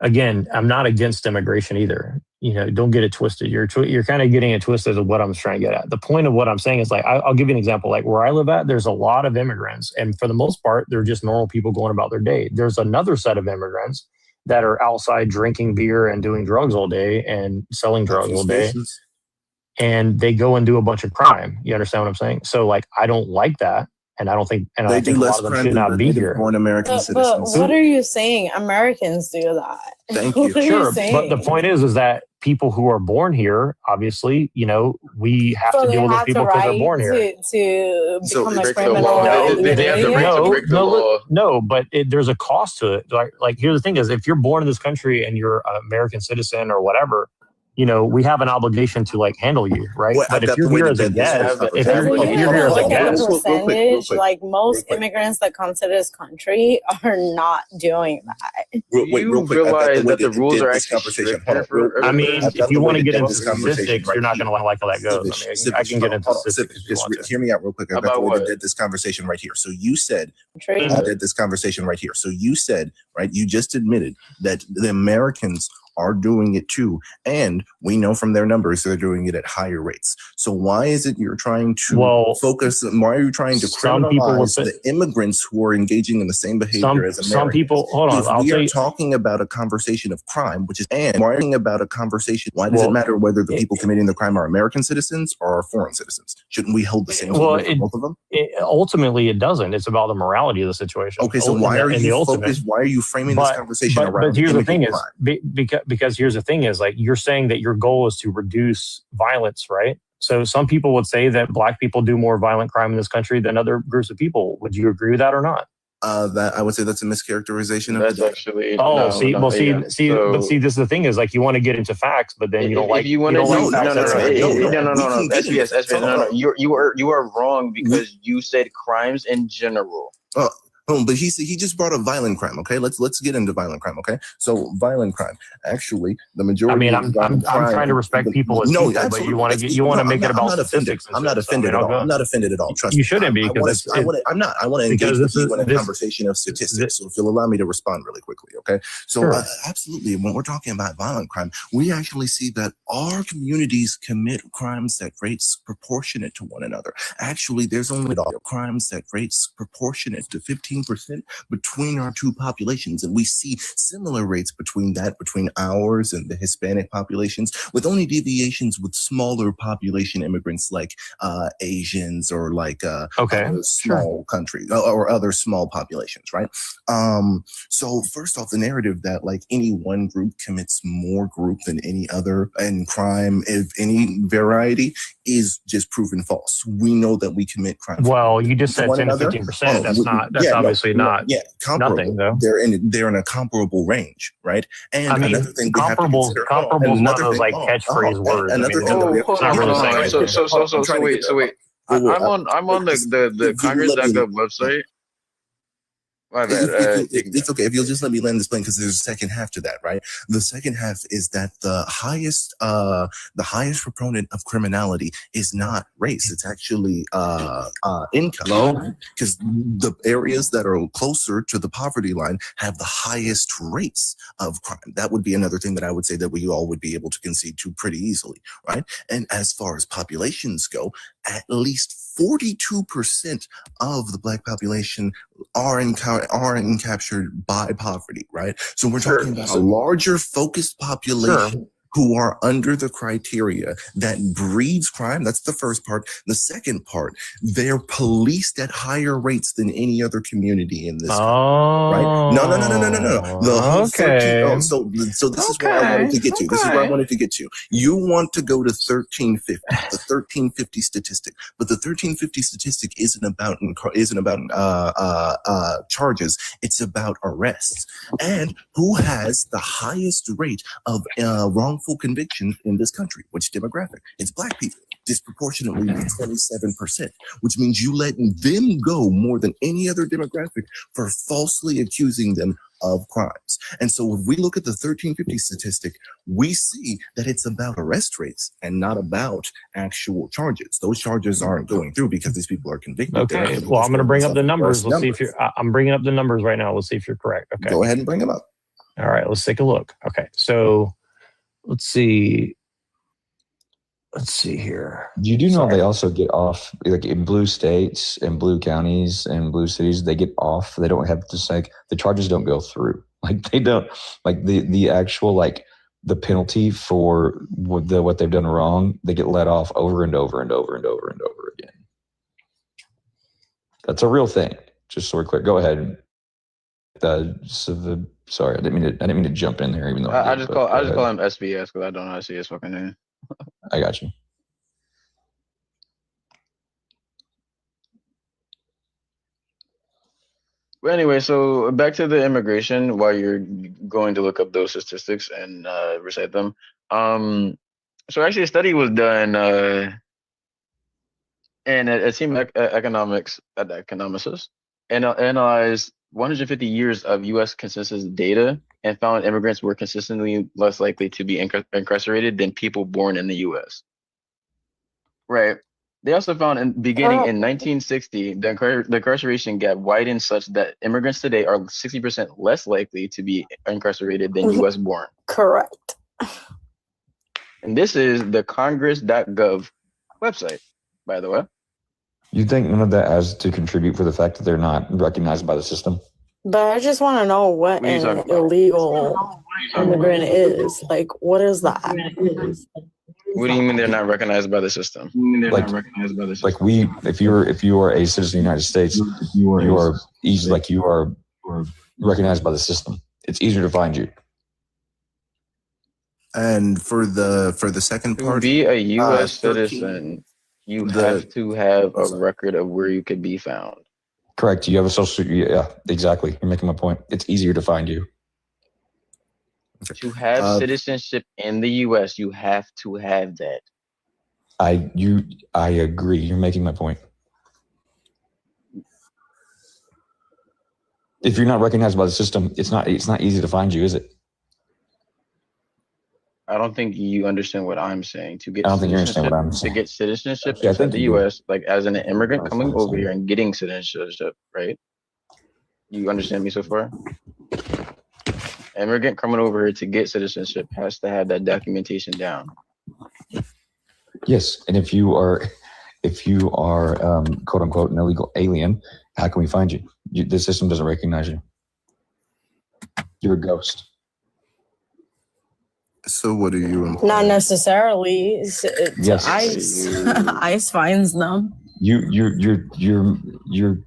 Speaker 5: again, I'm not against immigration either. You know, don't get it twisted. You're kind of getting it twisted of what I'm trying to get at. The point of what I'm saying is like, I'll give you an example. Like where I live at, there's a lot of immigrants. And for the most part, they're just normal people going about their day. There's another set of immigrants that are outside drinking beer and doing drugs all day and selling drugs all day. And they go and do a bunch of crime. You understand what I'm saying? So like, I don't like that. And I don't think, and I think a lot of them should not be here.
Speaker 9: Born American
Speaker 16: But
Speaker 9: citizens.
Speaker 16: what are you saying? Americans do that.
Speaker 9: Thank you.
Speaker 16: What are you
Speaker 5: Sure,
Speaker 16: saying?
Speaker 5: but the point is that people who are born here, obviously, you know, we have to deal with those people because they're born here.
Speaker 16: To become a criminal.
Speaker 5: No, but there's a cost to it. Like here's the thing: is if you're born in this country and you're an American citizen or whatever, you know, we have an obligation to like handle you, right?
Speaker 9: Well,
Speaker 5: but if you're here as a guest, if you're here as a guest,
Speaker 16: percentage, like most immigrants that come to this country are not doing that.
Speaker 12: You realize that the rules are actually stricter for.
Speaker 5: I mean, if you want to get into statistics, you're not going to like how that goes. I mean, I can get into statistics.
Speaker 9: Just hear me out real quick. I've got the way to did this conversation right here. So you said, I did this conversation right here. So you said, right, you just admitted that the Americans are doing it too. And we know from their numbers they're doing it at higher rates. So why is it you're trying to focus? Why are you trying to criminalize the immigrants who are engaging in the same behavior as Americans?
Speaker 5: Some people, hold on.
Speaker 9: We are talking about a conversation of crime, which is, and we're talking about a conversation. Why does it matter whether the people committing the crime are American citizens or foreign citizens? Shouldn't we hold the same standard for both of them?
Speaker 5: Ultimately, it doesn't. It's about the morality of the situation.
Speaker 9: Okay, so why are you focused? Why are you framing this conversation around?
Speaker 5: But here's the thing: is because here's the thing is like you're saying that your goal is to reduce violence, right? So some people would say that Black people do more violent crime in this country than other groups of people. Would you agree with that or not?
Speaker 9: That I would say that's a mischaracterization.
Speaker 12: That's actually
Speaker 5: see, this is the thing is like you want to get into facts, but then you don't like. You want to
Speaker 12: no. SBS, you are wrong because you said crimes in general.
Speaker 9: But he just brought up violent crime. Okay, let's get into violent crime. Okay, so violent crime. Actually, the majority.
Speaker 5: I mean, I'm trying to respect people as people, but you want to make it about statistics.
Speaker 9: I'm not offended at all. I'm not offended at all. Trust me.
Speaker 5: You shouldn't be because
Speaker 9: I'm not. I want to engage with you in a conversation of statistics. So if you'll allow me to respond really quickly, okay? So absolutely, when we're talking about violent crime, we actually see that our communities commit crimes at rates proportionate to one another. Actually, there's only crimes at rates proportionate to 15 15% between our two populations. And we see similar rates between ours and the Hispanic populations, with only deviations with smaller population immigrants like Asians or like other small countries or other small populations, right? So first off, the narrative that like any one group commits more group than any other in crime of any variety is just proven false. We know that we commit crime.
Speaker 5: Well, you just said 10 to 15%. That's obviously not nothing, though.
Speaker 9: They're in a comparable range, right? And
Speaker 5: I mean,
Speaker 9: another thing
Speaker 5: comparable is one of those like catchphrase words.
Speaker 9: It's
Speaker 5: not really saying
Speaker 12: So wait. I'm on the Congress.gov website. My bad.
Speaker 9: It's okay if you'll just let me land this plane, because there's a second half to that, right? The second half is that the highest proponent of criminality is not race; it's actually income. Because the areas that are closer to the poverty line have the highest rates of crime. That would be another thing that I would say that we all would be able to concede to pretty easily, right? And as far as populations go, at least 42% of the Black population are captured by poverty, right? So we're talking about a larger focused population who are under the criteria that breeds crime. That's the first part. The second part, they're policed at higher rates than any other community in this country, right? No. The whole 13, so this is where I wanted to get to. This is where I wanted to get to. You want to go to 1350, the 1350 statistic, but the 1350 statistic isn't about charges. It's about arrests. And who has the highest rate of wrongful convictions in this country? Which demographic? It's Black people, disproportionately 27%, which means you let them go more than any other demographic for falsely accusing them of crimes. And so if we look at the 1350 statistic, we see that it's about arrest rates and not about actual charges. Those charges aren't going through because these people are convicted.
Speaker 5: Okay. Well, I'm going to bring up the numbers. Let's see if you're. I'm bringing up the numbers right now. Let's see if you're correct. Okay.
Speaker 9: Go ahead and bring them up.
Speaker 5: All right. Let's take a look. Okay. So let's see. Let's see here.
Speaker 1: You do know they also get off, like in blue states and blue counties and blue cities, they get off. They don't have to like the charges don't go through. Like they don't like the actual like the penalty for what they've done wrong. They get let off over and over and over and over and over again. That's a real thing. Just so we're clear. Go ahead. Sorry, I didn't mean to jump in there. Even though
Speaker 12: I just call him SBS because I don't know how to see his fucking name.
Speaker 1: I got you.
Speaker 12: But anyway, so back to the immigration while you're going to look up those statistics and recite them. So actually a study was done and a team economics at economicists and analyzed 150 years of U.S. census data and found immigrants were consistently less likely to be incarcerated than people born in the U.S. Right. They also found beginning in 1960, the incarceration gap widened such that immigrants today are 60% less likely to be incarcerated than U.S. born.
Speaker 16: Correct.
Speaker 12: And this is the Congress.gov website, by the way.
Speaker 1: You think none of that has to contribute for the fact that they're not recognized by the system?
Speaker 16: But I just want to know what an illegal immigrant is. Like, what is that?
Speaker 12: What do you mean they're not recognized by the system?
Speaker 1: Like if you are a citizen of the United States, you are easy, like you are recognized by the system. It's easier to find you.
Speaker 9: And for the second part,
Speaker 12: to be a U.S. citizen, you have to have a record of where you could be found.
Speaker 1: Correct. You have a social. Yeah, exactly. You're making my point. It's easier to find you.
Speaker 12: To have citizenship in the U.S., you have to have that.
Speaker 1: I agree. You're making my point. If you're not recognized by the system, it's not easy to find you, is it?
Speaker 12: I don't think you understand what I'm saying.
Speaker 1: I don't think you understand what I'm saying.
Speaker 12: To get citizenship in the U.S., like as an immigrant coming over here and getting citizenship, right? You understand me so far? Immigrant coming over here to get citizenship has to have that documentation down.
Speaker 1: Yes, and if you are quote unquote an illegal alien, how can we find you? The system doesn't recognize you. You're a ghost.
Speaker 9: So what are you implying?
Speaker 13: Not necessarily.
Speaker 1: Yes.
Speaker 13: ICE, ICE finds them.
Speaker 1: You're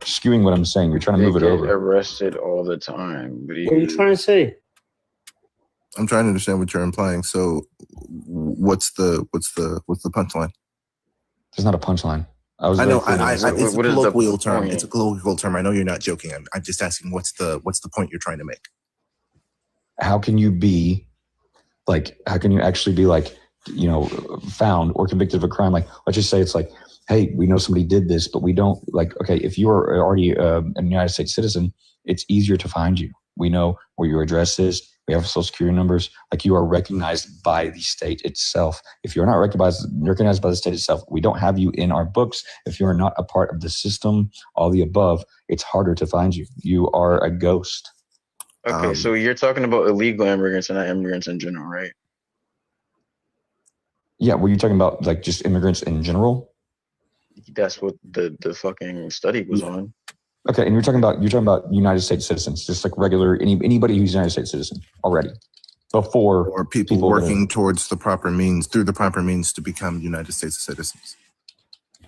Speaker 1: skewing what I'm saying. You're trying to move it over.
Speaker 12: Arrested all the time.
Speaker 14: What are you trying to say?
Speaker 9: I'm trying to understand what you're implying. So, what's the punchline?
Speaker 1: There's not a punchline.
Speaker 9: I know. It's a colloquial term. It's a colloquial term. I know you're not joking. I'm just asking. What's the point you're trying to make?
Speaker 1: How can you be like? How can you actually be like, found or convicted of a crime? Like, let's just say it's like, hey, we know somebody did this, but we don't like. Okay, if you are already a United States citizen, it's easier to find you. We know where your address is. We have social security numbers. Like, you are recognized by the state itself. If you're not recognized by the state itself, we don't have you in our books. If you're not a part of the system, all the above, it's harder to find you. You are a ghost.
Speaker 12: Okay, so you're talking about illegal immigrants and not immigrants in general, right?
Speaker 1: Yeah, were you talking about like just immigrants in general?
Speaker 12: That's what the fucking study was on.
Speaker 1: Okay, and you're talking about United States citizens, just like regular anybody who's a United States citizen already, before
Speaker 9: or people working towards the proper means to become United States citizens.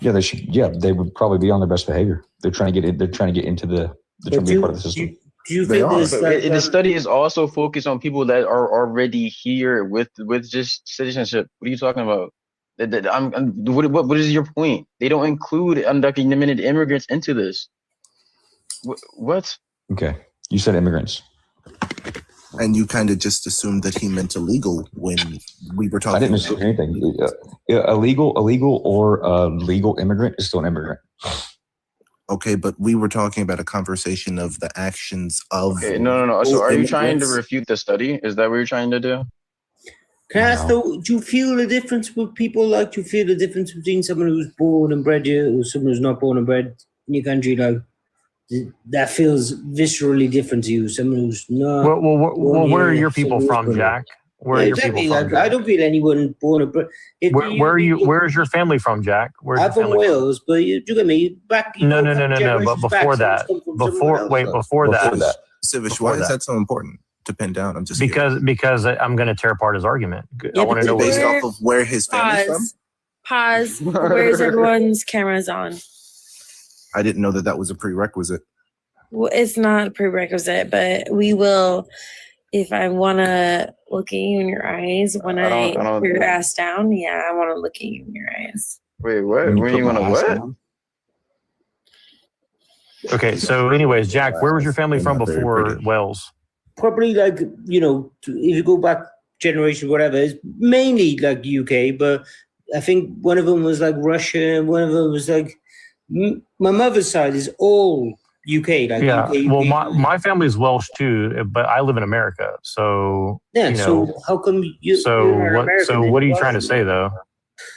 Speaker 1: Yeah, they should. Yeah, they would probably be on their best behavior. They're trying to get into the. They're trying to be a part of the system.
Speaker 12: Do you think the study is also focused on people that are already here with just citizenship? What are you talking about? What is your point? They don't include undocumented immigrants into this. What?
Speaker 1: Okay, you said immigrants,
Speaker 9: and you kind of just assumed that he meant illegal when we were talking.
Speaker 1: I didn't assume anything. Illegal or legal immigrant is still an immigrant.
Speaker 9: Okay, but we were talking about a conversation of the actions of.
Speaker 12: Okay, no. So, are you trying to refute the study? Is that what you're trying to do?
Speaker 14: Can I ask though? Do you feel the difference with people? Like, do you feel the difference between someone who's born and bred here or someone who's not born and bred in your country? Like, that feels viscerally different to you. Someone who's not.
Speaker 5: Well, where are your people from, Jack? Where are your people from?
Speaker 14: Like, I don't feel anyone born and bred.
Speaker 5: Where is your family from, Jack?
Speaker 14: I'm from Wales, but you get me back.
Speaker 5: No. But before that, before that,
Speaker 9: Civish, why is that so important to pin down? I'm just
Speaker 5: because I'm going to tear apart his argument. I want to know
Speaker 9: based off of where his family's from.
Speaker 13: Pause. Where's everyone's cameras on?
Speaker 9: I didn't know that was a prerequisite.
Speaker 13: Well, it's not a prerequisite, but we will. If I want to look at you in your eyes when I put your ass down, yeah, I want to look at you in your eyes.
Speaker 12: Wait, what? When you want to what?
Speaker 5: Down? Okay, so anyways, Jack, where was your family from before Wales?
Speaker 14: Probably like, if you go back generation, whatever, it's mainly like UK, but I think one of them was like Russia, one of them was like, my mother's side is all UK. Like
Speaker 5: yeah,
Speaker 14: UK,
Speaker 5: well, my family is Welsh too, but I live in America, so
Speaker 14: yeah. So how come you?
Speaker 5: So what are you trying to say though?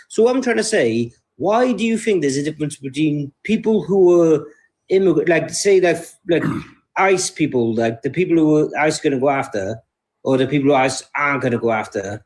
Speaker 14: So what I'm trying to say, why do you think there's a difference between people who are immigrant, like say like ICE people, like the people who ICE are going to go after, or the people who ICE aren't going to go after?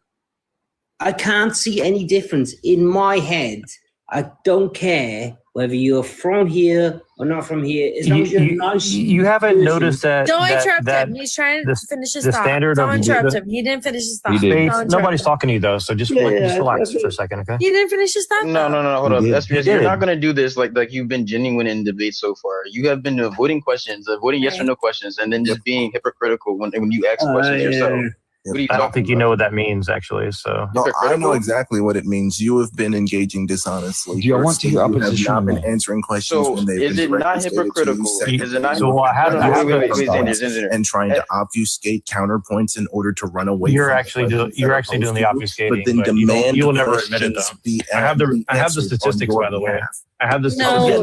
Speaker 14: I can't see any difference in my head. I don't care whether you're from here or not from here. As long as you're nice.
Speaker 5: You haven't noticed that.
Speaker 13: Don't interrupt him. He's trying to finish his thought. Don't interrupt him. He didn't finish his thought.
Speaker 5: Nobody's talking to you though, so just relax for a second, okay?
Speaker 13: He didn't finish his thought.
Speaker 12: No. Hold on. That's because you're not going to do this like you've been genuine in debate so far. You have been avoiding questions, avoiding yes or no questions, and then just being hypocritical when you ask questions yourself.
Speaker 5: I don't think you know what that means, actually. So
Speaker 9: no, I know exactly what it means. You have been engaging dishonestly.
Speaker 1: Do you want to hear opposition?
Speaker 9: You have not been answering questions when they've
Speaker 12: is it not hypocritical? Is it not?
Speaker 5: So
Speaker 9: and trying to obfuscate counterpoints in order to run away.
Speaker 5: You're actually doing the obfuscating,
Speaker 9: but then demand
Speaker 5: you will never admit it though. I have the statistics, by the way. I have the statistics.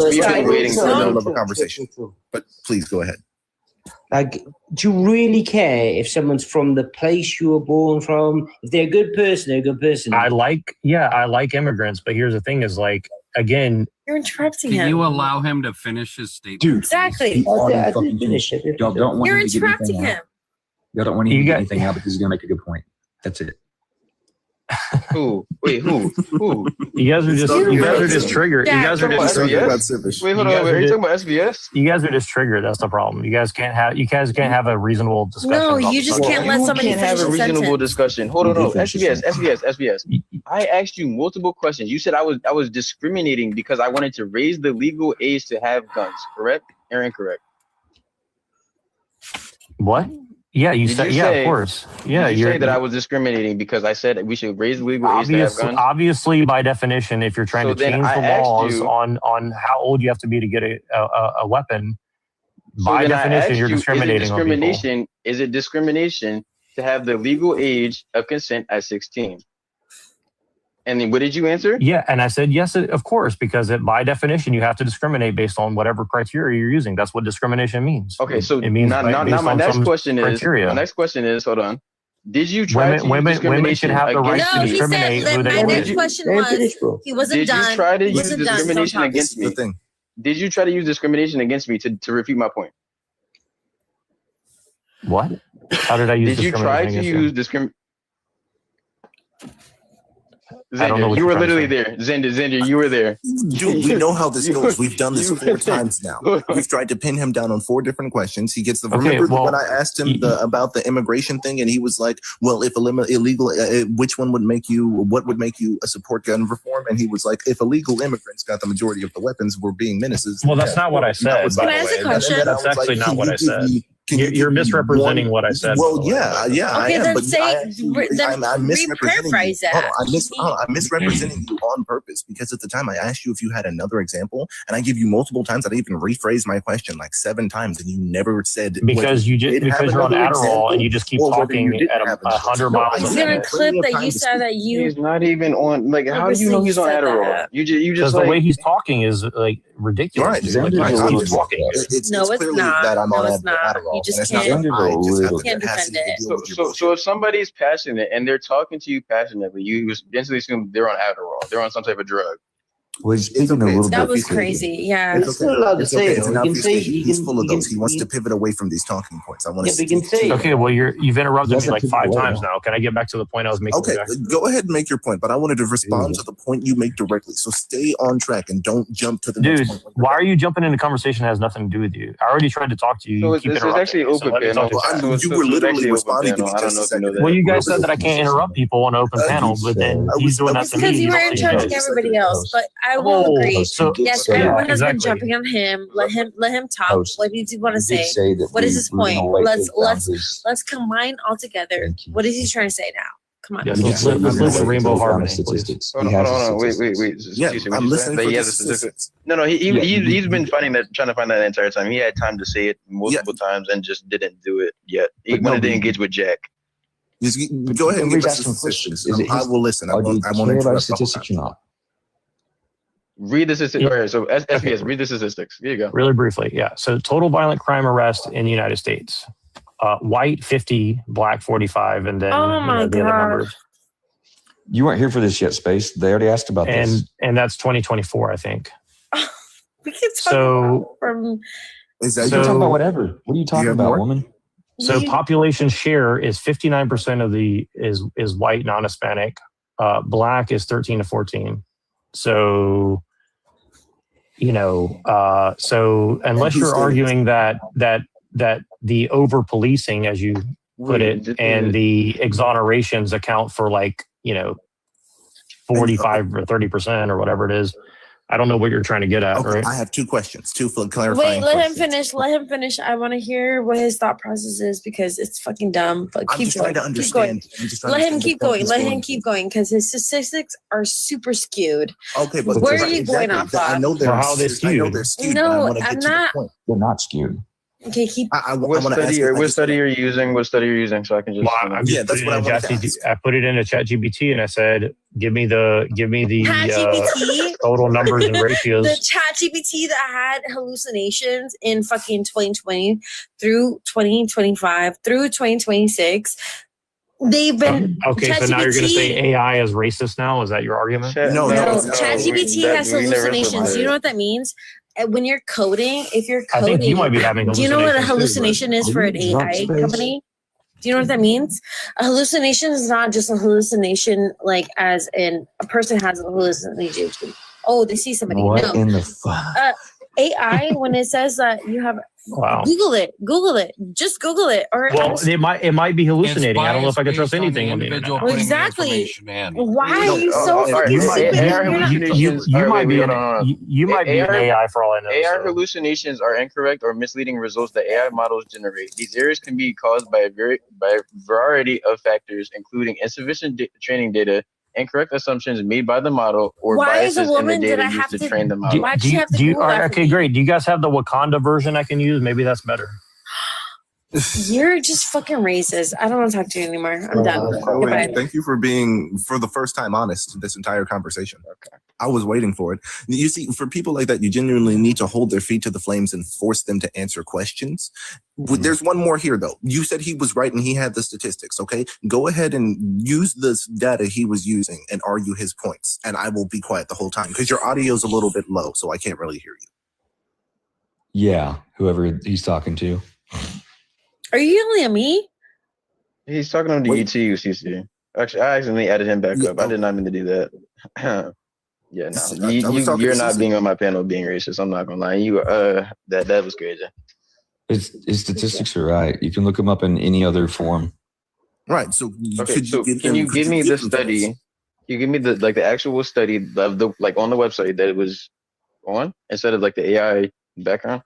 Speaker 9: We've been waiting for the middle of a conversation, but please go ahead.
Speaker 14: Like, do you really care if someone's from the place you were born from? If they're a good person, they're a good person.
Speaker 5: I like immigrants, but here's the thing: is like again,
Speaker 13: you're interrupting
Speaker 15: him.
Speaker 13: Can
Speaker 15: you allow him to finish his statement?
Speaker 1: Dude,
Speaker 13: exactly.
Speaker 1: Y'all don't want
Speaker 13: you're
Speaker 1: him to
Speaker 13: interrupting him.
Speaker 1: Y'all don't want him to get anything out because he's gonna make a good point. That's it.
Speaker 12: Who? Wait, who?
Speaker 5: You guys are just triggered. You guys are just
Speaker 12: SBS? Wait, hold on. Wait, are you talking about SBS?
Speaker 5: You guys are just triggered. That's the problem. You guys can't have a reasonable discussion.
Speaker 13: No, you just can't let somebody
Speaker 12: can't have
Speaker 13: finish
Speaker 12: a
Speaker 13: a
Speaker 12: reasonable
Speaker 13: sentence.
Speaker 12: discussion. Hold on, no. SBS. I asked you multiple questions. You said I was discriminating because I wanted to raise the legal age to have guns. Correct or incorrect?
Speaker 5: What? Yeah, you said. Yeah, of course. Yeah,
Speaker 12: you say that I was discriminating because I said we should raise the legal age to have guns.
Speaker 5: Obviously, by definition, if you're trying to change the laws on how old you have to be to get a weapon, by definition, you're discriminating on people.
Speaker 12: Is it discrimination to have the legal age of consent at 16? And then what did you answer?
Speaker 5: Yeah, and I said yes, of course, because by definition you have to discriminate based on whatever criteria you're using. That's what discrimination means.
Speaker 12: Okay, so
Speaker 5: it means
Speaker 12: now my next question is, hold on. Did you try to use discrimination?
Speaker 5: Women should have the right to discriminate who they want.
Speaker 13: My next question was, he wasn't done.
Speaker 12: Did you try to use discrimination against me? Did you try to use discrimination against me to refute my point?
Speaker 5: What? How did I use discrimination?
Speaker 12: Did you try to use discrimination?
Speaker 5: Zender,
Speaker 12: you were literally there. Zender, you were there.
Speaker 9: Dude, we know how this goes. We've done this 4 times now. We've tried to pin him down on 4 different questions. He gets the. Remember when I asked him about the immigration thing, and he was like, "Well, if illegal, which one would make you? What would make you support gun reform?" And he was like, "If illegal immigrants got the majority of the weapons, we're being menaces."
Speaker 5: Well, that's not what I said.
Speaker 13: Can I ask a question?
Speaker 5: That's actually not what I said. You're misrepresenting what I said.
Speaker 9: Well, yeah.
Speaker 13: Okay,
Speaker 9: I am,
Speaker 13: then
Speaker 9: but
Speaker 13: I'm
Speaker 9: misrepresenting you.
Speaker 13: that.
Speaker 9: I'm misrepresenting you on purpose because at the time I asked you if you had another example, and I give you multiple times. I even rephrased my question like 7 times, and you never said
Speaker 5: because you're on Adderall and you just keep talking at 100 miles.
Speaker 13: He's gonna clip that you said that you.
Speaker 12: He's not even on. Like, how do you know he's on Adderall? You just
Speaker 5: because the way he's talking is like ridiculous.
Speaker 9: Right,
Speaker 5: he's talking.
Speaker 13: No, it's not. No, it's not. You just can't defend it.
Speaker 12: So if somebody's passionate and they're talking to you passionately, you instantly assume they're on Adderall. They're on some type of drug.
Speaker 1: Well,
Speaker 13: that was crazy. Yeah.
Speaker 9: It's still allowed to say it. He's full of those. He wants to pivot away from these talking points. I want to.
Speaker 5: Okay, well, you've interrupted me like 5 times now. Can I get back to the point I was making?
Speaker 9: Okay, go ahead and make your point, but I wanted to respond to the point you make directly. So stay on track and don't jump to the next point.
Speaker 5: Why are you jumping into a conversation that has nothing to do with you? I already tried to talk to you.
Speaker 12: So this is actually open panel.
Speaker 9: You were literally responding to me just a second ago.
Speaker 5: Well, you guys said that I can't interrupt people on open panels, but then he's doing that to me.
Speaker 13: Because you were interrupting everybody else, but I will agree. Yes, everyone has been jumping on him. Let him talk. What do you want to say? What is his point? Let's combine all together. What is he trying to say now? Come on.
Speaker 5: Let's listen to Rainbow Harmony
Speaker 1: statistics.
Speaker 12: Hold on. Wait.
Speaker 9: Yeah, I'm listening for the
Speaker 12: statistics. No. He's been trying to find that the entire time. He had time to say it multiple times and just didn't do it yet. He wanted to engage with Jack.
Speaker 9: Go ahead and give us the statistics. I will listen. I won't interrupt.
Speaker 1: Statistics or not?
Speaker 12: Read the statistics. All right, so SBS, read the statistics. Here you go.
Speaker 5: Really briefly, yeah. So total violent crime arrest in the United States: white 50, black 45, and then
Speaker 13: the other numbers.
Speaker 1: You weren't here for this yet, Space. They already asked about this,
Speaker 5: and that's 2024, I think.
Speaker 13: We can talk
Speaker 1: from. You're talking about whatever. What are you talking about, woman?
Speaker 5: So population share is 59% of is white, non-Hispanic. Black is 13 to 14. So, so unless you're arguing that the over policing, as you put it, and the exonerations account for 45 or 30% or whatever it is, I don't know what you're trying to get at, right?
Speaker 9: I have 2 questions, 2 clarifying.
Speaker 13: Wait, let him finish. I want to hear what his thought process is because it's fucking dumb. But
Speaker 9: I'm just trying to understand.
Speaker 13: Let him keep going. Let him keep going because his statistics are super skewed.
Speaker 9: Okay, but
Speaker 13: where are you going off of?
Speaker 9: I know they're skewed.
Speaker 13: No, I'm not.
Speaker 1: They're not skewed.
Speaker 13: Okay, keep.
Speaker 12: What study are you using? What study are you using? So I can just.
Speaker 9: Well, that's what I want to ask.
Speaker 5: I put it into ChatGPT and I said, "Give me the total numbers and ratios."
Speaker 13: The ChatGPT that had hallucinations in fucking 2020 through 2025 through 2026. They've been
Speaker 5: okay. So now you're going to say AI is racist now? Is that your argument?
Speaker 9: No.
Speaker 13: ChatGPT has hallucinations. You know what that means? When you're coding, if you're coding,
Speaker 5: I think you might be having
Speaker 13: do you know what a hallucination is for an AI company? Do you know what that means? A hallucination is not just a hallucination, like as in a person has a hallucination. Oh, they see somebody.
Speaker 1: What
Speaker 13: no.
Speaker 1: in the fuck?
Speaker 13: AI, when it says that you have, Google it, just Google it. Or
Speaker 5: Well, it might be hallucinating. I don't know if I can trust anything on the
Speaker 15: individual
Speaker 5: internet.
Speaker 15: putting the
Speaker 13: exactly.
Speaker 15: information in.
Speaker 13: Why are you so fucking stupid?
Speaker 5: You might be an AI for all I know.
Speaker 12: AR
Speaker 5: so.
Speaker 12: hallucinations are incorrect or misleading results that AI models generate. These errors can be caused by a variety of factors, including insufficient training data, incorrect assumptions made by the model, or biases in the data used to train the model.
Speaker 13: Why do you have to Google that?
Speaker 5: Okay, great. Do you guys have the Wakanda version I can use? Maybe that's better.
Speaker 13: You're just fucking racist. I don't want to talk to you anymore. I'm done. Goodbye.
Speaker 9: Thank you for being, for the first time, honest this entire conversation. Okay. I was waiting for it. You see, for people like that, you genuinely need to hold their feet to the flames and force them to answer questions. There's one more here, though. You said he was right and he had the statistics, okay? Go ahead and use this data he was using and argue his points, and I will be quiet the whole time because your audio's a little bit low, so I can't really hear you.
Speaker 1: Yeah, whoever he's talking to.
Speaker 13: Are you yelling at me?
Speaker 12: He's talking on the ETU, CC. Actually, I accidentally added him back up. I did not mean to do that. Yeah, no. You're not being on my panel being racist. I'm not gonna lie. That was crazy.
Speaker 1: His statistics are right. You can look them up in any other form.
Speaker 9: Right. So,
Speaker 12: can you give me the study? You give me the actual study of the on the website that it was on instead of like the AI background.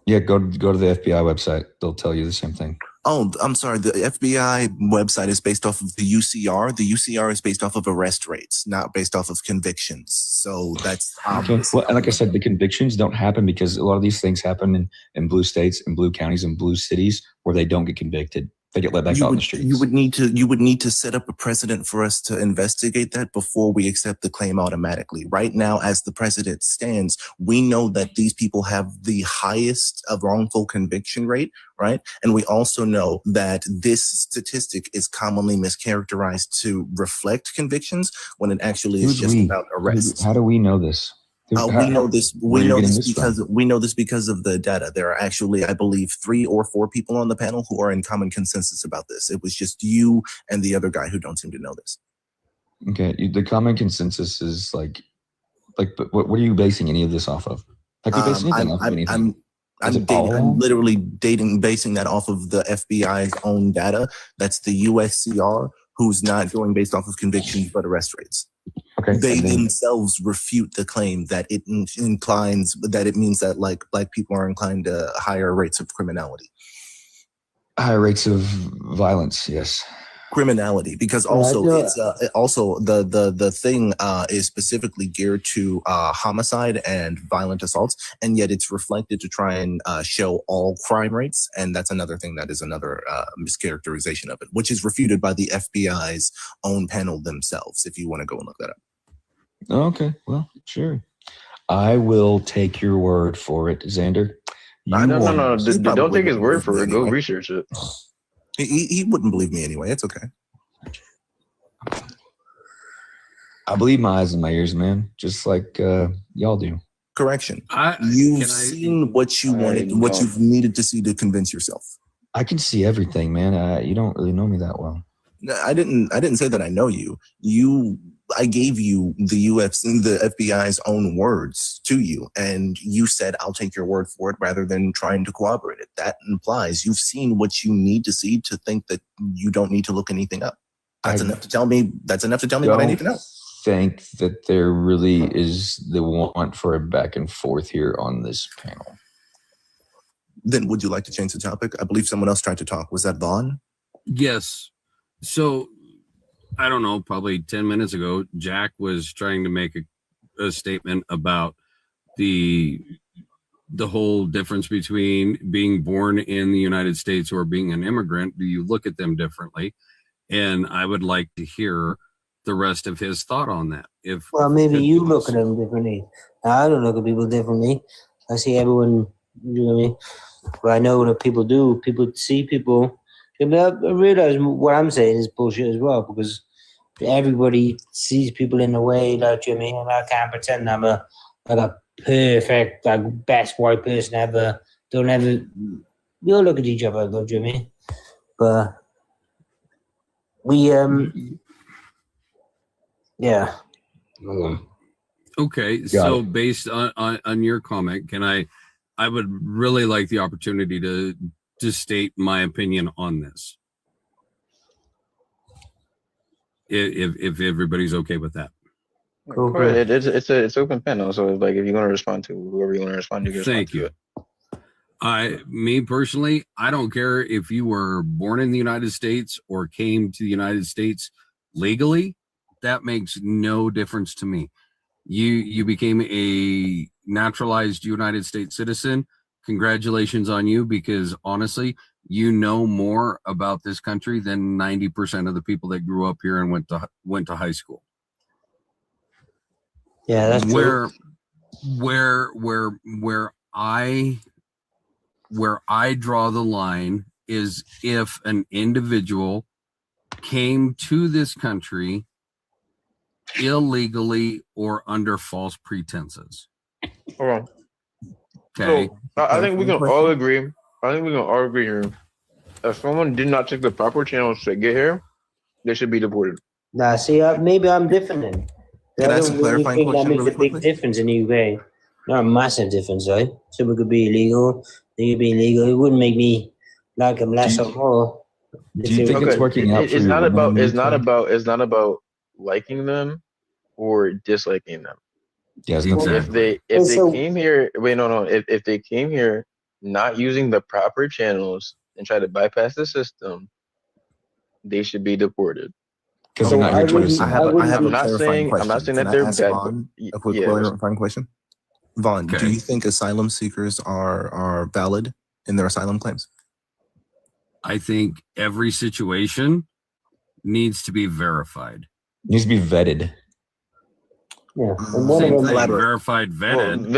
Speaker 1: Yeah, go to the FBI website. They'll tell you the same thing.
Speaker 9: Oh, I'm sorry. The FBI website is based off of the UCR. The UCR is based off of arrest rates, not based off of convictions. So that's
Speaker 1: okay. Well, and like I said, the convictions don't happen because a lot of these things happen in blue states, in blue counties, and blue cities where they don't get convicted. They get let back out in the streets.
Speaker 9: You would need to set up a precedent for us to investigate that before we accept the claim automatically. Right now, as the precedent stands, we know that these people have the highest of wrongful conviction rate, right? And we also know that this statistic is commonly mischaracterized to reflect convictions when it actually is just about arrests.
Speaker 1: How do we know this?
Speaker 9: We know this. We know this because of the data. There are actually, I believe, 3 or 4 people on the panel who are in common consensus about this. It was just you and the other guy who don't seem to know this.
Speaker 1: Okay, the common consensus is like, but what are you basing any of this off of? Like, we base anything off of anything.
Speaker 9: I'm literally basing that off of the FBI's own data. That's the USCR, who's not going based off of convictions but arrest rates.
Speaker 1: Okay.
Speaker 9: They themselves refute the claim that it means that like black people are inclined to higher rates of criminality.
Speaker 1: Higher rates of violence, yes.
Speaker 9: Criminality, because also it's also the thing is specifically geared to homicide and violent assaults, and yet it's reflected to try and show all crime rates, and that's another thing that is another mischaracterization of it, which is refuted by the FBI's own panel themselves. If you want to go and look that up.
Speaker 1: Okay, well, sure. I will take your word for it, Xander.
Speaker 12: No. Don't take his word for it. Go research it.
Speaker 9: He wouldn't believe me anyway. It's okay.
Speaker 1: I believe my eyes and my ears, man. Just like y'all do.
Speaker 9: Correction. You've seen what you wanted, what you've needed to see to convince yourself.
Speaker 1: I can see everything, man. You don't really know me that well.
Speaker 9: I didn't say that I know you. I gave you the FBI's own words to you, and you said, I'll take your word for it rather than trying to corroborate it. That implies you've seen what you need to see to think that you don't need to look anything up. That's enough to tell me what I need to know.
Speaker 1: Think that there really is the want for a back and forth here on this panel.
Speaker 9: Then would you like to change the topic? I believe someone else tried to talk. Was that Vaughn?
Speaker 15: Yes. So I don't know, probably 10 minutes ago, Jack was trying to make a statement about the whole difference between being born in the United States or being an immigrant. Do you look at them differently? And I would like to hear the rest of his thought on that.
Speaker 14: Well, maybe you look at them differently. I don't look at people differently. I see everyone, you know what I mean? But I know that people do. People see people. I realize what I'm saying is bullshit as well, because everybody sees people in a way, like, you know what I mean? And I can't pretend I'm a perfect, best white person ever. We all look at each other, do you know what I mean? But
Speaker 17: We yeah.
Speaker 15: Okay, so based on your comment, I would really like the opportunity to state my opinion on this. If everybody's okay with that.
Speaker 12: Cool. It's open panel, so it's like if you're gonna respond to whoever you want to respond to, you can respond to it.
Speaker 15: Me personally, I don't care if you were born in the United States or came to the United States legally. That makes no difference to me. You became a naturalized United States citizen. Congratulations on you, because honestly, you know more about this country than 90% of the people that grew up here and went to high school.
Speaker 17: Yeah, that's
Speaker 15: where
Speaker 17: true.
Speaker 15: where I draw the line is if an individual came to this country illegally or under false pretenses.
Speaker 12: Okay.
Speaker 15: Okay.
Speaker 12: So, I think we can all agree. Here. If someone did not take the proper channels to get here, they should be deported.
Speaker 14: Nah, see, maybe I'm different then.
Speaker 9: Can I ask a clarifying question
Speaker 14: that makes a big difference in the UK. Not a massive difference, right? Someone could be illegal, they could be illegal. It wouldn't make me like them less or more.
Speaker 1: Do you think it's working out for
Speaker 12: It's
Speaker 1: you?
Speaker 12: not about liking them or disliking them.
Speaker 1: Yes,
Speaker 12: If they came here, if they came here not using the proper channels and try to bypass the system, they should be deported.
Speaker 1: Because they're not here trying to.
Speaker 12: I'm not saying that they're bad.
Speaker 9: Vaughn a quick clarifying question. Vaughn, do you think asylum seekers are valid in their asylum claims?
Speaker 15: I think every situation needs to be verified.
Speaker 1: Needs to be vetted.
Speaker 14: Yeah,
Speaker 15: verified, vetted.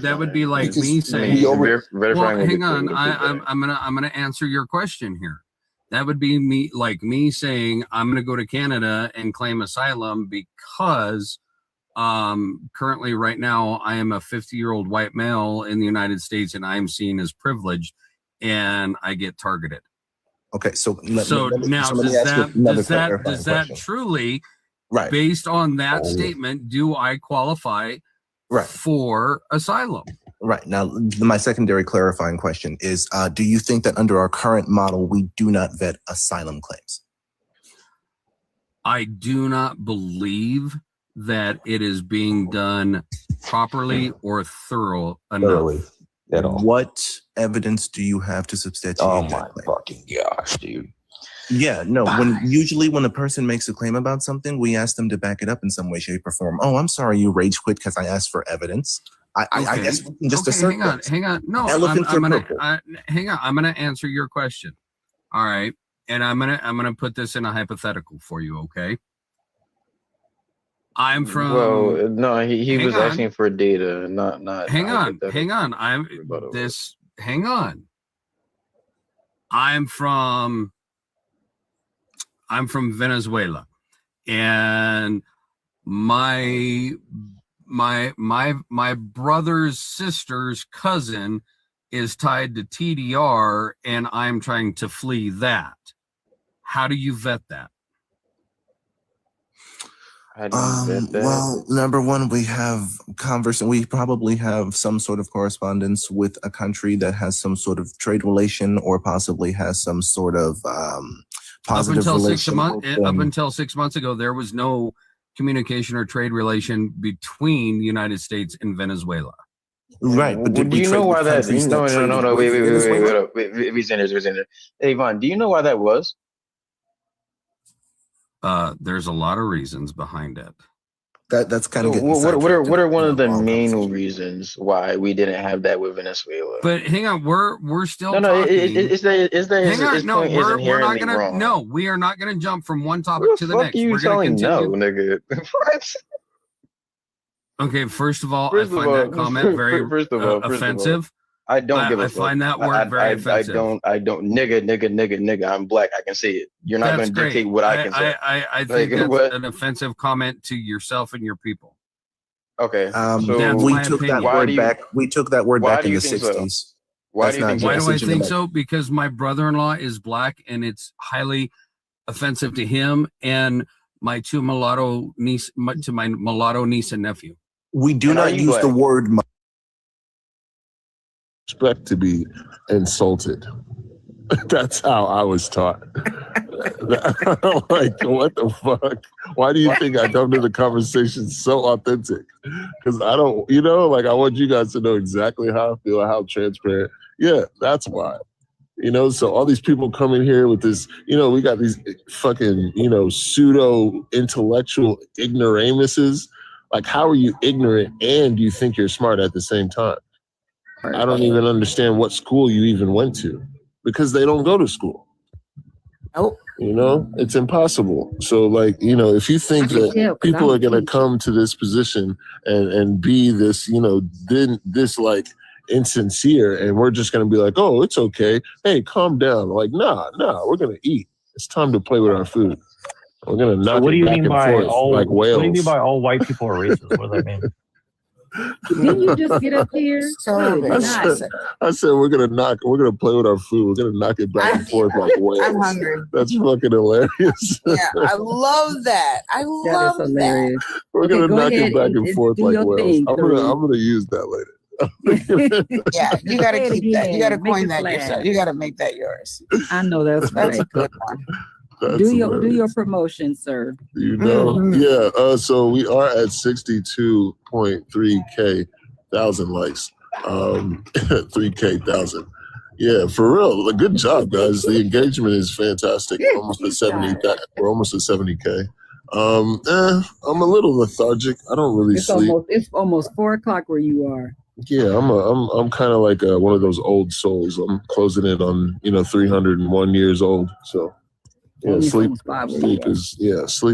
Speaker 15: That would be like me saying. Well, hang on, I'm gonna answer your question here. That would be me saying I'm gonna go to Canada and claim asylum because currently right now I am a 50-year-old white male in the United States and I'm seen as privileged and I get targeted.
Speaker 9: Okay, so
Speaker 15: does that truly,
Speaker 9: right,
Speaker 15: based on that statement, do I qualify for asylum?
Speaker 9: Right. Now, my secondary clarifying question is, do you think that under our current model, we do not vet asylum claims?
Speaker 15: I do not believe that it is being done properly or thoroughly enough.
Speaker 1: At all.
Speaker 9: What evidence do you have to substantiate?
Speaker 1: Oh my fucking gosh, dude.
Speaker 9: Yeah, no. Usually when a person makes a claim about something, we ask them to back it up in some way, shape, or form. Oh, I'm sorry, you rage quit because I asked for evidence. I guess we can just assert.
Speaker 15: Hang on. No, hang on. I'm gonna answer your question. All right, and I'm gonna put this in a hypothetical for you. Okay. I'm from.
Speaker 12: Well, no, he was asking for data, not.
Speaker 15: Hang on. Hang on. I'm from Venezuela, and my brother's sister's cousin is tied to TDR, and I'm trying to flee that. How do you vet that?
Speaker 9: Well, number one, we have we probably have some sort of correspondence with a country that has some sort of trade relation or possibly has some sort of positive relation.
Speaker 15: Up until 6 months ago, there was no communication or trade relation between the United States and Venezuela.
Speaker 9: Right, but
Speaker 12: do you know why that? No. Wait. Hey, Vaughn, do you know why that was?
Speaker 15: There's a lot of reasons behind it.
Speaker 9: That's kind of
Speaker 12: what are one of the main reasons why we didn't have that with Venezuela?
Speaker 15: But hang on, we're still
Speaker 12: hang on.
Speaker 15: We are not gonna jump from one topic to the next. We're gonna continue.
Speaker 12: No, nigga. What?
Speaker 15: Okay, first of all, I find that comment very offensive.
Speaker 12: I don't give a fuck.
Speaker 15: I find that word very offensive.
Speaker 12: I don't, nigga. I'm black. I can see it. You're not going to dictate what I can say.
Speaker 15: I think that's an offensive comment to yourself and your people.
Speaker 12: Okay.
Speaker 9: We took that word back. We took that word back in the 60s. Why do
Speaker 15: I think so? Because my brother-in-law is black, and it's highly offensive to him and my mulatto niece and nephew.
Speaker 9: We do not use the word
Speaker 3: expect to be insulted. That's how I was taught. Like, what the fuck? Why do you think I come to the conversation so authentic? Because I don't, like, I want you guys to know exactly how I feel, how transparent. Yeah, that's why. So all these people coming here with this, we got these fucking, pseudo intellectual ignoramuses. Like, how are you ignorant and you think you're smart at the same time? I don't even understand what school you even went to, because they don't go to school.
Speaker 21: Nope.
Speaker 3: It's impossible. So, like, if you think that people are going to come to this position and be this, this like insincere, and we're just going to be like, oh, it's okay. Hey, calm down. Like, nah, we're going to eat. It's time to play with our food. We're going to knock it back and forth like whales.
Speaker 5: What do you mean by all white people are racist? What does that mean?
Speaker 21: Didn't you just get up here?
Speaker 3: I said we're gonna play with our food. We're gonna knock it back and forth like whales.
Speaker 11: I'm hungry.
Speaker 3: That's fucking hilarious.
Speaker 11: Yeah, I love that. I love that.
Speaker 3: We're gonna knock it back and forth like whales. I'm gonna use that later.
Speaker 11: Yeah, you gotta keep that. You gotta coin that yourself. You gotta make that yours.
Speaker 20: I know that's
Speaker 11: a good one.
Speaker 20: Do your promotion, sir.
Speaker 3: Yeah. So we are at 62.3K thousand likes. 3K thousand. Yeah, for real. Good job, guys. The engagement is fantastic. Almost at 70. We're almost at 70K. I'm a little lethargic. I don't really sleep.
Speaker 20: It's almost 4:00 where you are.
Speaker 3: Yeah, I'm kind of like one of those old souls. I'm closing in on 301 years old. So. Yeah, sleep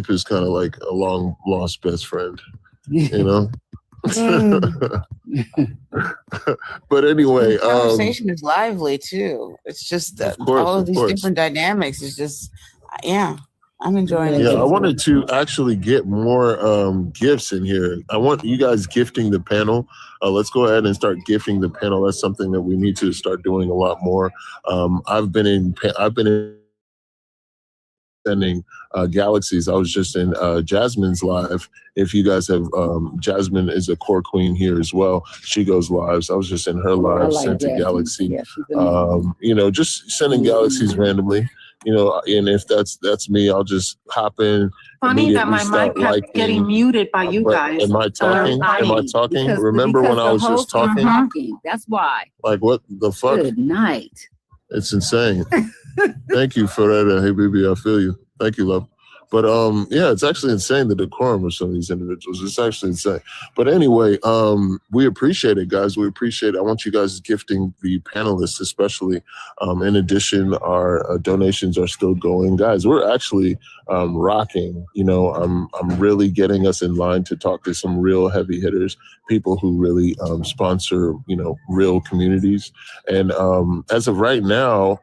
Speaker 3: is kind of like a long lost best friend, But anyway,
Speaker 11: the conversation is lively too. It's just that all of these different dynamics is just, I'm enjoying it.
Speaker 3: Yeah, I wanted to actually get more gifts in here. I want you guys gifting the panel. Let's go ahead and start gifting the panel. That's something that we need to start doing a lot more. I've been in sending galaxies. I was just in Jasmine's live. If you guys have, Jasmine is a core queen here as well. She goes lives. I was just in her live, sent a galaxy. Yeah, just sending galaxies randomly. And if that's me, I'll just hop in.
Speaker 21: Funny that my mic kept getting muted by you guys.
Speaker 3: Am I talking? Remember when I was just talking?
Speaker 20: That's why.
Speaker 3: Like, what the fuck?
Speaker 20: Good night.
Speaker 3: It's insane. Thank you for that. Hey, baby, I feel you. Thank you, love. But yeah, it's actually insane, the decorum of some of these individuals. It's actually insane. But anyway, we appreciate it, guys. We appreciate it. I want you guys gifting the panelists, especially. In addition, our donations are still going. Guys, we're actually rocking. I'm really getting us in line to talk to some real heavy hitters, people who really sponsor, real communities. And as of right now,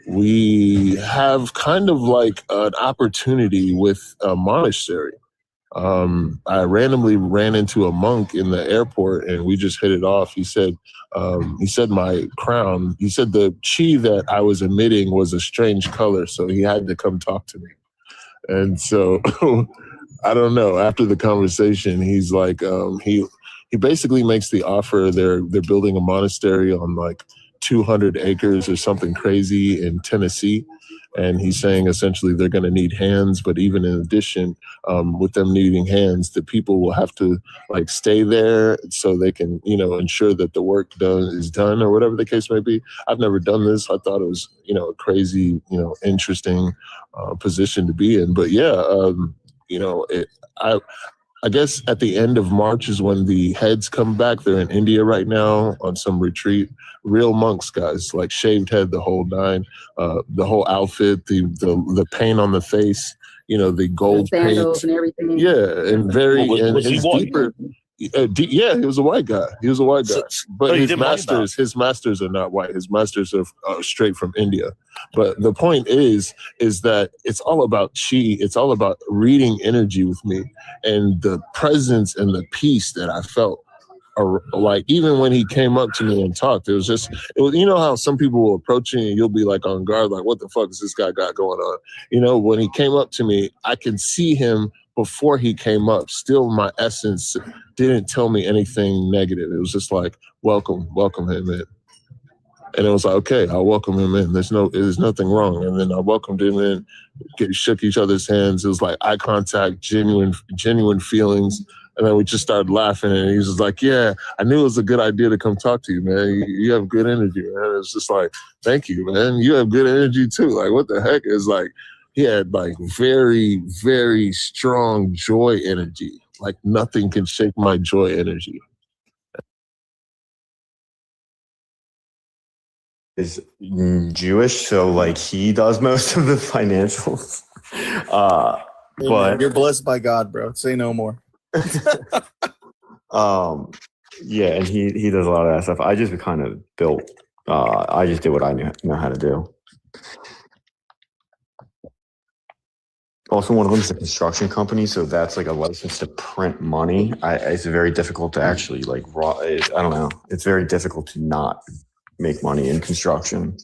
Speaker 3: we have kind of like an opportunity with a monastery. I randomly ran into a monk in the airport and we just hit it off. He said my crown, he said the chi that I was emitting was a strange color, so he had to come talk to me. And so I don't know, after the conversation, he's like, he basically makes the offer. They're building a monastery on like 200 acres or something crazy in Tennessee. And he's saying essentially they're going to need hands, but even in addition, with them needing hands, the people will have to like stay there so they can, ensure that the work is done or whatever the case may be. I've never done this. I thought it was, a crazy, interesting position to be in. But yeah, I guess at the end of March is when the heads come back. They're in India right now on some retreat. Real monks, guys, like shaved head, the whole nine, the whole outfit, the paint on the face, the gold paint,
Speaker 20: and everything.
Speaker 3: Yeah, and very and his deeper. Yeah, he was a white guy. But his masters are not white. His masters are straight from India. But the point is that it's all about chi. It's all about reading energy with me, and the presence and the peace that I felt like even when he came up to me and talked, it was you know how some people will approach you and you'll be like on guard, like what the fuck is this guy got going on? You know, when he came up to me, I could see him before he came up. Still, my essence didn't tell me anything negative. It was just like welcome him in. And it was like, okay, I'll welcome him in. There's nothing wrong. And then I welcomed him in, shook each other's hands. It was like eye contact, genuine feelings. And then we just started laughing. And he was just like, yeah, I knew it was a good idea to come talk to you, man. You have good energy, man. It's just like, thank you, man. You have good energy too. Like, what the heck? Is like, he had like very, very strong joy energy. Like nothing can shake my joy energy.
Speaker 7: Is Jewish, so like he does most of the financials.
Speaker 8: Hey, man, you're blessed by God, bro. Say no more.
Speaker 7: Yeah, and he does a lot of that stuff. I just kind of built. I just did what I know how to do. Also, one of them is a construction company, so that's like a license to print money. It's very difficult to actually like I don't know. It's very difficult to not make money in construction.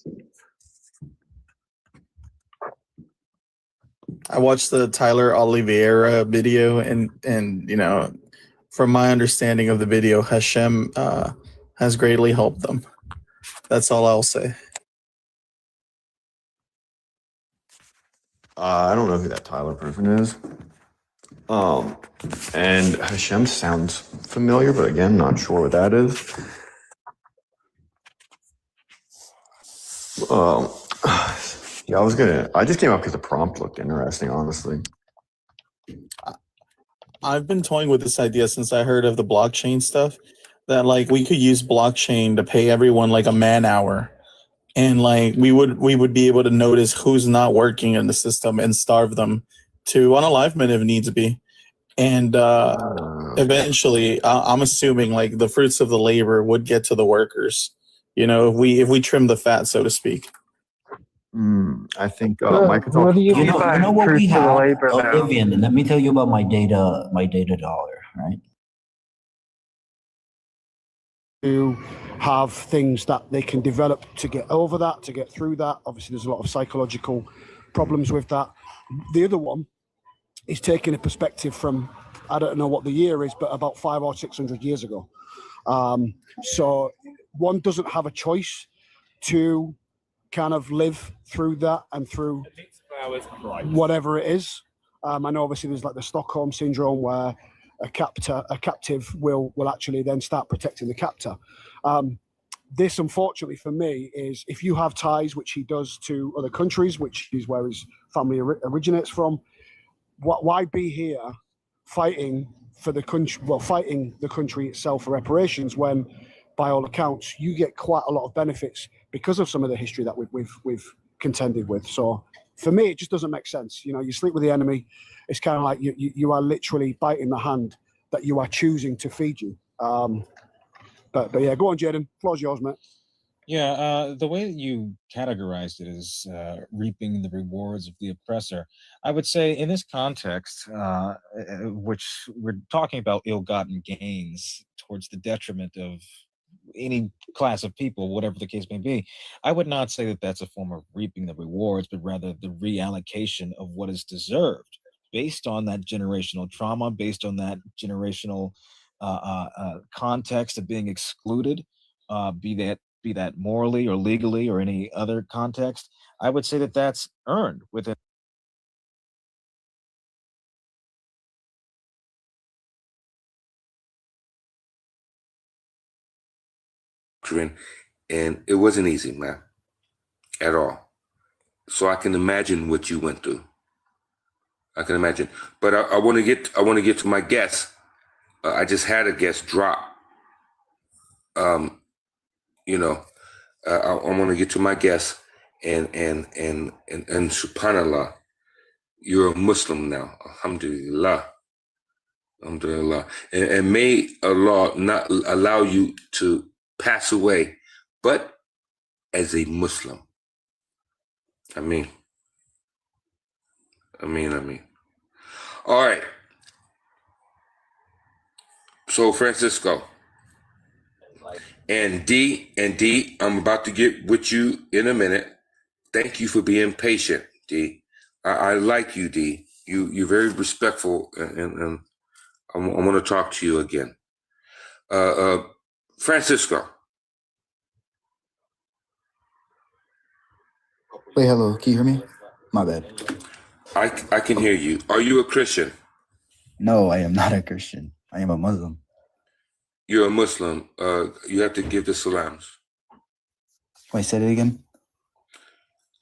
Speaker 8: I watched the Tyler Oliveira video, and you know, from my understanding of the video, Hashem has greatly helped them. That's all I'll say.
Speaker 7: I don't know who that Tyler person is. And Hashem sounds familiar, but again, not sure what that is. Yeah, I just came up because the prompt looked interesting, honestly.
Speaker 8: I've been toying with this idea since I heard of the blockchain stuff, that like we could use blockchain to pay everyone like a man hour, and like we would be able to notice who's not working in the system and starve them to unalivement if needs be. And eventually, I'm assuming like the fruits of the labor would get to the workers. You know, if we trim the fat, so to speak.
Speaker 7: I think
Speaker 18: Microsoft.
Speaker 7: what do
Speaker 18: You know what we have, Vivian, and let me tell you about my data dollar, right?
Speaker 24: To have things that they can develop to get over that, to get through that. Obviously, there's a lot of psychological problems with that. The other one is taking a perspective from, I don't know what the year is, but about 500 or 600 years ago. So one doesn't have a choice to kind of live through that and through whatever it is. I know obviously there's like the Stockholm syndrome where a captive will actually then start protecting the captor. This, unfortunately for me, is if you have ties, which he does to other countries, which is where his family originates from, why be here fighting for the country, fighting the country itself for reparations when, by all accounts, you get quite a lot of benefits because of some of the history that we've contended with. So for me, it just doesn't make sense. You know, you sleep with the enemy. It's kind of like you are literally biting the hand that you are choosing to feed you. But yeah, go on, Jaden. Floor's yours, mate.
Speaker 25: Yeah, the way that you categorized it is reaping the rewards of the oppressor. I would say in this context, which we're talking about ill-gotten gains towards the detriment of any class of people, whatever the case may be, I would not say that that's a form of reaping the rewards, but rather the reallocation of what is deserved based on that generational trauma, based on that generational context of being excluded, be that morally or legally or any other context. I would say that that's earned within.
Speaker 26: And it wasn't easy, man, at all. So I can imagine what you went through. I can imagine, but I want to get to my guess. I just had a guest drop. You know, I want to get to my guess, and subhanallah, you're a Muslim now. Alhamdulillah. Alhamdulillah. And may Allah not allow you to pass away, but as a Muslim. I mean. All right. So, Francisco, And D, I'm about to get with you in a minute. Thank you for being patient, D. I like you, D. You're very respectful, and I want to talk to you again. Francisco.
Speaker 2: Wait, hello. Can you hear me? My bad.
Speaker 26: I can hear you. Are you a Christian?
Speaker 2: No, I am not a Christian. I am a Muslim.
Speaker 26: You're a Muslim. You have to give the salams.
Speaker 2: Wait, say it again.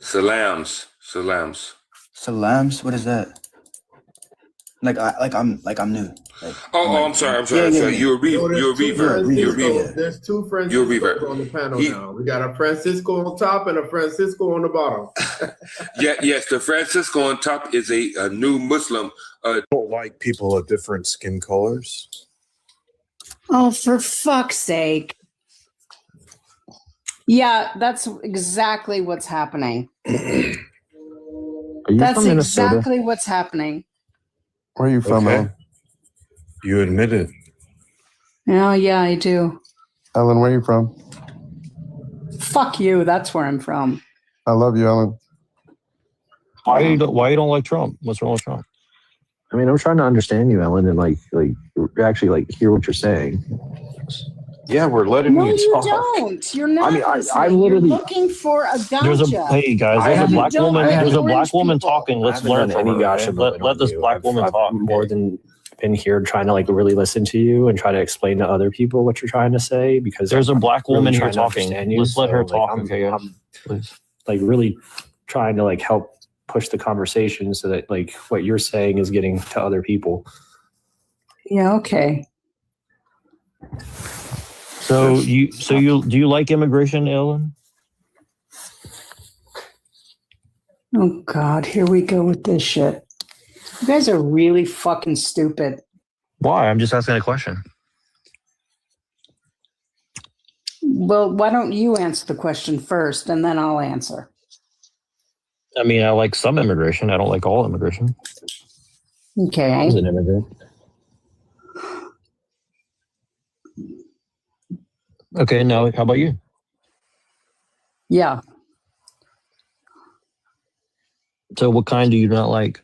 Speaker 26: Salams.
Speaker 2: Salams? What is that? I'm new.
Speaker 26: I'm sorry. You're a revert.
Speaker 4: There's two Franciscos on the panel now. We got a Francisco on top and a Francisco on the bottom.
Speaker 26: Yes, the Francisco on top is a new Muslim.
Speaker 6: Don't like people of different skin colors.
Speaker 20: Oh, for fuck's sake. Yeah, that's exactly what's happening. That's exactly what's happening.
Speaker 6: Where are you from, Ellen? You admit it.
Speaker 20: Oh, yeah, I do.
Speaker 6: Ellen, where are you from?
Speaker 20: Fuck you. That's where I'm from.
Speaker 6: I love you, Ellen.
Speaker 5: Why you don't like Trump? What's wrong with Trump?
Speaker 19: I mean, I'm trying to understand you, Ellen, and actually hear what you're saying.
Speaker 6: Yeah, we're letting
Speaker 20: No,
Speaker 6: you
Speaker 20: you
Speaker 6: talk.
Speaker 20: don't. You're not.
Speaker 19: I mean, I
Speaker 20: listening.
Speaker 19: literally-
Speaker 20: You're looking for a gotcha.
Speaker 5: Hey guys, there's a black woman. There's a black woman talking. Let's learn from her.
Speaker 19: Gotcha.
Speaker 5: Let this black woman talk.
Speaker 19: More than been here trying to really listen to you and try to explain to other people what you're trying to say, because
Speaker 5: There's a black woman here
Speaker 19: trying to
Speaker 5: talking.
Speaker 19: understand you.
Speaker 5: Let's let her
Speaker 19: So,
Speaker 5: talk.
Speaker 19: I'm,
Speaker 5: Okay,
Speaker 19: I'm really trying to help push the conversation so that what you're saying is getting to other people.
Speaker 20: Yeah. Okay.
Speaker 5: So do you like immigration, Ellen?
Speaker 20: Oh God, here we go with this shit. You guys are really fucking stupid.
Speaker 5: Why? I'm just asking a question.
Speaker 20: Well, why don't you answer the question first, and then I'll answer.
Speaker 5: I mean, I like some immigration. I don't like all immigration.
Speaker 20: Okay.
Speaker 5: I was an immigrant. Okay, now how about you?
Speaker 20: Yeah.
Speaker 5: So what kind do you not like?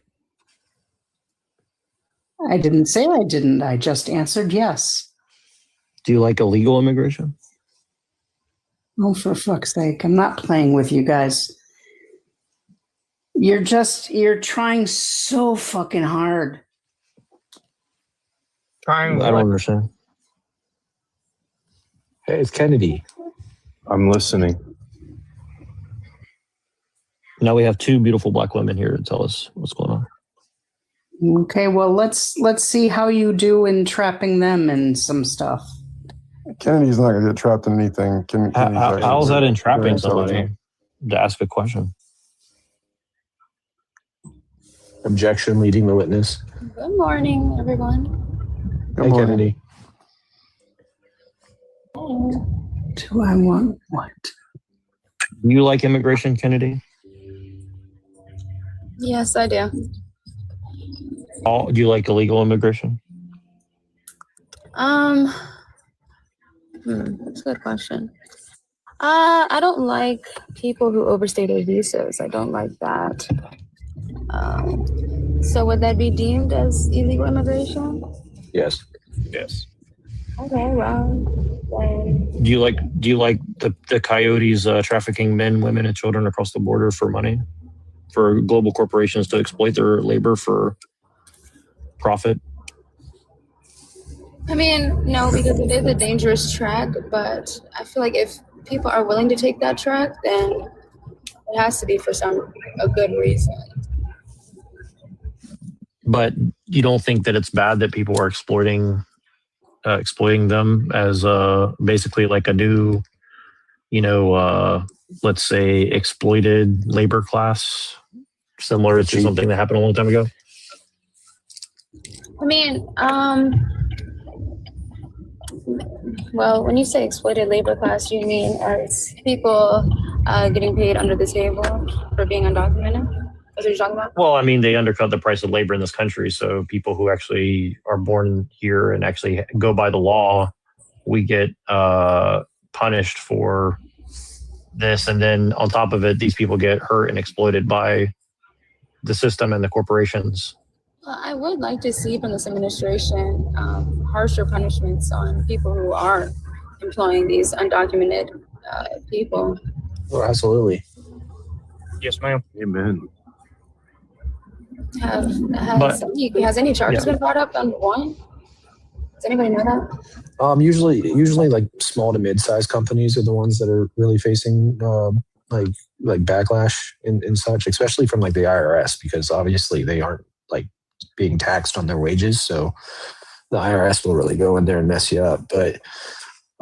Speaker 20: I didn't say I didn't. I just answered yes.
Speaker 5: Do you like illegal immigration?
Speaker 20: Oh, for fuck's sake. I'm not playing with you guys. You're trying so fucking hard.
Speaker 5: I don't understand.
Speaker 19: Hey, it's Kennedy.
Speaker 6: I'm listening.
Speaker 5: Now we have two beautiful black women here to tell us what's going on.
Speaker 20: Okay, well, let's see how you do in trapping them in some stuff.
Speaker 6: Kennedy's not going to get trapped in anything.
Speaker 5: How's that in trapping somebody to ask a question?
Speaker 19: Objection, leading the witness.
Speaker 22: Good morning, everyone.
Speaker 6: Good morning.
Speaker 19: Kennedy.
Speaker 20: Do I want what?
Speaker 5: Do you like immigration, Kennedy?
Speaker 22: Yes, I do.
Speaker 5: Do you like illegal immigration?
Speaker 22: That's a good question. I don't like people who overstay their visas. I don't like that. So would that be deemed as illegal immigration?
Speaker 19: Yes.
Speaker 22: Okay, well,
Speaker 5: Do you like the coyotes trafficking men, women, and children across the border for money, for global corporations to exploit their labor for profit?
Speaker 22: I mean, no, because it is a dangerous track, but I feel like if people are willing to take that track, then it has to be for a good reason.
Speaker 5: But you don't think that it's bad that people are exploiting them as basically like a new, let's say, exploited labor class, similar to something that happened a long time ago?
Speaker 22: I mean, well, when you say exploited labor class, you mean as people getting paid under the table for being undocumented? That's what you're talking about?
Speaker 5: Well, I mean, they undercut the price of labor in this country. So people who actually are born here and actually go by the law we get punished for this, and then on top of it, these people get hurt and exploited by the system and the corporations.
Speaker 22: Well, I would like to see from this administration harsher punishments on people who are employing these undocumented people.
Speaker 19: Oh, absolutely.
Speaker 5: Yes, ma'am.
Speaker 19: Amen.
Speaker 22: Has any charges been brought up on one? Does anybody know that?
Speaker 19: Usually like small to mid-sized companies are the ones that are really facing like backlash and such, especially from like the IRS, because obviously they aren't like being taxed on their wages, so the IRS will really go in there and mess you up. But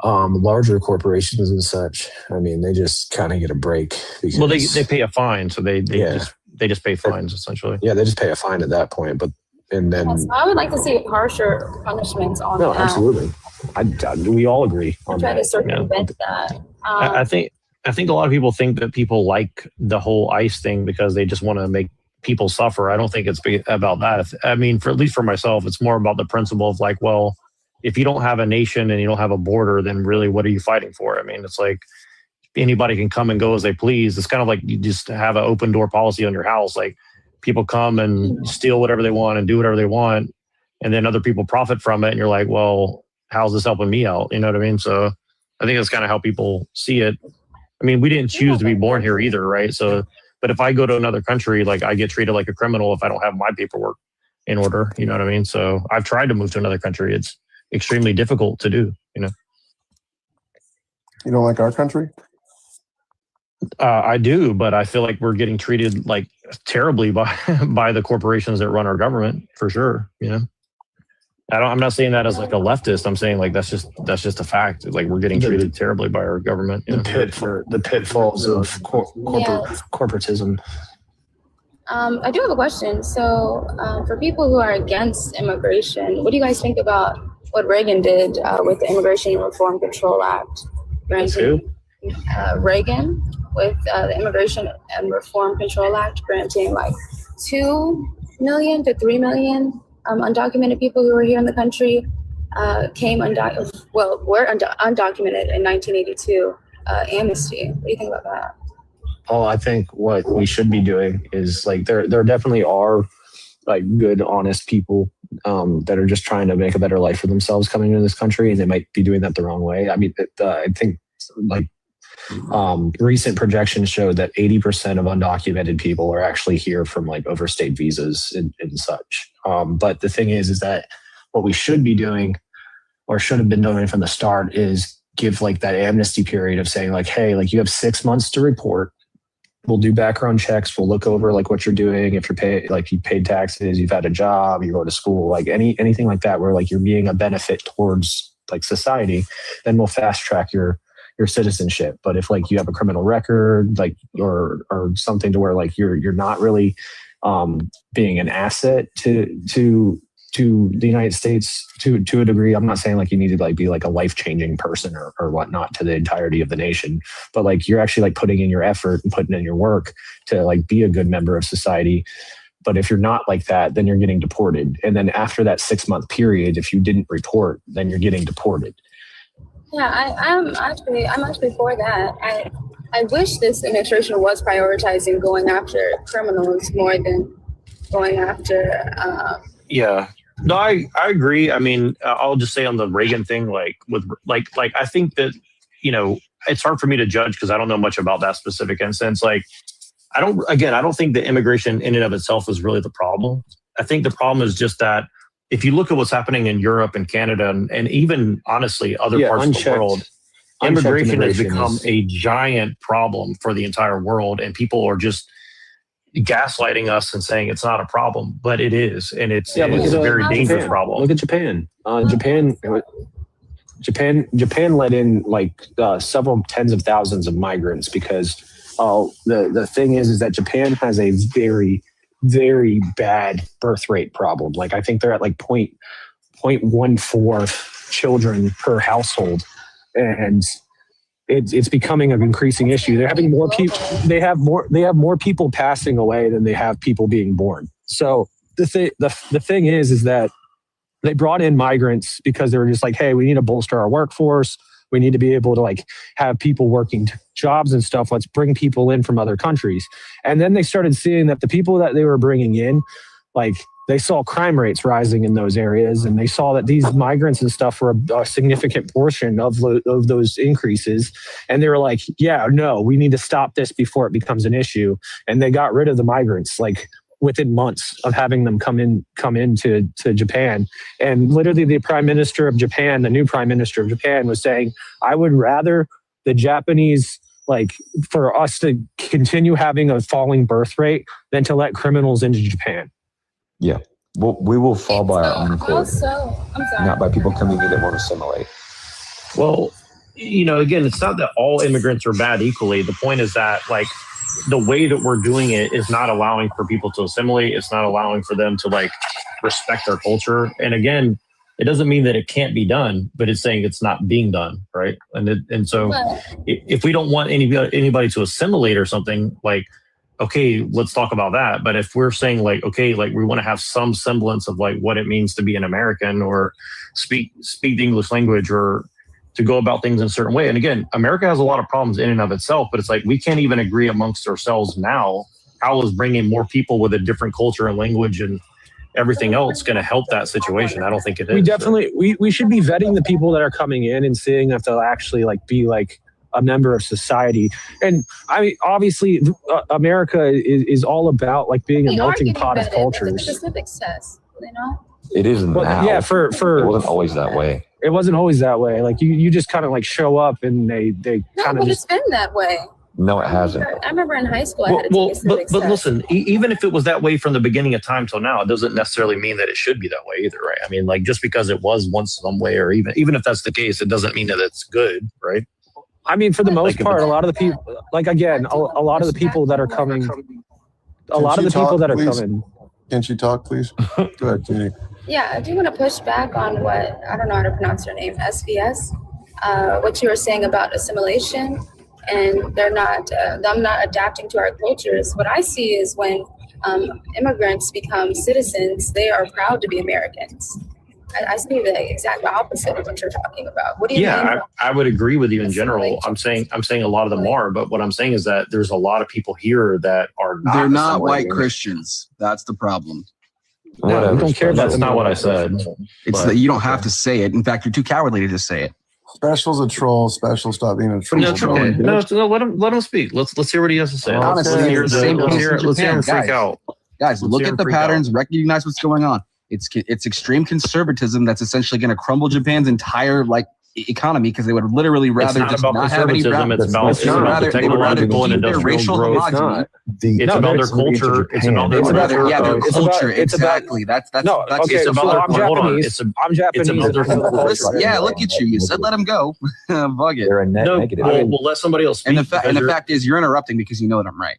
Speaker 19: larger corporations and such, I mean, they just kind of get a break. Because,
Speaker 5: well, they pay a fine, so they just pay fines essentially.
Speaker 19: Yeah, they just pay a fine at that point, but. And then
Speaker 22: I would like to see harsher punishments on that.
Speaker 19: No, absolutely. We all agree on
Speaker 22: try
Speaker 19: that.
Speaker 22: to circumvent that.
Speaker 5: I think a lot of people think that people like the whole ICE thing because they just want to make people suffer. I don't think it's about that. I mean, at least for myself, it's more about the principle of like, well, if you don't have a nation and you don't have a border, then really what are you fighting for? I mean, it's like anybody can come and go as they please. It's kind of like you just have an open door policy on your house. Like, people come and steal whatever they want and do whatever they want, and then other people profit from it. And you're like, well, how's this helping me out? You know what I mean? So I think that's kind of how people see it. I mean, we didn't choose to be born here either, right? So, but if I go to another country, like I get treated like a criminal if I don't have my paperwork in order. You know what I mean? So I've tried to move to another country. It's extremely difficult to do, you know?
Speaker 6: You don't like our country?
Speaker 5: I do, but I feel like we're getting treated like terribly by the corporations that run our government, for sure. You know, I'm not saying that as like a leftist. I'm saying like that's just a fact. Like we're getting treated terribly by our government.
Speaker 19: The pitfalls of corporatism.
Speaker 22: I do have a question. So, for people who are against immigration, what do you guys think about what Reagan did with the Immigration Reform Control Act? Reagan with the Immigration and Reform Control Act granting like 2 million to 3 million undocumented people who were here in the country were undocumented in 1982 amnesty. What do you think about that?
Speaker 19: Oh, I think what we should be doing is like there definitely are like good, honest people that are just trying to make a better life for themselves coming into this country, and they might be doing that the wrong way. I mean, I think like recent projections show that 80% of undocumented people are actually here from like overstayed visas and such. But the thing is that what we should be doing or should have been doing from the start is give like that amnesty period of saying like, hey, like you have 6 months to report. We'll do background checks. We'll look over like what you're doing. If you paid taxes, you've had a job, you go to school, like anything like that, where like you're being a benefit towards like society, then we'll fast track your citizenship. But if like you have a criminal record, like or something to where like you're not really being an asset to the United States to a degree. I'm not saying like you need to like be like a life-changing person or whatnot to the entirety of the nation, but like you're actually like putting in your effort and putting in your work to like be a good member of society. But if you're not like that, then you're getting deported. And then after that 6-month period, if you didn't report, then you're getting deported.
Speaker 22: Yeah, I'm actually for that. I wish this administration was prioritizing going after criminals more than going after.
Speaker 5: Yeah, no, I agree. I mean, I'll just say on the Reagan thing, like with like I think that, you know, it's hard for me to judge because I don't know much about that specific instance. Like, I don't think the immigration in and of itself is really the problem. I think the problem is just that if you look at what's happening in Europe and Canada and even honestly other parts of the world, immigration has become a giant problem for the entire world, and people are just gaslighting us and saying it's not a problem, but it is, and it's a very dangerous problem.
Speaker 19: Look at Japan. Japan let in like several tens of thousands of migrants because the thing is that Japan has a very, very bad birth rate problem. Like I think they're at like 0.14 children per household, and it's becoming an increasing issue. They're having more people. They have more people passing away than they have people being born. So the thing is that They brought in migrants because they were just like, hey, we need to bolster our workforce. We need to be able to like have people working jobs and stuff. Let's bring people in from other countries. And then they started seeing that the people that they were bringing in, like they saw crime rates rising in those areas, and they saw that these migrants and stuff were a significant portion of those increases. And they were like, yeah, no, we need to stop this before it becomes an issue. And they got rid of the migrants like within months of having them come into Japan. And literally the prime minister of Japan, the new prime minister of Japan, was saying, I would rather the Japanese, like for us to continue having a falling birth rate than to let criminals into Japan.
Speaker 1: Yeah. Well, we will fall by our own accord,
Speaker 22: I'm sorry.
Speaker 1: not by people coming in that won't assimilate.
Speaker 5: Well, you know, again, it's not that all immigrants are bad equally. The point is that, like, the way that we're doing it is not allowing for people to assimilate. It's not allowing for them to, like, respect our culture. And again, it doesn't mean that it can't be done, but it's saying it's not being done, right? And so if we don't want anybody to assimilate or something, like, okay, let's talk about that. But if we're saying like, okay, like we want to have some semblance of like what it means to be an American or speak the English language or to go about things in a certain way. And again, America has a lot of problems in and of itself, but it's like, we can't even agree amongst ourselves now. How is bringing more people with a different culture and language and everything else going to help that situation? I don't think it is.
Speaker 19: We definitely, we should be vetting the people that are coming in and seeing if they'll actually like be like a member of society. And I mean, obviously America is all about like being a melting pot of cultures.
Speaker 22: Pacific says, you know?
Speaker 1: It is now.
Speaker 19: But yeah, for
Speaker 1: it wasn't always that way.
Speaker 19: It wasn't always that way. Like you just kind of like show up and they kind of
Speaker 22: It's been that way.
Speaker 1: No, it hasn't.
Speaker 22: I remember in high school I had to take a civics
Speaker 5: but
Speaker 22: test.
Speaker 5: listen, even if it was that way from the beginning of time till now, it doesn't necessarily mean that it should be that way either, right? I mean, like just because it was once some way, or even if that's the case, it doesn't mean that it's good, right?
Speaker 19: I mean, for the most part, a lot of the people, like again, a lot of the people that are coming, coming.
Speaker 6: Can't you talk, please? Go ahead, Jenny.
Speaker 22: Yeah, I do want to push back on what, I don't know how to pronounce your name, SVS, what you were saying about assimilation, and they're not, them not adapting to our cultures. What I see is when immigrants become citizens, they are proud to be Americans. I see the exact opposite of what you're talking about. What do you mean?
Speaker 5: Yeah, I would agree with you in general. I'm saying a lot of them are, but what I'm saying is that there's a lot of people here that are not.
Speaker 2: They're not white Christians. That's the problem.
Speaker 19: No, we don't care about
Speaker 5: That's not what I said.
Speaker 2: It's that you don't have to say it. In fact, you're too cowardly to just say it.
Speaker 6: Special's a troll. Special, stop being a troll.
Speaker 5: No, let him speak. Let's hear what he has to say.
Speaker 2: Honestly,
Speaker 5: Let's hear him freak out.
Speaker 2: Guys, look at the patterns, recognize what's going on. It's extreme conservatism that's essentially going to crumble Japan's entire like economy because they would literally rather just not have any brown.
Speaker 5: It's about
Speaker 2: the technological and industrial growth.
Speaker 5: It's about their culture. It's about their culture.
Speaker 2: Yeah, their culture. Exactly. That's
Speaker 19: no. Okay,
Speaker 5: it's about
Speaker 19: I'm Japanese. I'm Japanese.
Speaker 2: Yeah, look at you. You said let him go. Bug it.
Speaker 1: They're a net negative.
Speaker 5: We'll let somebody else speak.
Speaker 2: And the fact is, you're interrupting because you know that I'm right.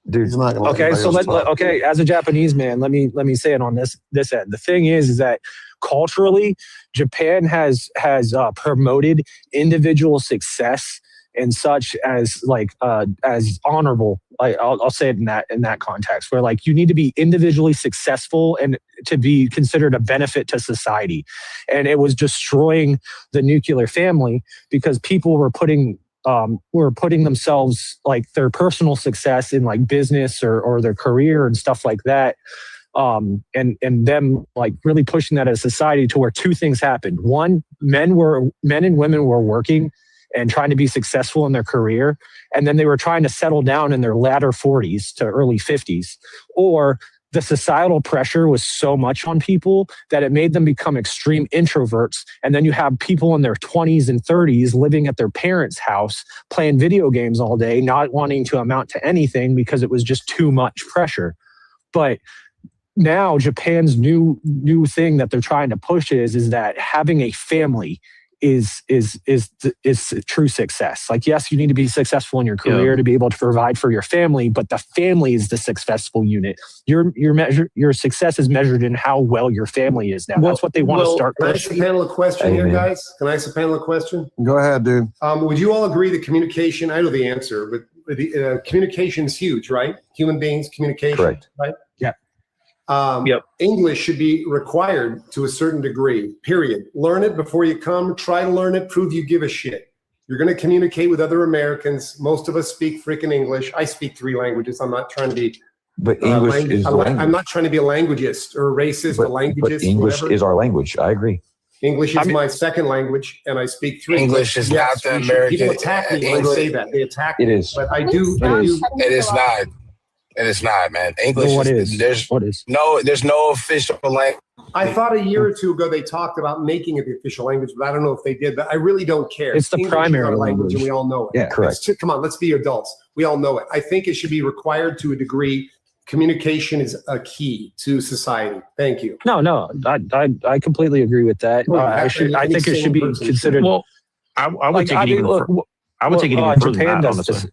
Speaker 1: Dude,
Speaker 6: not
Speaker 19: okay, so okay, as a Japanese man, let me say it on this end. The thing is that culturally, Japan has promoted individual success and such as like as honorable. I'll say it in that context, where like you need to be individually successful and to be considered a benefit to society. And it was destroying the nuclear family because people were putting themselves, like their personal success in like business or their career and stuff like that. And them like really pushing that as a society to where two things happened. One, men and women were working and trying to be successful in their career. And then they were trying to settle down in their latter 40s to early 50s. Or the societal pressure was so much on people that it made them become extreme introverts. And then you have people in their 20s and 30s living at their parents' house, playing video games all day, not wanting to amount to anything because it was just too much pressure. But now Japan's new thing that they're trying to push is that having a family is true success. Like, yes, you need to be successful in your career to be able to provide for your family, but the family is the successful unit. Your success is measured in how well your family is now. That's what they want to start.
Speaker 10: Can I ask a panel a question here, guys? Can I ask a panel a question?
Speaker 6: Go ahead, dude.
Speaker 10: Would you all agree that communication, I know the answer, but the communication is huge, right? Human beings, communication,
Speaker 1: correct.
Speaker 10: right?
Speaker 19: Yeah.
Speaker 10: English should be required to a certain degree, period. Learn it before you come. Try to learn it. Prove you give a shit. You're going to communicate with other Americans. Most of us speak freaking English. I speak 3 languages. I'm not trying to be...
Speaker 1: But English is the language.
Speaker 10: I'm not trying to be a languageist or a racist, a languageist.
Speaker 1: But English is our language. I agree.
Speaker 10: English is my second language, and I speak 3.
Speaker 12: English is not the American.
Speaker 10: People attack me when I say that. They attack me.
Speaker 1: It is.
Speaker 10: But I do.
Speaker 12: It is not. It is not, man. English.
Speaker 19: What is?
Speaker 12: There's no official language.
Speaker 10: I thought a year or 2 ago they talked about making it the official language, but I don't know if they did. But I really don't care.
Speaker 19: It's the
Speaker 10: English
Speaker 19: primary
Speaker 10: is our
Speaker 19: language.
Speaker 10: and we all know it.
Speaker 1: Yeah, correct.
Speaker 10: Come on, let's be adults. We all know it. I think it should be required to a degree. Communication is a key to society. Thank you.
Speaker 19: No, I completely agree with that. I think it should be considered.
Speaker 5: Well, I would take it even further. I would take it even further than
Speaker 19: Japan
Speaker 5: that,
Speaker 19: does
Speaker 5: honestly.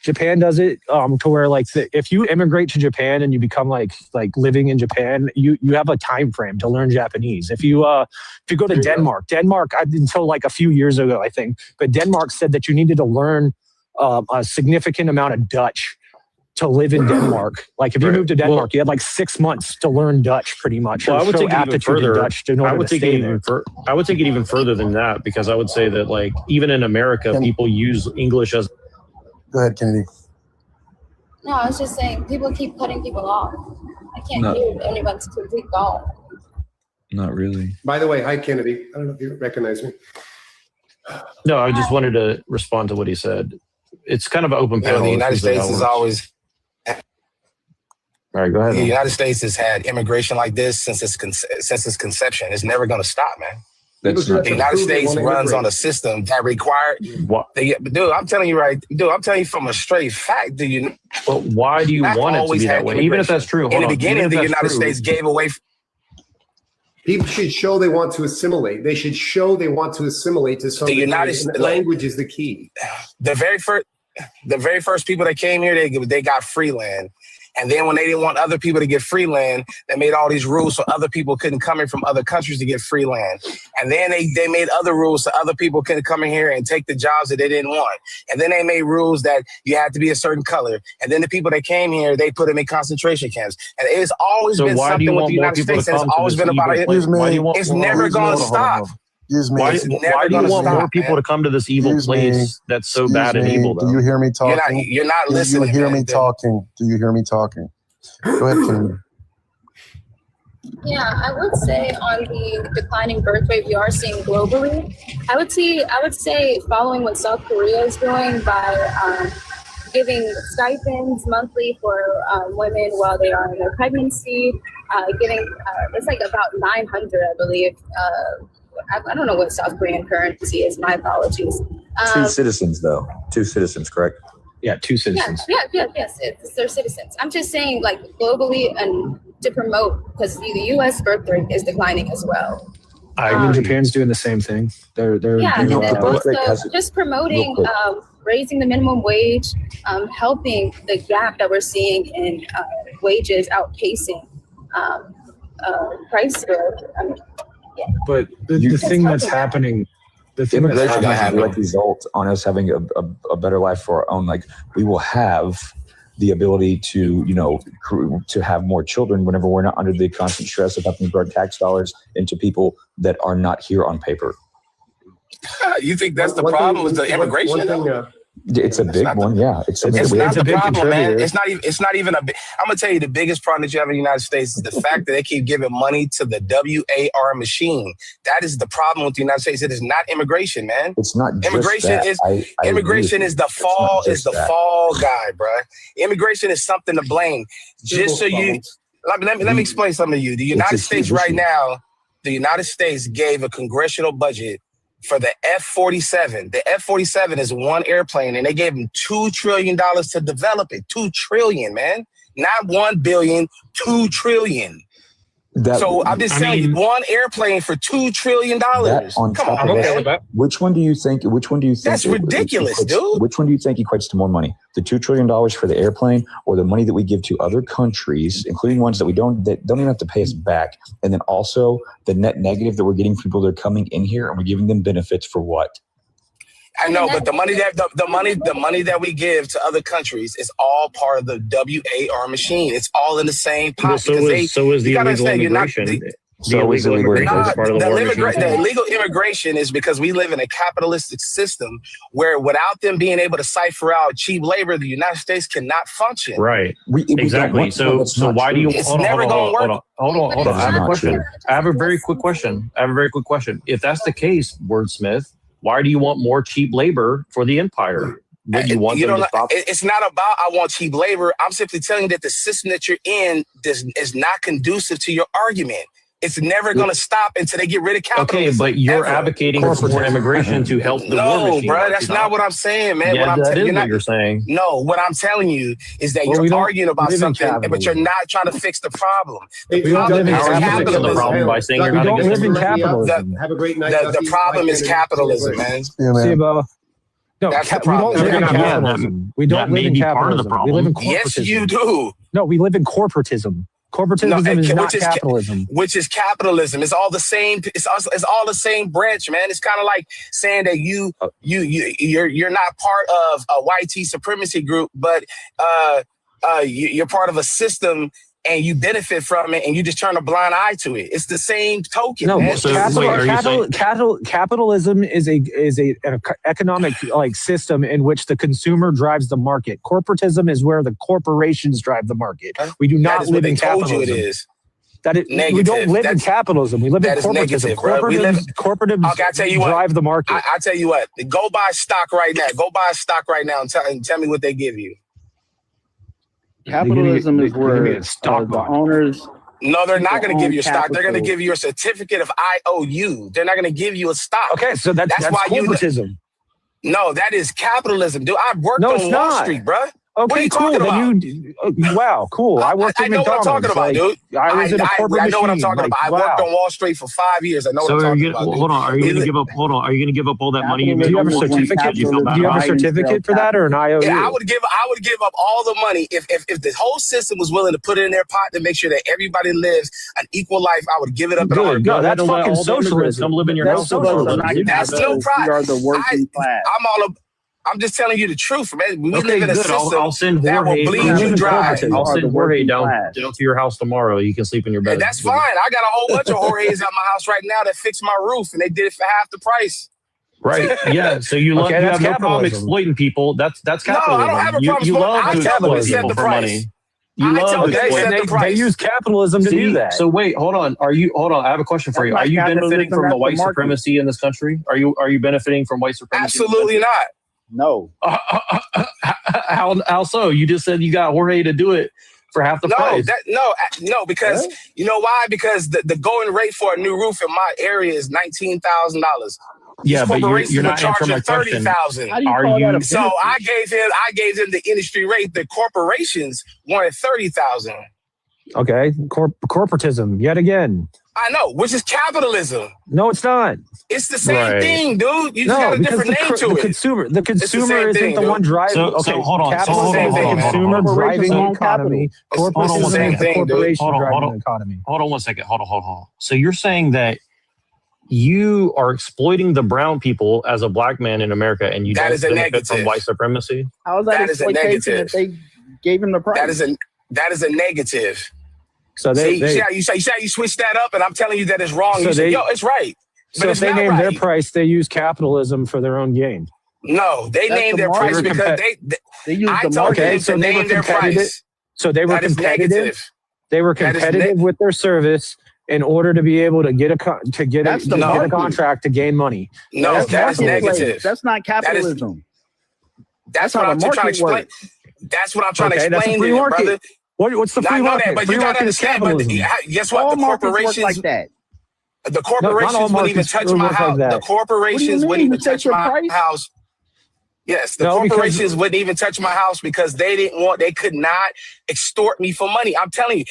Speaker 19: Japan does it to where like if you immigrate to Japan and you become like living in Japan, you have a time frame to learn Japanese. If you go to Denmark, until like a few years ago, I think, but Denmark said that you needed to learn a significant amount of Dutch to live in Denmark. Like if you moved to Denmark, you had like 6 months to learn Dutch pretty much.
Speaker 5: Well, I would take it even further. I would take it even further than that, because I would say that like even in America, people use English as.
Speaker 6: Go ahead, Kennedy.
Speaker 22: No, I was just saying people keep cutting people off. I can't hear anyone to keep going.
Speaker 1: Not really.
Speaker 10: By the way, hi Kennedy. I don't know if you recognize me.
Speaker 5: No, I just wanted to respond to what he said. It's kind of an open panel.
Speaker 12: The United States is always.
Speaker 5: All right, go ahead.
Speaker 12: The United States has had immigration like this since its conception. It's never going to stop, man. The United States runs on a system that required. Dude, I'm telling you from a straight fact.
Speaker 5: But why do you want it to be that way? Even if that's true.
Speaker 12: In the beginning, the United States gave away.
Speaker 10: People should show they want to assimilate. They should show they want to assimilate to something. Language is the key.
Speaker 12: The very first people that came here, they got free land. And then when they didn't want other people to get free land, they made all these rules so other people couldn't come in from other countries to get free land. And then they made other rules so other people couldn't come in here and take the jobs that they didn't want. And then they made rules that you had to be a certain color. And then the people that came here, they put them in concentration camps. And it's always been something with the United States that's always been about it. It's never going to stop.
Speaker 5: Why do you want more people to come to this evil place that's so bad and evil?
Speaker 6: Do you hear me talking?
Speaker 12: You're not listening.
Speaker 6: Do you hear me talking? Do you hear me talking? Go ahead, Kennedy.
Speaker 22: Yeah, I would say on the declining birth rate we are seeing globally, I would say following what South Korea is doing by giving stipends monthly for women while they are in their pregnancy, it's like about 900, I believe. I don't know what South Korean currency is. My apologies.
Speaker 1: 2 citizens, though. 2 citizens, correct?
Speaker 19: Yeah, 2 citizens.
Speaker 22: Yes, they're citizens. I'm just saying, like globally, and to promote, because the U.S. birth rate is declining as well.
Speaker 19: Japan's doing the same thing. They're
Speaker 22: and then also just promoting raising the minimum wage, helping the gap that we're seeing in wages outpacing price growth. Yeah.
Speaker 19: But the thing that's happening,
Speaker 1: immigration has a direct result on us having a better life for our own. Like we will have the ability to, to have more children whenever we're not under the constant stress of having to put our tax dollars into people that are not here on paper.
Speaker 12: You think that's the problem with the immigration?
Speaker 1: It's a big one, yeah.
Speaker 12: It's not the problem, man. It's not even I'm gonna tell you the biggest problem that you have in the United States is the fact that they keep giving money to the WAR machine. That is the problem with the United States. It is not immigration, man.
Speaker 1: It's not just
Speaker 12: immigration.
Speaker 1: That.
Speaker 12: Immigration is the fall fall guy, bro. Immigration is something to blame. Just so you let me explain something to you. The United States right now, the United States gave a congressional budget for the F-47. The F-47 is one airplane, and they gave them $2 trillion to develop it. $2 trillion, man. Not 1 billion, 2 trillion. So I'm just telling you, one airplane for $2 trillion. Come on, man.
Speaker 1: Which one do you think?
Speaker 12: That's ridiculous, dude.
Speaker 1: Which one do you think equates to more money? The $2 trillion for the airplane, or the money that we give to other countries, including ones that that don't even have to pay us back, and then also the net negative that we're getting from people that are coming in here, and we're giving them benefits for what?
Speaker 12: I know, but the money that we give to other countries is all part of the WAR machine. It's all in the same pot.
Speaker 5: Well, so is the illegal immigration. The illegal immigration is part of the war machine.
Speaker 12: The illegal immigration is because we live in a capitalistic system where without them being able to cipher out cheap labor, the United States cannot function.
Speaker 5: Right. Exactly. So why do you?
Speaker 12: It's never going to work.
Speaker 5: Hold on. I have a question. I have a very quick question. If that's the case, wordsmith, why do you want more cheap labor for the empire? Would you want them to stop?
Speaker 12: It's not about I want cheap labor. I'm simply telling you that the system that you're in is not conducive to your argument. It's never going to stop until they get rid of capitalism.
Speaker 5: Okay, but you're advocating for more immigration to help the war machine.
Speaker 12: No, bro, that's not what I'm saying, man.
Speaker 5: Yeah, that is what you're saying.
Speaker 12: No, what I'm telling you is that you're arguing about something, but you're not trying to fix the problem. The problem is capitalism.
Speaker 5: By saying you're not
Speaker 12: live
Speaker 5: in capitalism.
Speaker 10: Have a great night.
Speaker 12: The problem is capitalism, man.
Speaker 6: See you, Bo.
Speaker 12: No, that's the problem.
Speaker 13: We don't live in capitalism. We don't live in capitalism. We live in corporatism.
Speaker 12: Yes, you do.
Speaker 13: No, we live in corporatism. Corporatism is not capitalism.
Speaker 12: Which is capitalism. It's all the same. It's all the same branch, man. It's kind of like saying that you're not part of a YT supremacy group, but you're part of a system and you benefit from it, and you just turn a blind eye to it. It's the same token.
Speaker 13: No,
Speaker 12: man.
Speaker 13: so capitalism is an economic system in which the consumer drives the market. Corporatism is where the corporations drive the market. We do not live in capitalism.
Speaker 12: Told you it is.
Speaker 13: We don't live in capitalism. We live in corporatism. Corporatives
Speaker 12: okay, I tell you what,
Speaker 13: drive the market.
Speaker 12: I tell you what. Go buy stock right now. Go buy stock right now and tell me what they give you.
Speaker 14: Capitalism is where the owners.
Speaker 12: No, they're not going to give you a stock. They're going to give you a certificate of IOU. They're not going to give you a stock.
Speaker 13: Okay, so that's why corporatism.
Speaker 12: No, that is capitalism, dude. I worked on Wall Street, bro.
Speaker 13: Okay,
Speaker 12: what are you
Speaker 13: cool.
Speaker 12: talking about?
Speaker 13: Wow, cool. I worked in McDonald's.
Speaker 12: I know what I'm talking about, dude.
Speaker 13: I was in a corporate
Speaker 12: I know what I'm
Speaker 13: machine.
Speaker 12: talking about. I worked on Wall Street for 5 years. I know what I'm talking about.
Speaker 5: Hold on. Are you going to give up? Hold on. Are you going to give up all that money you made?
Speaker 13: Do you have a certificate? Do you have a certificate for that or an IOU?
Speaker 12: Yeah, I would give up all the money if the whole system was willing to put it in their pot to make sure that everybody lives an equal life. I would give it up.
Speaker 13: No, that's fucking socialism.
Speaker 5: Come live in your house.
Speaker 12: That's no pride.
Speaker 14: We are the working class.
Speaker 12: I'm just telling you the truth, man. We live in a system
Speaker 5: I'll send
Speaker 12: that will
Speaker 5: Jorge.
Speaker 12: bleed you dry.
Speaker 5: I'll send Jorge down to your house tomorrow. You can sleep in your bed.
Speaker 12: And that's fine. I got a whole bunch of Jorges at my house right now that fix my roof, and they did it for half the price.
Speaker 5: Right. Yeah. So you have no problem exploiting people. That's capitalism.
Speaker 12: No, I don't have a problem.
Speaker 5: You love
Speaker 12: I
Speaker 5: to
Speaker 12: tell them to
Speaker 5: exploit
Speaker 12: set
Speaker 5: people
Speaker 12: the
Speaker 5: for
Speaker 12: price.
Speaker 5: money. You love to exploit.
Speaker 13: They use capitalism to do that.
Speaker 5: So wait, hold on. I have a question for you. Are you benefiting from the white supremacy in this country? Are you benefiting from white supremacy?
Speaker 12: Absolutely not.
Speaker 14: No.
Speaker 5: How so? You just said you got Jorge to do it for half the price.
Speaker 12: No, because you know why? Because the going rate for a new roof in my area is $19,000.
Speaker 5: Yeah, but you're not answering my question.
Speaker 12: $30,000. So I gave them the industry rate. The corporations wanted $30,000.
Speaker 13: Okay, corporatism yet again.
Speaker 12: I know, which is capitalism.
Speaker 13: No, it's not.
Speaker 12: It's the same thing, dude. You just got a different name to it.
Speaker 13: The consumer isn't the one driving.
Speaker 5: So hold on.
Speaker 13: Capitalism is the consumer driving the economy. Corporatism is the corporation driving the economy.
Speaker 5: Hold on 1 second. Hold on. So you're saying that you are exploiting the brown people as a black man in America, and you don't benefit from white supremacy?
Speaker 14: How is that exploitation if they gave him the price?
Speaker 12: That is a negative.
Speaker 13: So
Speaker 12: you switch that up, and I'm telling you that it's wrong. You say, it's right.
Speaker 13: So if they name their price, they use capitalism for their own gain.
Speaker 12: No, they named their price because they use the market to name their price.
Speaker 13: So they were competitive. They were competitive with their service in order to be able to get a contract to gain money.
Speaker 12: No, that's negative.
Speaker 14: That's not capitalism.
Speaker 12: That's what I'm trying to explain. That's what I'm trying to explain to you, brother.
Speaker 13: What's the free market?
Speaker 12: But you got to understand. But guess what?
Speaker 14: The corporations like that.
Speaker 12: The corporations wouldn't even touch my house. The corporations wouldn't even touch my house. Yes, the corporations wouldn't even touch my house because they could not extort me for money. I'm telling you,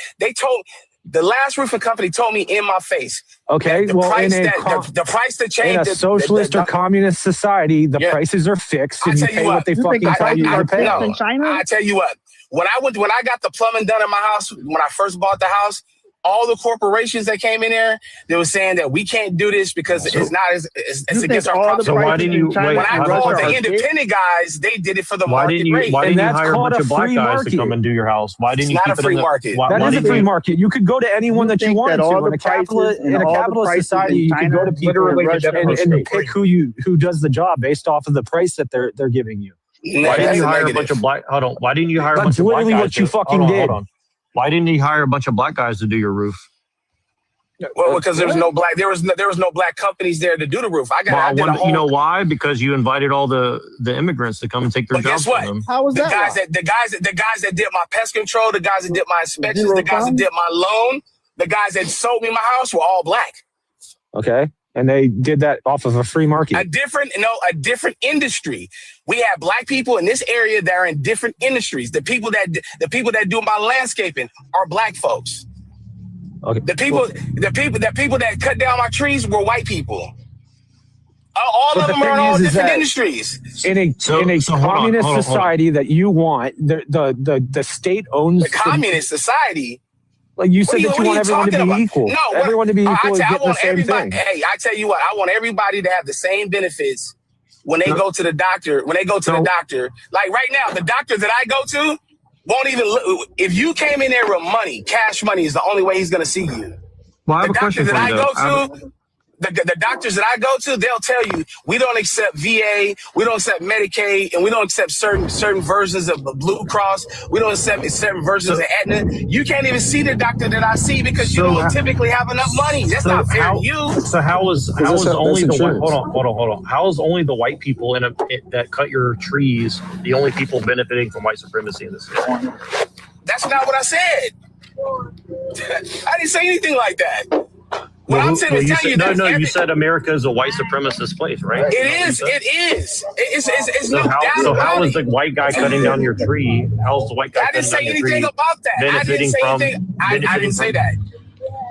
Speaker 12: the last roofing company told me in my face.
Speaker 13: Okay,
Speaker 12: the price to change
Speaker 13: in a socialist or communist society, the prices are fixed, and you pay what they fucking tell you to pay.
Speaker 12: I tell you what. When I got the plumbing done in my house, when I first bought the house, all the corporations that came in there, they were saying that we can't do this because it's not as it's against our profit.
Speaker 5: So why didn't you wait?
Speaker 12: When I called the independent guys, they did it for the market rate.
Speaker 5: Why didn't you
Speaker 13: that's
Speaker 5: hire a
Speaker 13: called
Speaker 5: bunch
Speaker 13: a
Speaker 5: of black
Speaker 13: free
Speaker 5: guys
Speaker 13: market.
Speaker 5: to come and do your house? Why didn't you
Speaker 12: It's
Speaker 5: keep
Speaker 12: not a
Speaker 5: it
Speaker 12: free
Speaker 5: in the
Speaker 12: market.
Speaker 5: why,
Speaker 13: That
Speaker 5: why
Speaker 13: is a
Speaker 5: didn't
Speaker 13: free
Speaker 5: you-
Speaker 13: market. You could go to anyone that you
Speaker 14: think
Speaker 13: wanted
Speaker 14: that all
Speaker 13: to.
Speaker 14: the prices
Speaker 13: In
Speaker 14: and
Speaker 13: a
Speaker 14: all the
Speaker 13: capitalist
Speaker 14: prices
Speaker 13: society,
Speaker 14: in
Speaker 13: you can go
Speaker 14: China
Speaker 13: to people
Speaker 14: literally the definition
Speaker 13: and
Speaker 14: of
Speaker 13: pick
Speaker 14: free.
Speaker 13: who does the job based off of the price that they're giving you.
Speaker 5: Why didn't
Speaker 12: That's
Speaker 5: you
Speaker 12: a
Speaker 5: hire a
Speaker 12: negative.
Speaker 5: bunch of black? Hold on. Why didn't you hire a bunch
Speaker 13: That's
Speaker 5: of black
Speaker 13: literally
Speaker 5: guys?
Speaker 13: what you fucking
Speaker 5: hold on,
Speaker 13: did.
Speaker 5: hold on. Why didn't you hire a bunch of black guys to do your roof?
Speaker 12: Well, because there was no black, there was no black companies there to do the roof. I did a whole.
Speaker 5: You know why? Because you invited all the immigrants to come and take their
Speaker 12: But
Speaker 5: jobs
Speaker 12: guess what?
Speaker 5: from them.
Speaker 14: How was
Speaker 12: The
Speaker 14: that?
Speaker 12: guys
Speaker 14: right?
Speaker 12: the guys that did my pest control, the guys that did my inspections,
Speaker 14: Zero
Speaker 12: the guys that
Speaker 14: fun?
Speaker 12: did my loan, the guys that sold me my house were all black.
Speaker 13: Okay, and they did that off of a free market.
Speaker 12: A different industry. We have black people in this area that are in different industries. The people that do my landscaping are black folks.
Speaker 5: Okay.
Speaker 12: The people that cut down my trees were white people. All of them are in all different industries.
Speaker 13: In a communist society that you want, the state owns
Speaker 12: the communist society.
Speaker 13: Like you said that you want everyone to be
Speaker 12: about?
Speaker 13: equal.
Speaker 12: No,
Speaker 13: everyone to be equal.
Speaker 12: I
Speaker 13: Get the
Speaker 12: want
Speaker 13: same
Speaker 12: everybody.
Speaker 13: thing.
Speaker 12: Hey, I tell you what, I want everybody to have the same benefits when they go to the doctor. When they go to the doctor, like right now, the doctor that I go to won't even look. If you came in there with money, cash money is the only way he's going to see you.
Speaker 5: Well, I have
Speaker 12: The
Speaker 5: a question
Speaker 12: doctor
Speaker 5: for
Speaker 12: that
Speaker 5: you.
Speaker 12: I go to. The doctors that I go to, they'll tell you we don't accept VA, we don't accept Medicaid, and we don't accept certain versions of Blue Cross. We don't accept certain versions of Aetna. You can't even see the doctor that I see because you don't typically have enough money. That's not fair to you.
Speaker 5: So how is only the white? Hold on. How is only the white people that cut your trees the only people benefiting from white supremacy in this state?
Speaker 12: That's not what I said. I didn't say anything like that. What I'm saying is telling you that
Speaker 5: you said America is a white supremacist place, right?
Speaker 12: It is. It's no doubt
Speaker 5: So
Speaker 12: about
Speaker 5: how
Speaker 12: it.
Speaker 5: is the white guy cutting down your tree? How's the white guy
Speaker 12: I didn't say
Speaker 5: cutting down your
Speaker 12: anything
Speaker 5: tree
Speaker 12: about that. I didn't say anything. I didn't say that.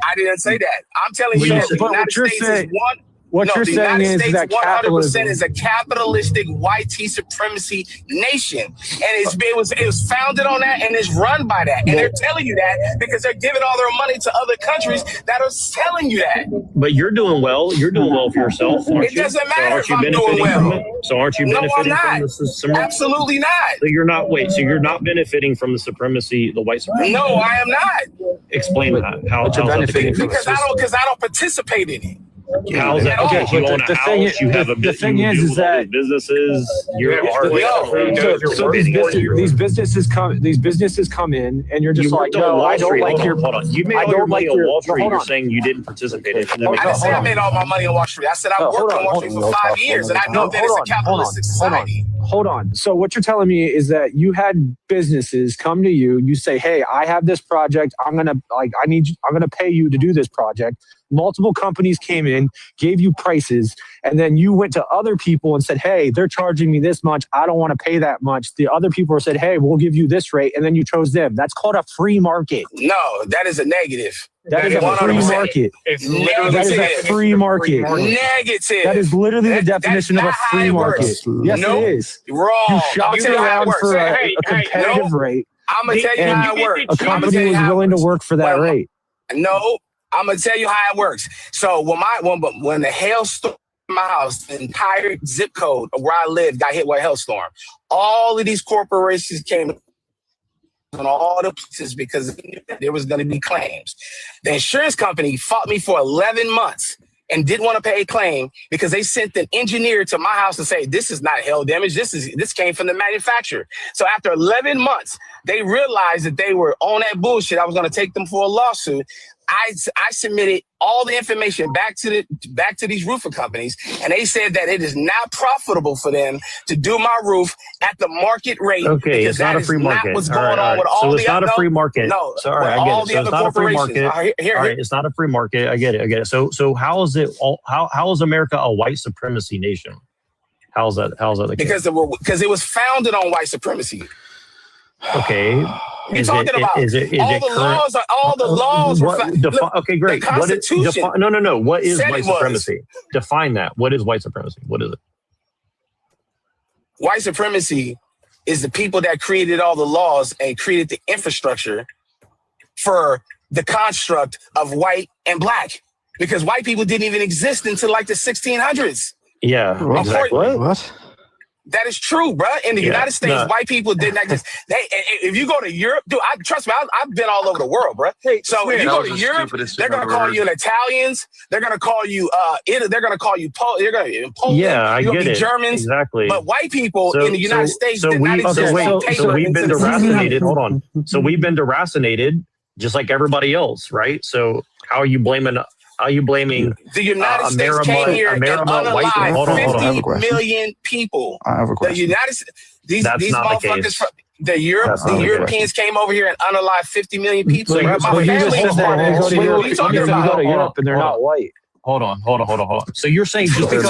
Speaker 12: I didn't say that. I'm telling you that the United States is one.
Speaker 13: What you're
Speaker 12: the
Speaker 13: saying
Speaker 12: United
Speaker 13: is
Speaker 12: States
Speaker 13: that
Speaker 12: 100%
Speaker 13: capitalism
Speaker 12: is a capitalistic white supremacy nation, and it was founded on that, and it's run by that, and they're telling you that because they're giving all their money to other countries that are telling you that.
Speaker 5: But you're doing well. You're doing well for yourself, aren't
Speaker 12: It doesn't matter if
Speaker 5: you
Speaker 12: I'm doing
Speaker 5: benefiting
Speaker 12: well.
Speaker 5: from it? So aren't you
Speaker 12: No, I'm
Speaker 5: benefiting
Speaker 12: not.
Speaker 5: from the system?
Speaker 12: Absolutely not.
Speaker 5: So you're not. Wait. So you're not benefiting from the supremacy, the white supremacy?
Speaker 12: No, I am not.
Speaker 5: Explain that. How's that benefiting from
Speaker 12: because I don't participate in it.
Speaker 5: How's that? Okay, you own a house. You have a business.
Speaker 13: The thing is that
Speaker 5: businesses.
Speaker 13: These businesses come in, and you're just like, no, I don't like your.
Speaker 5: Hold on. You made all your money on Wall Street. You're saying you didn't participate in it.
Speaker 12: I didn't say I made all my money on Wall Street. I said I worked on Wall Street for 5 years, and I know that it's a capitalistic society.
Speaker 13: Hold on. So what you're telling me is that you had businesses come to you. You say, "Hey, I have this project. I'm gonna pay you to do this project." Multiple companies came in, gave you prices, and then you went to other people and said, "Hey, they're charging me this much. I don't want to pay that much." The other people said, "Hey, we'll give you this rate," and then you chose them. That's called a free market.
Speaker 12: No, that is a negative.
Speaker 13: That is a free market.
Speaker 12: It's
Speaker 13: that is a free market.
Speaker 12: Negative.
Speaker 13: That is literally the definition of a free market. Yes,
Speaker 12: nope.
Speaker 13: it is.
Speaker 12: Wrong.
Speaker 13: You shop around for a competitive rate.
Speaker 12: I'm gonna tell you how it works.
Speaker 13: A company was willing to work for that rate.
Speaker 12: No, I'm gonna tell you how it works. So when the hailstorm in my house, the entire zip code of where I live got hit with a hailstorm. All of these corporations came on all the pieces because there was going to be claims. The insurance company fought me for 11 months and didn't want to pay a claim because they sent an engineer to my house to say, this is not hail damage. This came from the manufacturer. So after 11 months, they realized that they were on that bullshit. I was going to take them for a lawsuit. I submitted all the information back to these roofing companies, and they said that it is not profitable for them to do my roof at the market rate.
Speaker 5: Okay, it's not a free market.
Speaker 12: Not what's going on with all
Speaker 5: so
Speaker 12: the
Speaker 5: it's not a free market.
Speaker 12: No,
Speaker 5: so, all right, I get it. So it's not a free market.
Speaker 12: All right,
Speaker 5: it's not a free market. I get it. So how is it? How is America a white supremacy nation? How's that the case?
Speaker 12: Because it was founded on white supremacy.
Speaker 5: Okay.
Speaker 12: You're talking about all the laws.
Speaker 5: Okay, great.
Speaker 12: The Constitution.
Speaker 5: No. What is white supremacy? Define that. What is white supremacy? What is it?
Speaker 12: White supremacy is the people that created all the laws and created the infrastructure for the construct of white and black, because white people didn't even exist until like the 1600s.
Speaker 5: Yeah, exactly.
Speaker 6: What?
Speaker 12: That is true, bro. In the United States, white people did not exist. If you go to Europe, dude, trust me, I've been all over the world, bro. So if you go to Europe, they're gonna call you an Italians. They're gonna call you they're gonna call you Poland.
Speaker 5: Yeah, I get it.
Speaker 12: Germans,
Speaker 5: exactly.
Speaker 12: But white people in the United States did not exist.
Speaker 5: So we've been deracinated. Hold on. So we've been deracinated just like everybody else, right? So how are you blaming? Are you blaming
Speaker 12: the United States came here and unalived 50 million people?
Speaker 6: I have a question.
Speaker 12: The United States, these motherfuckers, the Europeans came over here and unalived 50 million people.
Speaker 5: You go to Europe and they're not white. Hold on. So you're saying just because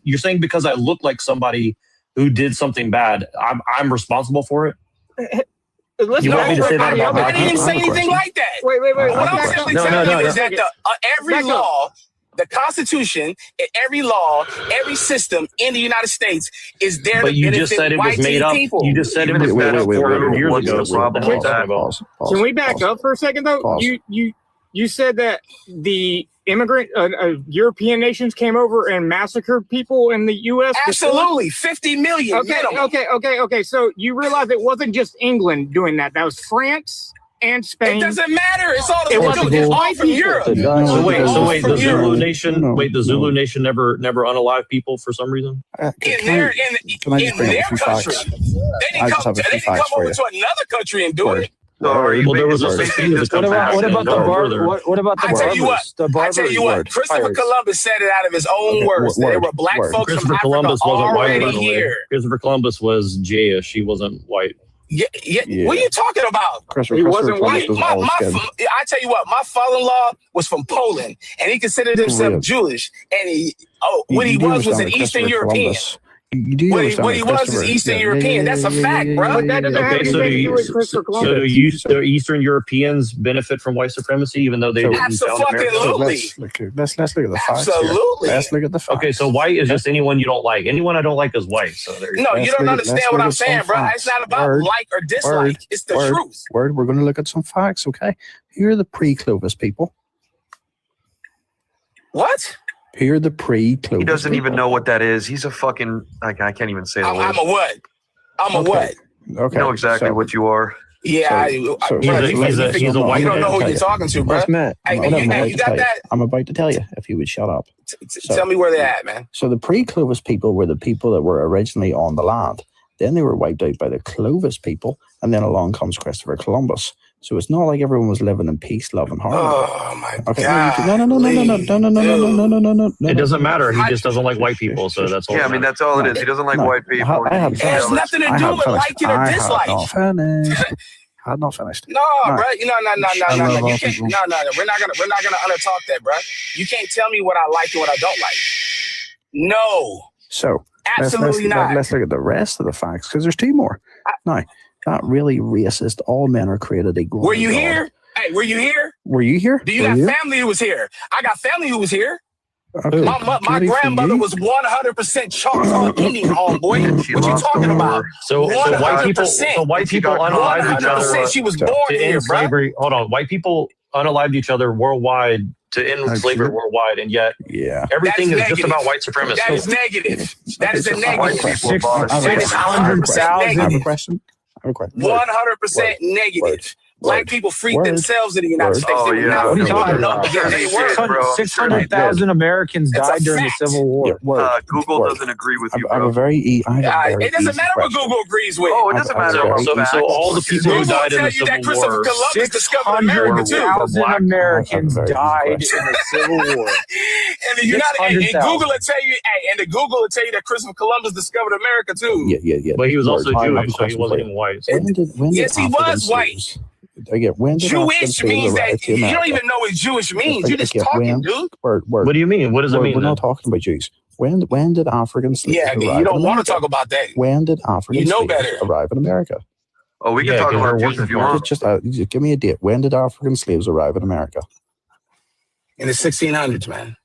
Speaker 5: you're saying because I look like somebody who did something bad, I'm responsible for it? You want me to say that about
Speaker 12: I didn't even say anything like that.
Speaker 9: Wait.
Speaker 12: What I'm simply telling you is that every law, the Constitution, every law, every system in the United States is there to benefit white people.
Speaker 5: You just said it was made up 400 years ago.
Speaker 9: Can we back up for a second, though? You said that the European nations came over and massacred people in the U.S.
Speaker 12: Absolutely, 50 million.
Speaker 9: Okay. So you realize it wasn't just England doing that. That was France and Spain.
Speaker 12: It doesn't matter. It's all from Europe.
Speaker 5: So wait. The Zulu Nation. Wait, the Zulu Nation never unalived people for some reason.
Speaker 12: In their country, they didn't come over to another country and do it.
Speaker 5: Well, there was a what about the
Speaker 12: Barbers? I tell you what, Christopher Columbus said it out of his own words. There were black folks from Africa already here.
Speaker 5: Christopher Columbus was Jewish. He wasn't white.
Speaker 12: Yeah. What are you talking about? He wasn't white. I tell you what, my father-in-law was from Poland, and he considered himself Jewish. And what he was an Eastern European. What he was is Eastern European. That's a fact, bro.
Speaker 9: But that doesn't have anything to do with Christopher Columbus.
Speaker 5: So do Eastern Europeans benefit from white supremacy, even though they didn't found America?
Speaker 6: Let's look at the facts.
Speaker 12: Absolutely.
Speaker 6: Let's look at the facts.
Speaker 5: Okay, so white is just anyone you don't like. Anyone I don't like is white. So
Speaker 12: no, you don't understand what I'm saying, bro. It's not about like or dislike. It's the truth.
Speaker 6: We're going to look at some facts, okay? Here are the pre-Clovis people.
Speaker 12: What?
Speaker 6: Here are the pre-Clovis.
Speaker 7: He doesn't
Speaker 6: people.
Speaker 7: even know what that is. He's a fucking I can't even say the word.
Speaker 12: I'm a what? I'm a what?
Speaker 6: Okay.
Speaker 7: You know exactly what you are.
Speaker 12: Yeah,
Speaker 5: he's a white.
Speaker 12: You don't know who you're talking to, bro. Hey, you got that?
Speaker 6: I'm about to tell you. If you would shut up.
Speaker 12: Tell me where they're at, man.
Speaker 6: So the pre-Clovis people were the people that were originally on the land. Then they were wiped out by the Clovis people, and then along comes Christopher Columbus. So it's not like everyone was living in peace, love, and harmony.
Speaker 12: Oh my
Speaker 6: No.
Speaker 5: It doesn't matter. He just doesn't like white people, so that's all.
Speaker 7: Yeah, I mean that's all it is. He doesn't like white people.
Speaker 12: It has nothing to do with liking or dislike.
Speaker 6: I had not finished.
Speaker 12: No, bro. No. You can't. No. We're not gonna undertalk that, bro. You can't tell me what I like and what I don't like. No.
Speaker 6: So
Speaker 12: absolutely not.
Speaker 6: Let's look at the rest of the facts because there's two more. Now, not really racist. All men are created equal.
Speaker 12: Were you here? Hey, were you here?
Speaker 6: Were you here?
Speaker 12: Do you got family who was here? I got family who was here. Okay. My grandmother was 100% Choctaw Indian, homeboy. What you talking about?
Speaker 5: So white people unalived each other.
Speaker 12: 100% she was born here, bro.
Speaker 5: Hold on. White people unalived each other worldwide to end slavery worldwide, and yet everything is just about white supremacy.
Speaker 12: That is negative. That is a negative.
Speaker 6: That is 100% negative.
Speaker 12: 100% negative. Black people freed themselves in the United States.
Speaker 5: Oh, yeah. What are you talking about? 600,000 Americans died during the Civil War.
Speaker 7: Google doesn't agree with you, bro.
Speaker 12: It doesn't matter what Google agrees with.
Speaker 7: Oh, it doesn't matter.
Speaker 5: So all the people who died in the Civil War,
Speaker 9: 600,000 Americans died in the Civil War.
Speaker 12: And the United Google will tell you, that Christopher Columbus discovered America too.
Speaker 6: Yeah.
Speaker 5: But he was also Jewish, so he wasn't even white.
Speaker 12: Yes, he was white. Jewish means that you don't even know what Jewish means. You're just talking, dude.
Speaker 5: What do you mean? What does it mean?
Speaker 6: We're not talking about Jews. When did African slaves arrive?
Speaker 12: You don't want to talk about that.
Speaker 6: When did African slaves arrive in America?
Speaker 7: Oh, we can talk about Jews if you want.
Speaker 6: Just give me a date. When did African slaves arrive in America?
Speaker 12: In the 1600s, man.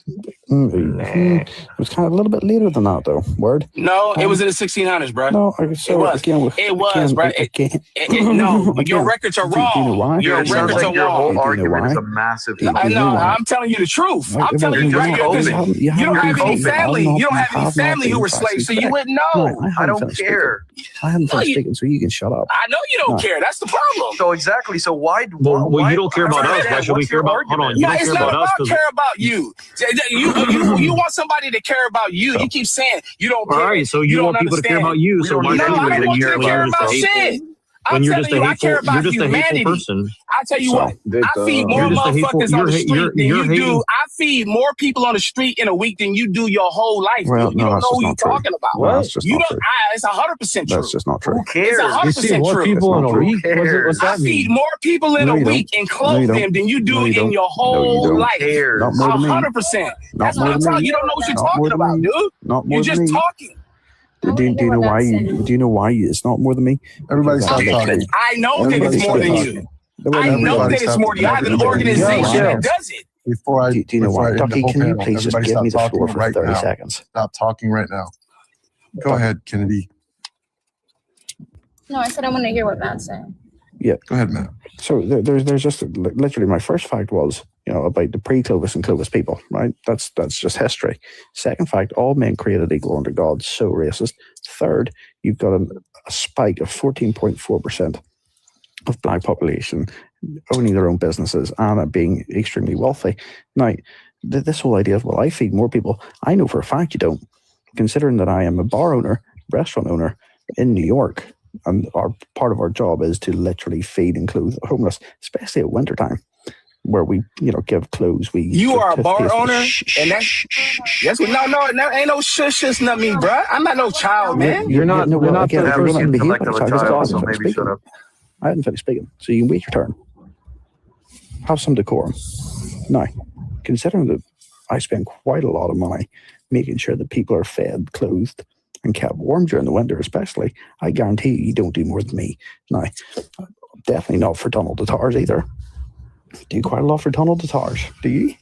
Speaker 6: It was kind of a little bit later than that, though. Word.
Speaker 12: No, it was in the 1600s, bro.
Speaker 6: No,
Speaker 12: it was. It was, bro. No, your records are wrong.
Speaker 6: Do you know why?
Speaker 12: Your records are
Speaker 11: your whole
Speaker 12: wrong.
Speaker 11: argument is a massive.
Speaker 12: No, I'm telling you the truth. I'm telling you, right? You don't have any family. You don't have any family who were slaves, so you wouldn't know.
Speaker 11: I don't care.
Speaker 6: I haven't finished speaking, so you can shut up.
Speaker 12: I know you don't care. That's the problem.
Speaker 11: So exactly. So why?
Speaker 5: Well, you don't care about us. Why should we care about? Hold on.
Speaker 12: No, it's not about care about you. You want somebody to care about you. You keep saying you don't care.
Speaker 5: All right, so you want people to care about you. So why
Speaker 12: no, I don't want you to care about shit.
Speaker 5: When you're just a hateful,
Speaker 12: you're just a hateful
Speaker 5: person.
Speaker 12: I tell you what, I feed more motherfuckers on the street than you do. I feed more people on the street in a week than you do your whole life.
Speaker 6: Well,
Speaker 12: you don't know who you're talking about.
Speaker 6: What?
Speaker 12: You don't. It's 100% true.
Speaker 6: That's just not true.
Speaker 11: Who cares?
Speaker 12: It's 100% true.
Speaker 5: People in a week? What's that
Speaker 12: I feed more people in a week and clothe them than you do in your whole life. 100%. That's what I'm telling you. You don't know what you're talking about, dude. You're just talking.
Speaker 6: Do you know why? Do you know why it's not more than me?
Speaker 3: Everybody stop talking.
Speaker 12: I know that it's more than you. I know that it's more than you. I have an organization that does it.
Speaker 3: Before
Speaker 6: do you know why? Ducky, can you please just give me the floor for 30 seconds?
Speaker 3: Stop talking right now. Go ahead, Kennedy.
Speaker 22: No, I said I want to hear what Matt's saying.
Speaker 6: Yeah.
Speaker 3: Go ahead, Matt.
Speaker 6: So there's just literally my first fact was, about the pre-Clovis and Clovis people, right? That's just history. Second fact, all men created equal under God, so racist. Third, you've got a spike of 14.4% of black population owning their own businesses and being extremely wealthy. Now, this whole idea of, well, I feed more people, I know for a fact you don't, considering that I am a bar owner, restaurant owner in New York, and part of our job is to literally feed and clothe the homeless, especially at wintertime, where we, give clothes.
Speaker 12: You are a bar owner, and that's what. No, ain't no shush, not me, bro. I'm not no child, man.
Speaker 6: You're not the person
Speaker 11: to collect a child, so maybe shut up.
Speaker 6: I hadn't finished speaking, so you can wait your turn. Have some decorum. Now, considering that I spend quite a lot of money making sure that people are fed, clothed, and kept warm during the winter, especially, I guarantee you don't do more than me. Now, definitely not for Donald the Tars either. Do quite a lot for Donald the Tars. Do you?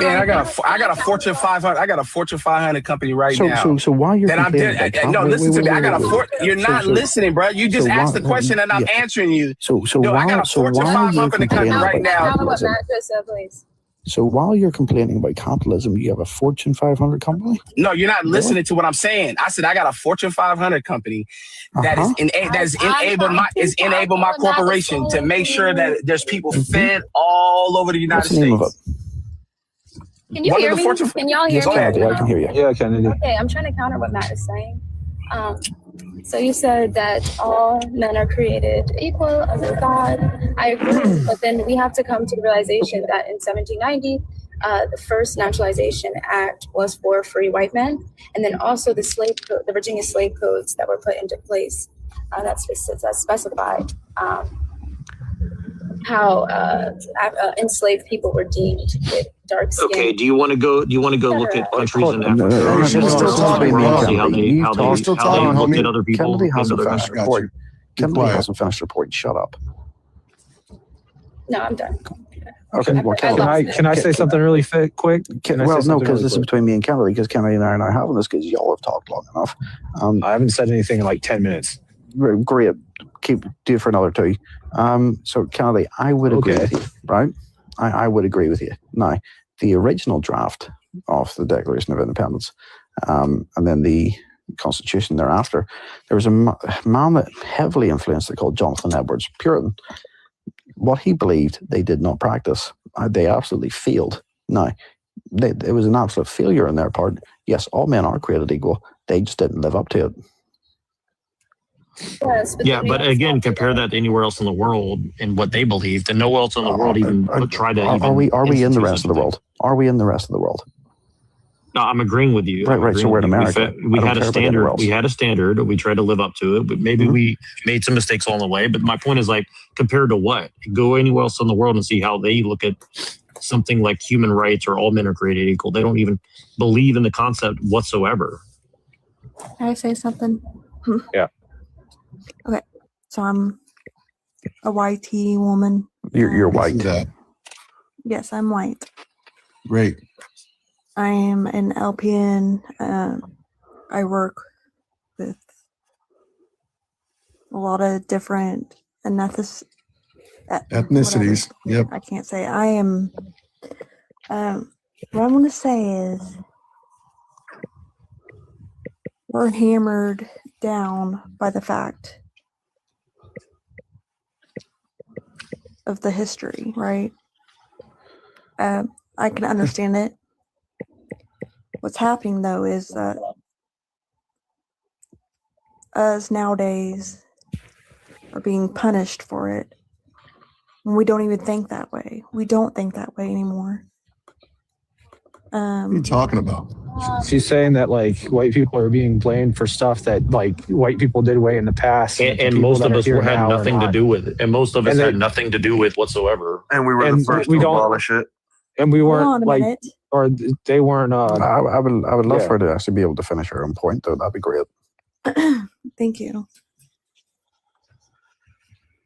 Speaker 12: Man, I got a Fortune 500. I got a Fortune 500 company right now.
Speaker 6: So why you're
Speaker 12: no, listen to me. I got a You're not listening, bro. You just asked the question and I'm answering you. I got a Fortune 500 company right now.
Speaker 22: What Matt just said, please.
Speaker 6: So while you're complaining about capitalism, you have a Fortune 500 company?
Speaker 12: No, you're not listening to what I'm saying. I said I got a Fortune 500 company that is enable my corporation to make sure that there's people fed all over the United States.
Speaker 22: Can you hear me? Can y'all hear me?
Speaker 6: Yeah, I can hear you.
Speaker 13: Yeah, Kennedy.
Speaker 22: Okay, I'm trying to counter what Matt is saying. So you said that all men are created equal under God. I agree, but then we have to come to the realization that in 1790, the first Naturalization Act was for free white men, and then also the Virginia slave codes that were put into place that specified how enslaved people were deemed with dark skin.
Speaker 5: Okay, do you want to go look at countries in Africa? How they looked at other people?
Speaker 6: Kennedy hasn't finished reporting. Kennedy hasn't finished reporting. Shut up.
Speaker 22: No, I'm done.
Speaker 6: Okay. Well,
Speaker 13: can I say something really quick?
Speaker 6: No, because this is between me and Kennedy, because Kennedy and I are not having this because y'all have talked long enough.
Speaker 13: I haven't said anything in like 10 minutes.
Speaker 6: Great. Do it for another 2. So Kennedy, I would agree with you, right? I would agree with you. Now, the original draft of the Declaration of Independence, and then the Constitution thereafter, there was a man that heavily influenced it called Jonathan Edwards, Puritan. What he believed, they did not practice. They absolutely failed. Now, it was an absolute failure on their part. Yes, all men are created equal. They just didn't live up to it.
Speaker 22: Yes,
Speaker 5: but again, compare that to anywhere else in the world and what they believed, and nowhere else in the world even tried to.
Speaker 6: Are we in the rest of the world? Are we in the rest of the world?
Speaker 5: No, I'm agreeing with you.
Speaker 6: Right. So we're in America.
Speaker 5: We had a standard. We had a standard. We tried to live up to it, but maybe we made some mistakes along the way. But my point is, like, compared to what? Go anywhere else in the world and see how they look at something like human rights or all men are created equal. They don't even believe in the concept whatsoever.
Speaker 15: Can I say something?
Speaker 13: Yeah.
Speaker 15: Okay, so I'm a YT woman.
Speaker 6: You're white.
Speaker 15: Yes, I'm white.
Speaker 8: Great.
Speaker 15: I am an LPN. I work with a lot of different
Speaker 8: Ethnicities.
Speaker 15: Whatever.
Speaker 8: Yep.
Speaker 15: I can't say. I am. What I want to say is we're hammered down by the fact of the history, right? I can understand it. What's happening though is that us nowadays are being punished for it. And we don't even think that way. We don't think that way anymore.
Speaker 8: What are you talking about?
Speaker 13: She's saying that like white people are being blamed for stuff that like white people did way in the past,
Speaker 5: and most of us had nothing to do with it, and most of us had nothing to do with whatsoever.
Speaker 11: And we were the first to abolish it.
Speaker 13: And we
Speaker 15: Hold on
Speaker 13: weren't
Speaker 15: a
Speaker 13: like,
Speaker 15: minute.
Speaker 13: or they weren't.
Speaker 6: I would love
Speaker 13: yeah.
Speaker 6: for her to actually be able to finish her own point, though. That'd be great.
Speaker 15: Thank you.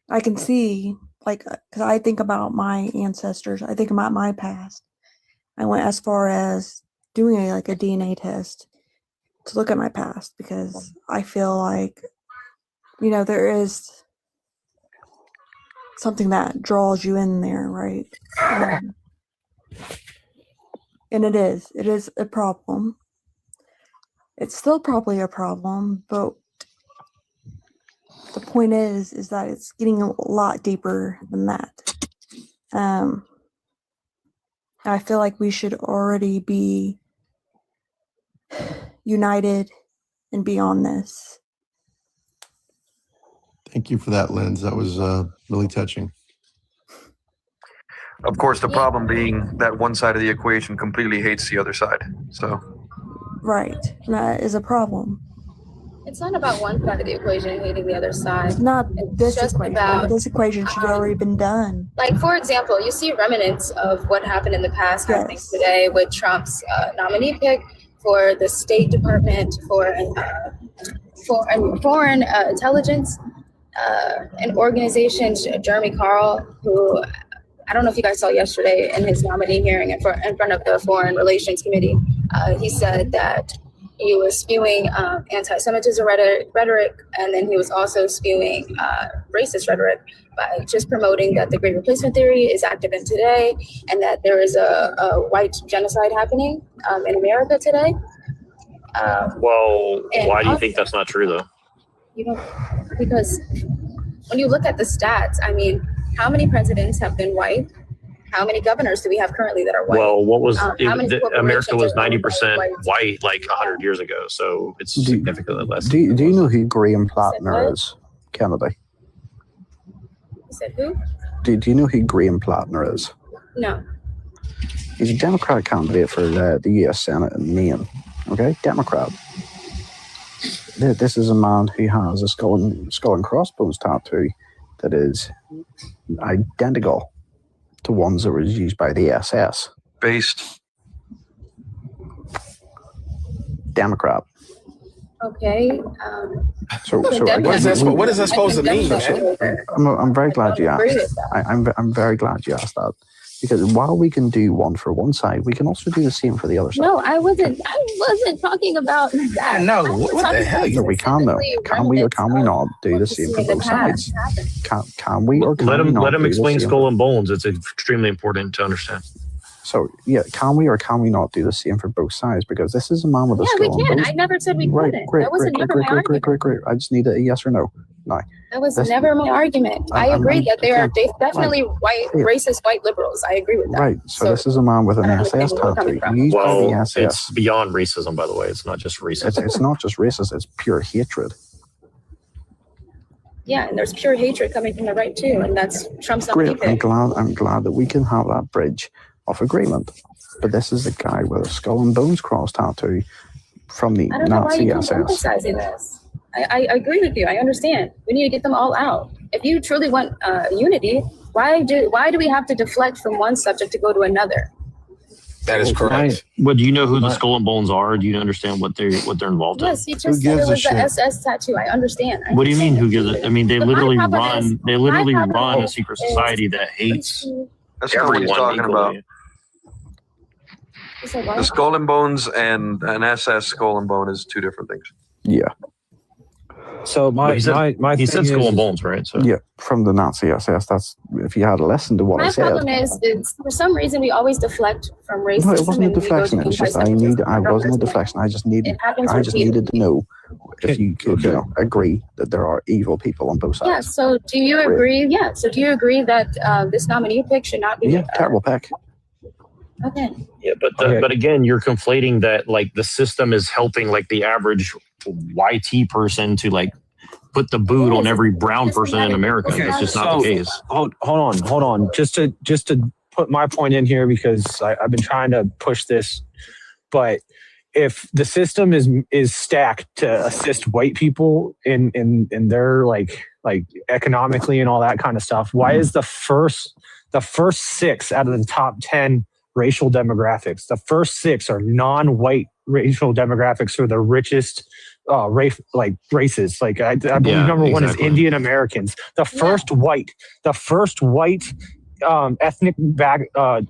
Speaker 15: I can see, like, because I think about my ancestors. I think about my past. I went as far as doing a DNA test to look at my past because I feel like, there is something that draws you in there, right? And it is a problem. It's still probably a problem, but the point is that it's getting a lot deeper than that. I feel like we should already be united and beyond this.
Speaker 8: Thank you for that, Linz. That was really touching.
Speaker 11: Of course, the problem being that one side of the equation completely hates the other side. So,
Speaker 15: right, and that is a problem.
Speaker 22: It's not about one side of the equation hating the other side.
Speaker 15: It's not this
Speaker 22: just
Speaker 15: equation.
Speaker 22: about
Speaker 15: This equation should have already been done.
Speaker 22: Like, for example, you see remnants of what happened in the past happening today with Trump's nominee pick for the State Department for foreign intelligence, an organization, Jeremy Carl, who I don't know if you guys saw yesterday in his nominee hearing in front of the Foreign Relations Committee, he said that he was spewing anti-Semitism rhetoric, and then he was also spewing racist rhetoric by just promoting that the Great Replacement Theory is active in today, and that there is a white genocide happening in America today.
Speaker 5: Well, why do you think that's not true, though?
Speaker 22: Because when you look at the stats, I mean, how many presidents have been white? How many governors do we have currently that are white?
Speaker 5: Well, what was
Speaker 22: America
Speaker 5: was 90% white like 100 years ago, so it's significantly less.
Speaker 6: Do you know who Graham Plattner is, Kennedy?
Speaker 22: You said who?
Speaker 6: Do you know who Graham Plattner is?
Speaker 22: No.
Speaker 6: He's a Democratic candidate for the U.S. Senate in Maine. Okay, Democrat. This is a man who has a skull and crossbones tattoo that is identical to ones that were used by the SS.
Speaker 11: Based.
Speaker 22: Democrat. Okay.
Speaker 6: So
Speaker 12: what is that supposed to mean, man?
Speaker 6: I'm very glad you asked. I'm very glad you asked that. Because while we can do one for one side, we can also do the same for the other side.
Speaker 22: No, I wasn't talking about that.
Speaker 12: No, what the hell?
Speaker 6: No, we can though. Can we or can we not do the same for both sides? Can we or can we not?
Speaker 5: Let him explain skull and bones. It's extremely important to understand.
Speaker 6: So yeah, can we or can we not do the same for both sides? Because this is a man with a skull and bones.
Speaker 22: Yeah, we can. I never said we couldn't. That was never my argument.
Speaker 6: Great. I just need a yes or no. No.
Speaker 22: That was never my argument. I agree that they are definitely racist white liberals. I agree with that.
Speaker 6: Right. So this is a man with an SS tattoo.
Speaker 5: Well, it's beyond racism, by the way. It's not just racism.
Speaker 6: It's not just racist. It's pure hatred.
Speaker 22: Yeah, and there's pure hatred coming from the right too, and that's Trump's nominee pick.
Speaker 6: I'm glad that we can have that bridge of agreement. But this is a guy with a skull and bones cross tattoo from the
Speaker 22: I don't know why
Speaker 6: Nazi
Speaker 22: you keep
Speaker 6: SS.
Speaker 22: emphasizing this. I agree with you. I understand. We need to get them all out. If you truly want unity, why do we have to deflect from one subject to go to another?
Speaker 12: That is correct.
Speaker 5: But do you know who the skull and bones are? Do you understand what they're involved in?
Speaker 22: Yes, you just said it was the SS tattoo. I understand.
Speaker 5: What do you mean? Who gives it? I mean, they literally run. They literally run a secret society that hates
Speaker 11: That's not what he's talking about. The skull and bones and an SS skull and bone is two different things.
Speaker 6: Yeah.
Speaker 19: So
Speaker 5: he said skull and bones, right? So
Speaker 6: yeah, from the Nazi SS. That's if you had listened to what I
Speaker 22: My
Speaker 6: said.
Speaker 22: problem is for some reason we always deflect from racism.
Speaker 6: No, it wasn't a
Speaker 22: and we go
Speaker 6: deflection.
Speaker 22: to
Speaker 6: It was just I wasn't a deflection. I just needed to know if you could agree that there are evil people on both sides.
Speaker 22: Yeah. So do you agree? Yeah. So do you agree that this nominee pick should not be?
Speaker 6: Yeah, terrible pick.
Speaker 22: Okay.
Speaker 5: Yeah, but again, you're conflating that like the system is helping like the average YT person to like put the boot on every brown person in America. That's just not the case.
Speaker 13: Hold on. Just to put my point in here because I've been trying to push this, but if the system is stacked to assist white people in their like economically and all that kind of stuff, why is the first 6 out of the top 10 racial demographics, the first 6 are non-white racial demographics who are the richest races? Like I believe number one is Indian Americans. The first white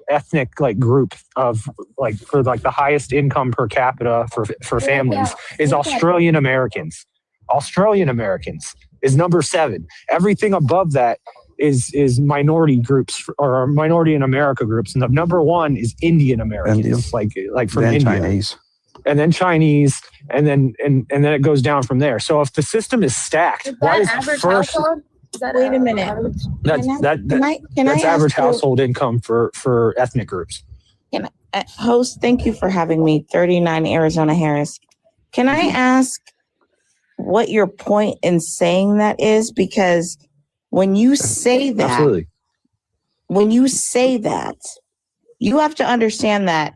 Speaker 13: ethnic like group of like for like the highest income per capita for families is Australian Americans. Australian Americans is number 7. Everything above that is minority groups or minority in America groups, and the number 1 is Indian Americans, like from
Speaker 6: then
Speaker 13: India.
Speaker 6: Chinese.
Speaker 13: And then Chinese, and then it goes down from there. So if the system is stacked, why is the first?
Speaker 22: Wait a minute.
Speaker 13: That's average household income for ethnic groups.
Speaker 16: Host, thank you for having me. 39 Arizona Harris. Can I ask what your point in saying that is? Because when you say that,
Speaker 19: absolutely.
Speaker 16: When you say that, you have to understand that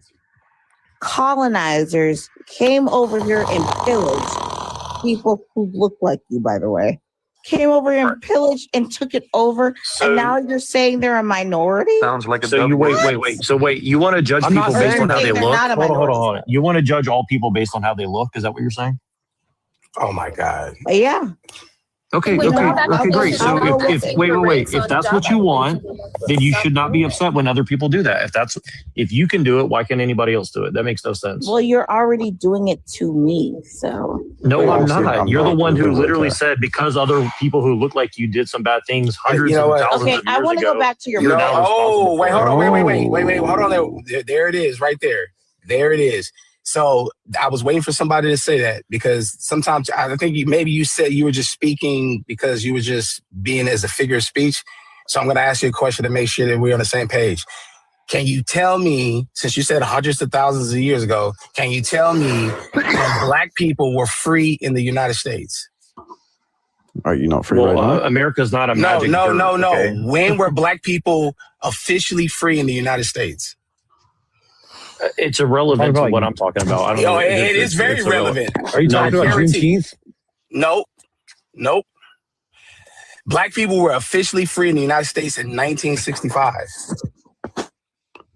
Speaker 16: colonizers came over here and pillaged people who look like you, by the way. Came over here and pillaged and took it over, and now you're saying they're a minority?
Speaker 11: Sounds like a
Speaker 5: So you wait. So wait, you want to judge people based on how they look? Hold on. You want to judge all people based on how they look? Is that what you're saying?
Speaker 12: Oh my God.
Speaker 16: Yeah.
Speaker 5: Okay, great. So if that's what you want, then you should not be upset when other people do that. If you can do it, why can't anybody else do it? That makes no sense.
Speaker 16: Well, you're already doing it to me, so.
Speaker 5: No, I'm not. You're the one who literally said because other people who look like you did some bad things hundreds of thousands of years ago.
Speaker 16: I want to go back to your.
Speaker 12: Hold on. There it is, right there. There it is. So I was waiting for somebody to say that because sometimes I think you said you were just speaking because you were just being as a figure of speech. So I'm going to ask you a question to make sure that we're on the same page. Can you tell me, since you said hundreds of thousands of years ago, can you tell me that Black people were free in the United States?
Speaker 6: Are you not free right now?
Speaker 5: America's not a magic.
Speaker 12: No.
Speaker 5: Okay?
Speaker 12: When were Black people officially free in the United States?
Speaker 5: It's irrelevant to what I'm talking about. I don't know.
Speaker 12: It is very relevant.
Speaker 13: Are you talking about Juneteenth?
Speaker 12: Nope. Black people were officially free in the United States in 1965.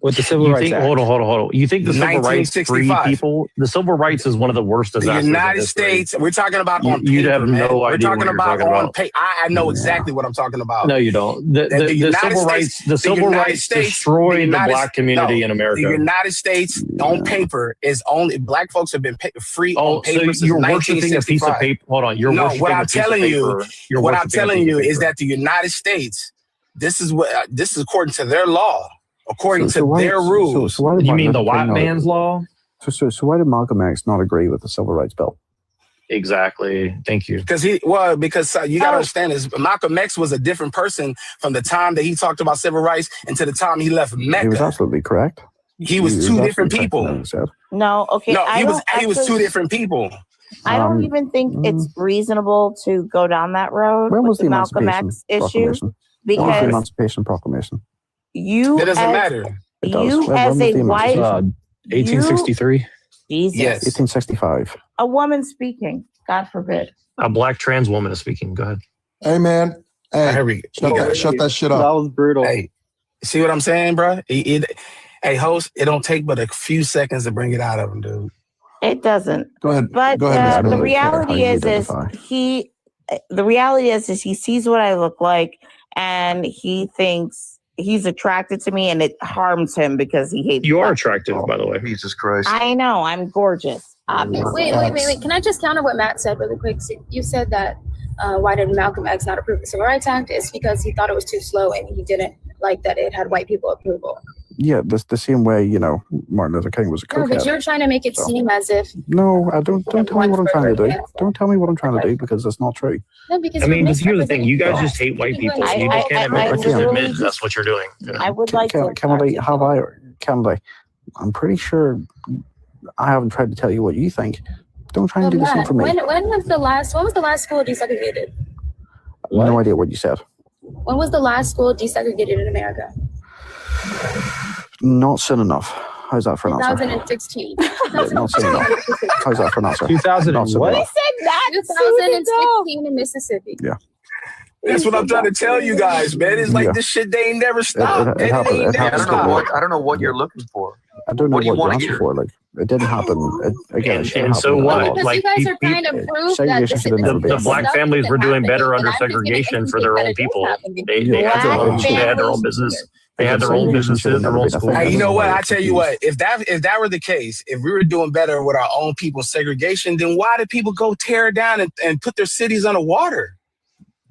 Speaker 13: With the Civil Rights Act.
Speaker 5: Hold on. You think the Civil Rights free people? The Civil Rights is one of the worst disasters.
Speaker 12: The United States, we're talking about on paper,
Speaker 5: you'd have
Speaker 12: man.
Speaker 5: no
Speaker 12: We're
Speaker 5: idea
Speaker 12: talking
Speaker 5: what you're
Speaker 12: about
Speaker 5: talking
Speaker 12: on
Speaker 5: about.
Speaker 12: paper. I know exactly what I'm talking about.
Speaker 5: No, you don't. The Civil Rights destroyed the Black community in America.
Speaker 12: The United States on paper is only Black folks have been free on paper since
Speaker 5: you're worshiping a piece of
Speaker 12: 1965.
Speaker 5: paper. Hold on, you're worshiping
Speaker 12: what
Speaker 5: a
Speaker 12: I'm
Speaker 5: piece of
Speaker 12: telling you,
Speaker 5: paper.
Speaker 12: what I'm telling you is that the United States, this is according to their law. According to their rules.
Speaker 5: You mean the white man's law?
Speaker 6: So why did Malcolm X not agree with the Civil Rights Bill?
Speaker 5: Exactly. Thank you.
Speaker 12: Because you got to understand is Malcolm X was a different person from the time that he talked about civil rights and to the time he left Mecca.
Speaker 6: He was absolutely correct.
Speaker 12: He was two different people.
Speaker 16: No, okay.
Speaker 12: No, he was two different people.
Speaker 16: I don't even think it's reasonable to go down that road with the Malcolm X issue
Speaker 6: When was the
Speaker 16: because
Speaker 6: Emancipation Proclamation?
Speaker 16: you
Speaker 12: That doesn't matter.
Speaker 16: You as a white
Speaker 13: 1863.
Speaker 16: Jesus.
Speaker 12: Yes.
Speaker 6: 1865.
Speaker 16: A woman speaking, God forbid.
Speaker 5: A Black trans woman is speaking. Go ahead.
Speaker 8: Hey, man. Hey, shut that shit up.
Speaker 14: That was brutal.
Speaker 12: Hey, see what I'm saying, bro? Hey, host, it don't take but a few seconds to bring it out of him, dude.
Speaker 16: It doesn't.
Speaker 8: Go ahead.
Speaker 16: But
Speaker 8: Go ahead,
Speaker 16: the reality is he sees what I look like, and he thinks he's attracted to me and it harms him because he hates.
Speaker 5: You are attractive, by the way.
Speaker 11: Jesus Christ.
Speaker 16: I know. I'm gorgeous. Obviously.
Speaker 22: Wait. Can I just counter what Matt said really quick? So you said that why did Malcolm X not approve the Civil Rights Act? It's because he thought it was too slow and he didn't like that it had white people approval.
Speaker 6: Yeah, the same way, Martin Luther King was a cokehead.
Speaker 22: No, but you're trying to make it seem as if.
Speaker 6: No, I don't tell me what I'm trying to do. Don't tell me what I'm trying to do because that's not true.
Speaker 22: No, because
Speaker 5: I mean, but here's the thing: you guys just hate white people. You just can't admit that's what you're doing.
Speaker 16: I would like to.
Speaker 6: Kennedy, I'm pretty sure I haven't tried to tell you what you think. Don't try and do the same for me.
Speaker 22: When was the last school desegregated?
Speaker 6: No idea what you said.
Speaker 22: When was the last school desegregated in America?
Speaker 6: Not soon enough. How's that for an answer?
Speaker 22: 2016.
Speaker 6: Not soon enough. How's that for an answer?
Speaker 13: 2000 and what?
Speaker 22: He said that 2016 in Mississippi.
Speaker 6: Yeah.
Speaker 12: That's what I'm trying to tell you guys, man. It's like this shit, they ain't never stopped.
Speaker 6: It happened.
Speaker 11: I don't know what you're looking for.
Speaker 6: I don't know what
Speaker 11: you
Speaker 6: you're
Speaker 11: want to
Speaker 6: asking
Speaker 11: hear?
Speaker 6: for. Like, it didn't happen.
Speaker 5: And so what?
Speaker 22: Because you guys are trying to prove that
Speaker 5: the black families were doing better under segregation for their own people. They had their own business. They had their own businesses, their own schools.
Speaker 12: Hey, you know what? I tell you what. If that were the case, if we were doing better with our own people's segregation, then why did people go tear down and put their cities underwater?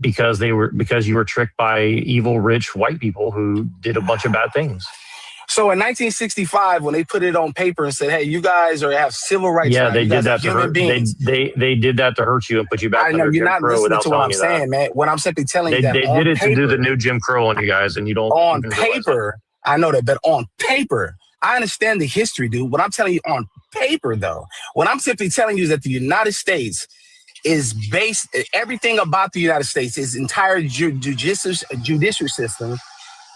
Speaker 5: Because you were tricked by evil, rich white people who did a bunch of bad things.
Speaker 12: So in 1965, when they put it on paper and said, "Hey, you guys have civil rights,"
Speaker 5: yeah, they did that to hurt. They did that to hurt you and put you back.
Speaker 12: I know you're not listening to what I'm saying, man. What I'm simply telling you that
Speaker 5: they did it to do the new Jim Crow on you guys, and you don't.
Speaker 12: On paper, I know that, but on paper, I understand the history, dude. What I'm telling you on paper, though, what I'm simply telling you is that the United States is based. Everything about the United States, its entire judicial system,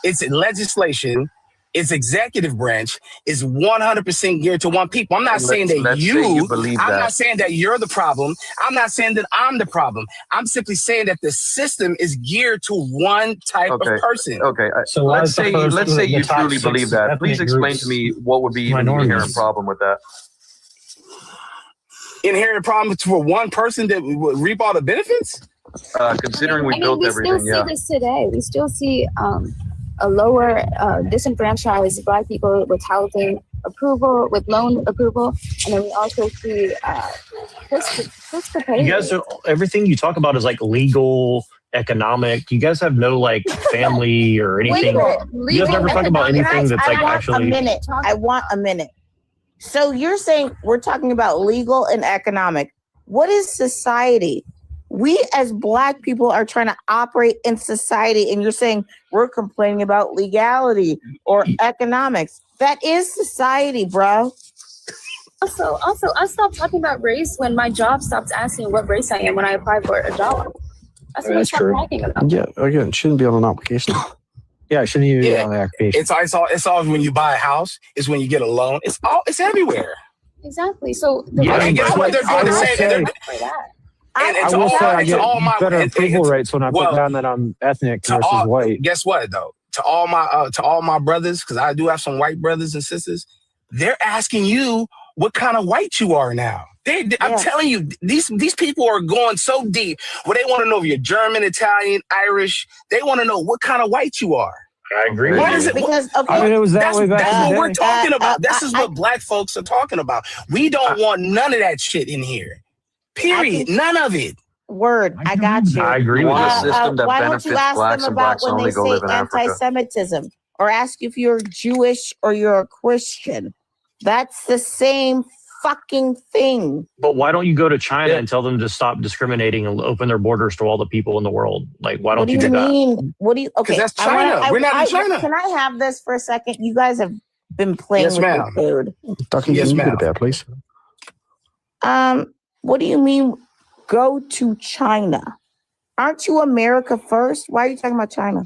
Speaker 12: its legislation, its executive branch is 100% geared to one people. I'm not saying that you believe that. I'm not saying that you're the problem. I'm not saying that I'm the problem. I'm simply saying that the system is geared to one type of person.
Speaker 11: Okay. So let's say you truly believe that. Please explain to me what would be even the inherent problem with that.
Speaker 12: Inherent problem for one person that would reap all the benefits?
Speaker 11: Considering we built everything,
Speaker 22: yeah. We still see this today. We still see a lower disenfranchised Black people with housing approval, with loan approval, and then we also see
Speaker 5: you guys are, everything you talk about is like legal, economic. You guys have no like family or anything. You guys never talk about anything that's like actually.
Speaker 16: I want a minute. So you're saying we're talking about legal and economic. What is society? We as Black people are trying to operate in society, and you're saying we're complaining about legality or economics. That is society, bro.
Speaker 22: Also, I stopped talking about race when my job stops asking what race I am when I apply for a job. That's what I stopped talking about.
Speaker 6: Yeah, again, it shouldn't be on an application.
Speaker 13: Yeah, it shouldn't even be on the application.
Speaker 12: It's all when you buy a house. It's when you get a loan. It's everywhere.
Speaker 22: Exactly. So
Speaker 12: guess what? They're doing the same.
Speaker 13: I will say I get better approval rates when I put down that I'm ethnic versus white.
Speaker 12: Guess what, though? To all my brothers, because I do have some white brothers and sisters, they're asking you what kind of white you are now. I'm telling you, these people are going so deep where they want to know if you're German, Italian, Irish. They want to know what kind of white you are.
Speaker 5: I agree.
Speaker 12: What is it?
Speaker 16: Because
Speaker 13: I mean, it was that way back
Speaker 12: That's
Speaker 13: in the
Speaker 12: what we're
Speaker 13: day.
Speaker 12: talking about. This is what Black folks are talking about. We don't want none of that shit in here. Period. None of it.
Speaker 16: Word. I got you.
Speaker 5: I agree with
Speaker 11: a system that
Speaker 16: why don't you
Speaker 11: benefits
Speaker 16: ask
Speaker 11: blacks
Speaker 16: them
Speaker 11: and
Speaker 16: about
Speaker 11: blacks
Speaker 16: when
Speaker 11: only
Speaker 16: they
Speaker 11: go
Speaker 16: say
Speaker 11: live in Africa.
Speaker 16: anti-Semitism, or ask if you're Jewish or you're a Christian? That's the same fucking thing.
Speaker 5: But why don't you go to China and tell them to stop discriminating and open their borders to all the people in the world? Like, why don't you do that?
Speaker 16: What do you? Okay,
Speaker 12: that's China. We're not in China.
Speaker 16: Can I have this for a second? You guys have been playing with your food.
Speaker 6: Ducky, yes, ma'am. There, please.
Speaker 16: What do you mean? Go to China? Aren't you America first? Why are you talking about China?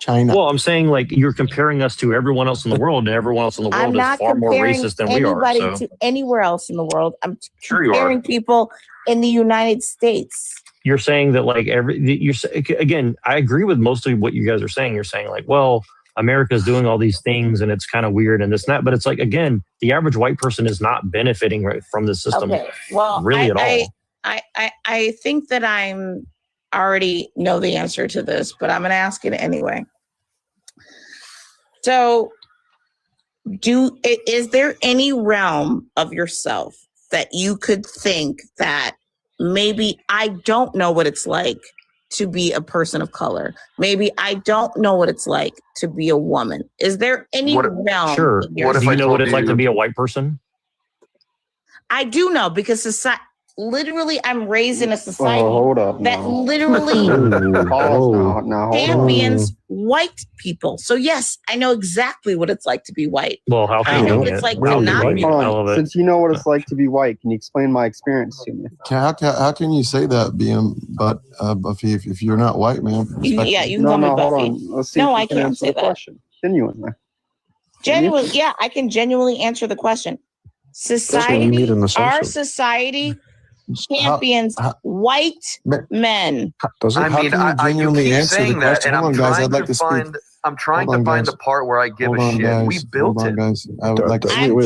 Speaker 6: China.
Speaker 5: Well, I'm saying like you're comparing us to everyone else in the world, and everyone else in the world is far more racist than we are.
Speaker 16: Anybody to anywhere else in the world. I'm comparing people in the United States.
Speaker 5: You're saying that like again, I agree with most of what you guys are saying. You're saying like, well, America's doing all these things and it's kind of weird and this and that. But it's like, again, the average white person is not benefiting from the system really at all.
Speaker 16: I think that I'm already know the answer to this, but I'm going to ask it anyway. So, is there any realm of yourself that you could think that maybe I don't know what it's like to be a person of color? Maybe I don't know what it's like to be a woman. Is there any realm?
Speaker 5: Sure.
Speaker 11: What if
Speaker 5: Do
Speaker 11: I
Speaker 5: you know
Speaker 11: told
Speaker 5: what it's like
Speaker 11: you-
Speaker 5: to be a white person?
Speaker 16: I do know because society. Literally, I'm raised in a society
Speaker 17: hold up
Speaker 16: that
Speaker 17: now.
Speaker 16: literally
Speaker 17: Pause now. Hold
Speaker 16: champions white people. So yes, I know exactly what it's like to be white.
Speaker 5: Well, how
Speaker 16: I
Speaker 5: can
Speaker 16: know
Speaker 5: you
Speaker 16: what it's like to
Speaker 17: Hold
Speaker 16: not be
Speaker 17: on.
Speaker 16: white.
Speaker 17: Since you know what it's like to be white, can you explain my experience to me?
Speaker 8: How can you say that, BM? But Buffy, if you're not white, man.
Speaker 16: Yeah, you can call me
Speaker 17: hold
Speaker 16: Buffy.
Speaker 17: on. Let's see
Speaker 16: No,
Speaker 17: if you
Speaker 16: I
Speaker 17: can
Speaker 16: can't
Speaker 17: answer
Speaker 16: say
Speaker 17: the
Speaker 16: that.
Speaker 17: question. Genuinely.
Speaker 16: Genuinely, yeah, I can genuinely answer the question. Society, our society champions white men.
Speaker 11: I mean, you keep saying that, and I'm trying to find. I'm trying to find the part where I give a shit. We built it.
Speaker 8: Guys. I would like to.
Speaker 11: Yeah, we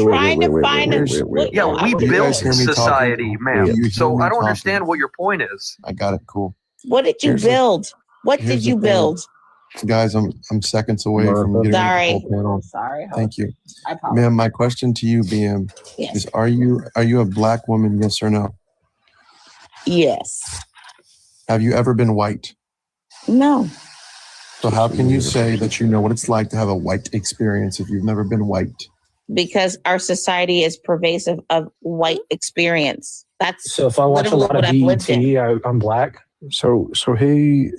Speaker 11: built society, ma'am. So I don't understand what your point is.
Speaker 8: I got it. Cool.
Speaker 16: What did you build? What did you build?
Speaker 8: Guys, I'm seconds away from getting
Speaker 16: Sorry.
Speaker 8: the whole panel.
Speaker 16: Sorry.
Speaker 8: Thank you.
Speaker 16: I apologize.
Speaker 8: Ma'am, my question to you, BM, is are you a black woman, yes or no?
Speaker 16: Yes.
Speaker 8: Have you ever been white?
Speaker 16: No.
Speaker 8: So how can you say that you know what it's like to have a white experience if you've never been white?
Speaker 16: Because our society is pervasive of white experience. That's
Speaker 13: so if I watch a lot of BET, I'm black.
Speaker 6: So he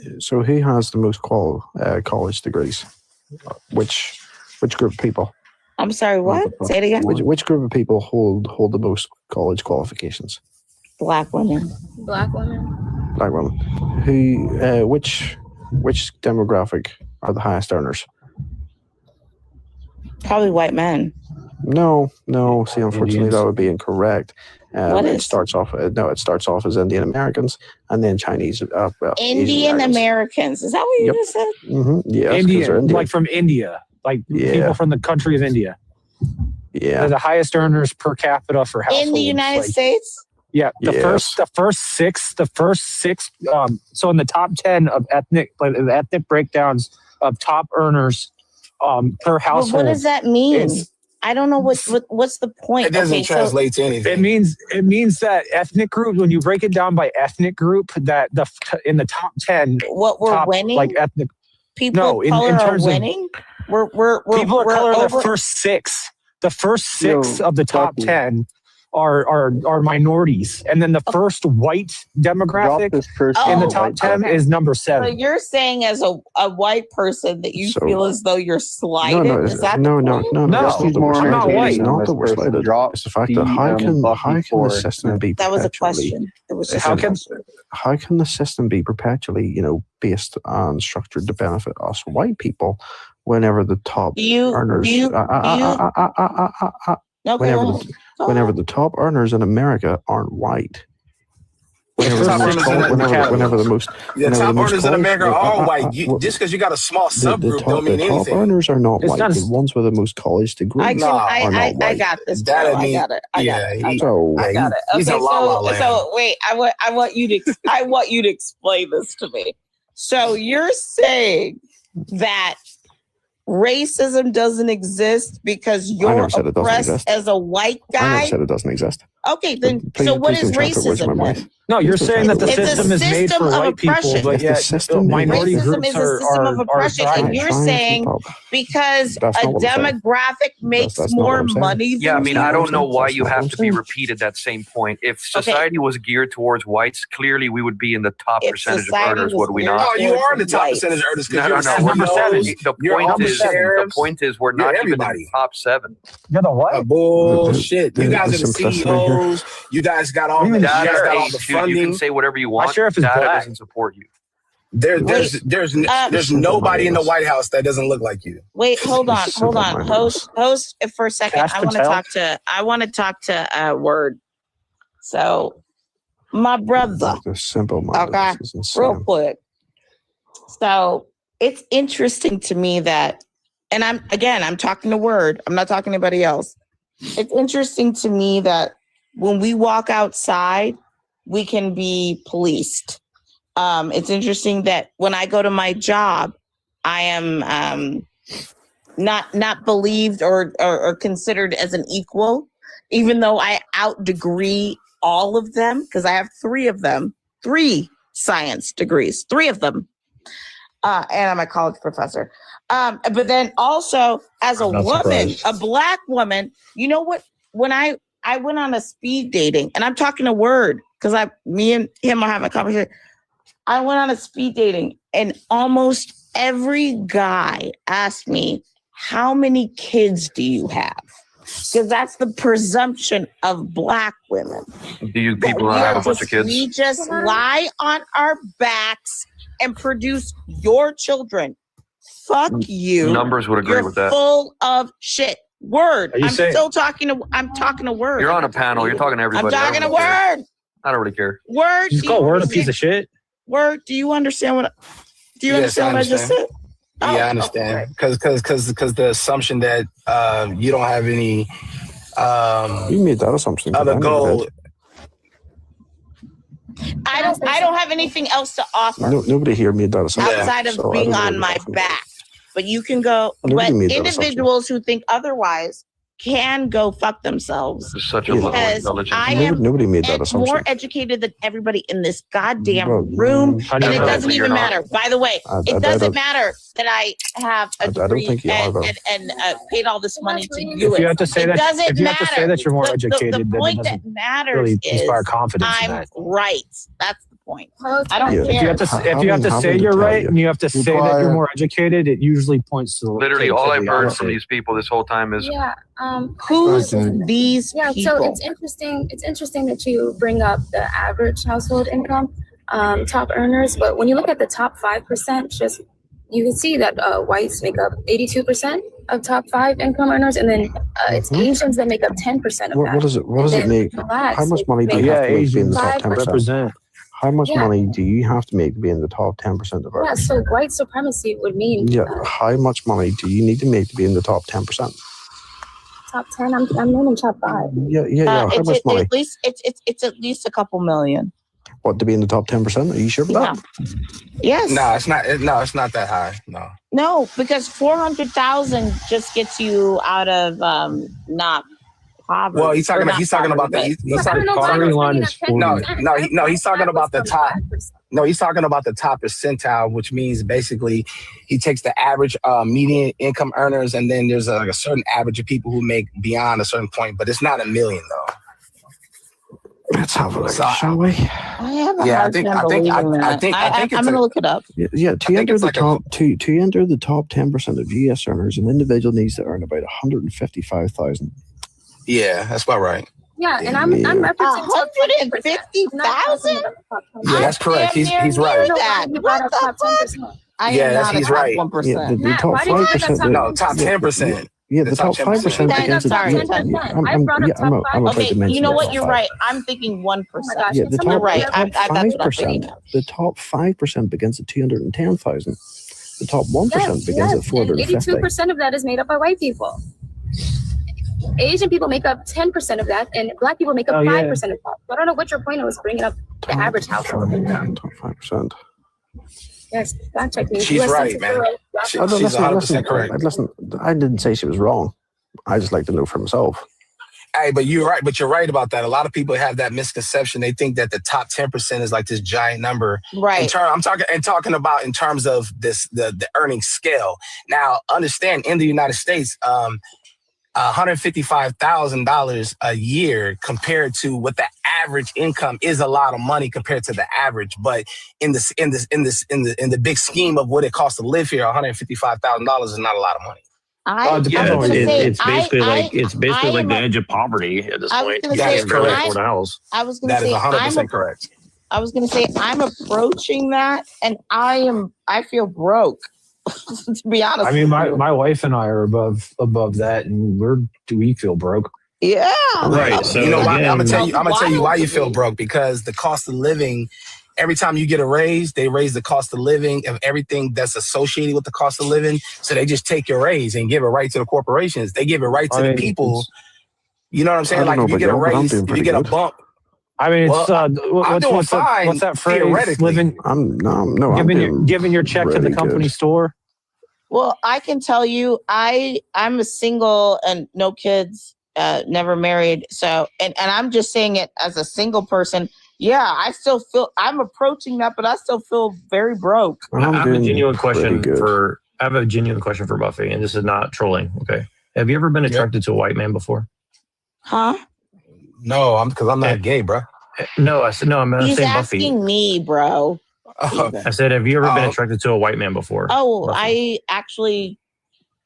Speaker 6: has the most college degrees. Which group of people?
Speaker 16: I'm sorry, what? Say it again.
Speaker 6: Which group of people hold the most college qualifications?
Speaker 16: Black women.
Speaker 22: Black women.
Speaker 6: Black women. Who? Which demographic are the highest earners?
Speaker 16: Probably white men.
Speaker 6: No. See, unfortunately,
Speaker 16: Indians.
Speaker 6: that would be incorrect.
Speaker 16: What
Speaker 6: It
Speaker 16: is?
Speaker 6: starts off as Indian Americans and then Chinese.
Speaker 16: Indian Americans. Is that what you
Speaker 6: Yep.
Speaker 16: just said?
Speaker 6: Mm-hmm. Yes, 'cause
Speaker 13: Indian,
Speaker 6: they're Indian.
Speaker 13: like from India, like people from the country of India.
Speaker 6: Yeah.
Speaker 13: They're the highest earners per capita for households.
Speaker 16: In the United States?
Speaker 13: Yeah, the first six. So in the top 10 of ethnic breakdowns of top earners per household.
Speaker 16: Well, what does that mean? I don't know what's the point.
Speaker 12: It doesn't translate to anything.
Speaker 13: It means that ethnic group, when you break it down by ethnic group, that in the top 10,
Speaker 16: what we're winning,
Speaker 13: like ethnic
Speaker 16: people of color are winning. We're
Speaker 13: people of color are
Speaker 16: over.
Speaker 13: the first six. The first six of the top 10 are minorities, and then the first white demographic in the top 10 is number 7.
Speaker 16: So you're saying as a white person that you feel as though you're slighted? Is that
Speaker 6: No.
Speaker 16: the point?
Speaker 13: I'm not white.
Speaker 6: Not that we're slighted. It's the fact that how can the system be
Speaker 16: That was a
Speaker 6: perpetually-
Speaker 16: question. It was just
Speaker 6: how can the system be perpetually, based on structured to benefit us white people, whenever the top earners, whenever the top earners in America aren't white. Whenever the most
Speaker 12: earners in America are all white.
Speaker 6: Well,
Speaker 12: Just because you got a small subgroup don't mean
Speaker 6: the top
Speaker 12: anything.
Speaker 6: earners are not
Speaker 12: It's
Speaker 6: white.
Speaker 12: not
Speaker 6: The ones with the most college degrees
Speaker 16: I got this. Bro. I got it. I got it. I got it. Okay,
Speaker 12: he's a la la land.
Speaker 16: so wait. I want you to explain this to me. So you're saying that racism doesn't exist because
Speaker 6: I
Speaker 16: you're
Speaker 6: never said it doesn't
Speaker 16: oppressed
Speaker 6: exist.
Speaker 16: as a white
Speaker 6: I
Speaker 16: guy?
Speaker 6: never said it doesn't exist.
Speaker 16: Okay, then.
Speaker 6: Please-
Speaker 16: So what
Speaker 6: please
Speaker 16: is
Speaker 6: don't try to waste my
Speaker 16: racism
Speaker 6: mouth.
Speaker 16: then?
Speaker 13: No, you're saying that the
Speaker 16: It's a
Speaker 13: system is made
Speaker 16: system
Speaker 13: for
Speaker 16: of
Speaker 13: white people,
Speaker 16: oppression.
Speaker 13: but
Speaker 6: The
Speaker 13: yet
Speaker 6: system
Speaker 13: minority
Speaker 6: is-
Speaker 16: Racism
Speaker 13: groups
Speaker 16: is a system of oppression, and you're saying because
Speaker 6: That's
Speaker 16: a
Speaker 6: not what I'm saying.
Speaker 16: demographic makes
Speaker 6: that's not what
Speaker 16: more
Speaker 6: I'm saying.
Speaker 16: money
Speaker 11: Yeah, I
Speaker 16: than
Speaker 11: mean,
Speaker 16: you.
Speaker 11: I don't know why
Speaker 6: That's
Speaker 11: you
Speaker 6: not
Speaker 11: have
Speaker 6: what
Speaker 11: to
Speaker 6: I'm
Speaker 11: be
Speaker 6: saying.
Speaker 11: repeated that same point. If society was geared towards whites, clearly we would be in the top
Speaker 16: If
Speaker 11: percentage of
Speaker 16: society
Speaker 11: earners,
Speaker 16: was
Speaker 11: would we
Speaker 16: geared
Speaker 11: not?
Speaker 12: Oh, you are in the top
Speaker 16: White.
Speaker 12: percentage of earners because
Speaker 11: No,
Speaker 12: you're
Speaker 11: no, no.
Speaker 12: CEOs,
Speaker 11: The
Speaker 12: you're
Speaker 11: point
Speaker 12: all the
Speaker 11: is, the
Speaker 12: sheriffs,
Speaker 11: point is, we're
Speaker 12: you're
Speaker 11: not even in
Speaker 12: everybody.
Speaker 11: the top 7.
Speaker 13: You're the what?
Speaker 12: Bullshit. You
Speaker 6: the
Speaker 12: guys are the
Speaker 6: simplicity here.
Speaker 12: CEOs. You guys got all the,
Speaker 13: Even
Speaker 12: you guys
Speaker 11: Data,
Speaker 12: got all
Speaker 11: hey,
Speaker 12: the
Speaker 11: dude, you
Speaker 12: funding.
Speaker 11: can say whatever you want.
Speaker 13: sheriff is
Speaker 11: Data
Speaker 13: black.
Speaker 11: doesn't support you.
Speaker 12: There's
Speaker 6: Simple
Speaker 12: nobody in the
Speaker 6: minds.
Speaker 12: White House that doesn't look like you.
Speaker 16: Wait, hold on.
Speaker 6: Simple mindedness.
Speaker 16: Host for a second.
Speaker 13: Cash
Speaker 16: I want to talk to Word. So, my brother.
Speaker 6: The simple
Speaker 16: Okay,
Speaker 6: mindedness is insane.
Speaker 16: real quick. So it's interesting to me that, and I'm talking to Word. I'm not talking to anybody else. It's interesting to me that when we walk outside, we can be policed. It's interesting that when I go to my job, I am not believed or considered as an equal, even though I out degree all of them, because I have 3 of them, 3 science degrees, 3 of them. And I'm a college professor. But then also as a woman, surprised. A black woman, you know what? When I went on a speed dating, and I'm talking a word because me and him are having a conversation. I went on a speed dating, and almost every guy asked me, how many kids do you have? Because that's the presumption of black women.
Speaker 11: Do you people have a bunch of kids?
Speaker 16: We just lie on our backs and produce your children. Fuck you.
Speaker 11: Numbers would agree with that.
Speaker 16: Full of shit. Word. I'm talking a word.
Speaker 11: You're on a panel. You're talking to everybody.
Speaker 16: I'm talking a word.
Speaker 11: I don't really care.
Speaker 16: Word.
Speaker 13: You just call Word a piece of shit?
Speaker 16: Word. Do you understand what? Do you understand what I just said?
Speaker 12: Yeah, I understand. Because the assumption that you don't have any
Speaker 6: you made that assumption.
Speaker 12: Other goal.
Speaker 16: I don't have anything else to offer.
Speaker 6: Nobody here made that assumption.
Speaker 16: Outside of being on my back. But you can go, but individuals who think otherwise can go fuck themselves.
Speaker 11: Such a
Speaker 16: because I am
Speaker 6: nobody made that assumption.
Speaker 16: More educated than everybody in this goddamn room. And it doesn't even matter. By the way, it doesn't matter that I have a degree and paid all this money to do it.
Speaker 13: If you have to say that,
Speaker 16: doesn't
Speaker 13: if you have to say that you're more educated,
Speaker 16: the point that matters really is
Speaker 13: inspire confidence
Speaker 16: I'm right. That's the point. I don't care.
Speaker 13: If you have to say you're right and you have to say that you're more educated, it usually points to
Speaker 11: literally all I've heard from these people this whole time is
Speaker 16: who's these people?
Speaker 22: So it's interesting. It's interesting that you bring up the average household income, top earners. But when you look at the top 5%, you can see that whites make up 82% of top 5 income earners, and then it's Asians that make up 10% of that.
Speaker 6: What does it make? How much money do you have to make to be in the top 10%? How much money do you have to make to be in the top 10% of earners?
Speaker 22: So white supremacy would mean.
Speaker 6: How much money do you need to make to be in the top 10%?
Speaker 22: Top 10. I'm naming top 5.
Speaker 6: How much money?
Speaker 16: At least it's at least a couple million.
Speaker 6: What, to be in the top 10%? Are you sure about that?
Speaker 16: Yes.
Speaker 12: No, it's not. No, it's not that high. No.
Speaker 16: No, because 400,000 just gets you out of not poverty.
Speaker 12: Well, he's talking about the he's talking about the top. No, he's talking about the top percentile, which means basically he takes the average median income earners, and then there's a certain average of people who make beyond a certain point, but it's not a million though.
Speaker 6: Let's have a look, shall we?
Speaker 16: I have a hard time believing that. I'm going to look it up.
Speaker 6: To enter the top 10% of US earners, an individual needs to earn about 155,000.
Speaker 12: Yeah, that's about right.
Speaker 22: Yeah, and I'm representing
Speaker 16: 150,000.
Speaker 12: Yeah, that's correct. He's right.
Speaker 16: What the fuck?
Speaker 12: He's right.
Speaker 16: 1%.
Speaker 6: The top 5%.
Speaker 12: No, top 10%.
Speaker 6: Yeah, the top 5% begins
Speaker 16: Okay, you know what? You're right. I'm thinking 1%.
Speaker 6: Yeah, the top,
Speaker 16: you're right.
Speaker 6: That's what I'm thinking. The top 5% begins at 210,000. The top 1% begins at 450.
Speaker 22: 82% of that is made up by white people. Asian people make up 10% of that, and black people make up 5% of that. So I don't know what your point was bringing up the average household.
Speaker 6: Top 5%.
Speaker 22: Yes, fact check me.
Speaker 12: She's right, man. She's 100% correct.
Speaker 6: Listen, I didn't say she was wrong. I just like to know for myself.
Speaker 12: Hey, but you're right. But you're right about that. A lot of people have that misconception. They think that the top 10% is like this giant number.
Speaker 16: Right.
Speaker 12: I'm talking about in terms of the earning scale. Now, understand in the United States, $155,000 a year compared to what the average income is a lot of money compared to the average. But in the big scheme of what it costs to live here, $155,000 is not a lot of money.
Speaker 5: It's basically like the edge of poverty at this point.
Speaker 12: That's correct.
Speaker 16: I was going to say
Speaker 12: 100% correct.
Speaker 16: I was going to say I'm approaching that, and I feel broke. To be honest,
Speaker 13: I mean, my wife and I are above that, and we feel broke.
Speaker 16: Yeah,
Speaker 5: right. So
Speaker 12: you know why? I'm gonna tell you why you feel broke, because the cost of living. Every time you get a raise, they raise the cost of living of everything that's associated with the cost of living. So they just take your raise and give it right to the corporations. They give it right to the people. You know what I'm saying? Like if you get a raise, if you get a bump.
Speaker 13: I mean, it's what's that phrase?
Speaker 12: Theoretically.
Speaker 13: Giving your check to the company store.
Speaker 16: Well, I can tell you, I'm a single and no kids, never married. So, and I'm just saying it as a single person. Yeah, I still feel I'm approaching that, but I still feel very broke.
Speaker 5: I have a genuine question for Buffy, and this is not trolling. Okay, have you ever been attracted to a white man before?
Speaker 16: Huh?
Speaker 12: No, because I'm not gay, bro.
Speaker 5: No, I said no. I'm
Speaker 16: He's
Speaker 5: saying Buffy.
Speaker 16: asking me, bro.
Speaker 5: I said, have you ever been attracted to a white man before?
Speaker 16: Oh,
Speaker 5: Buffy?
Speaker 16: I actually,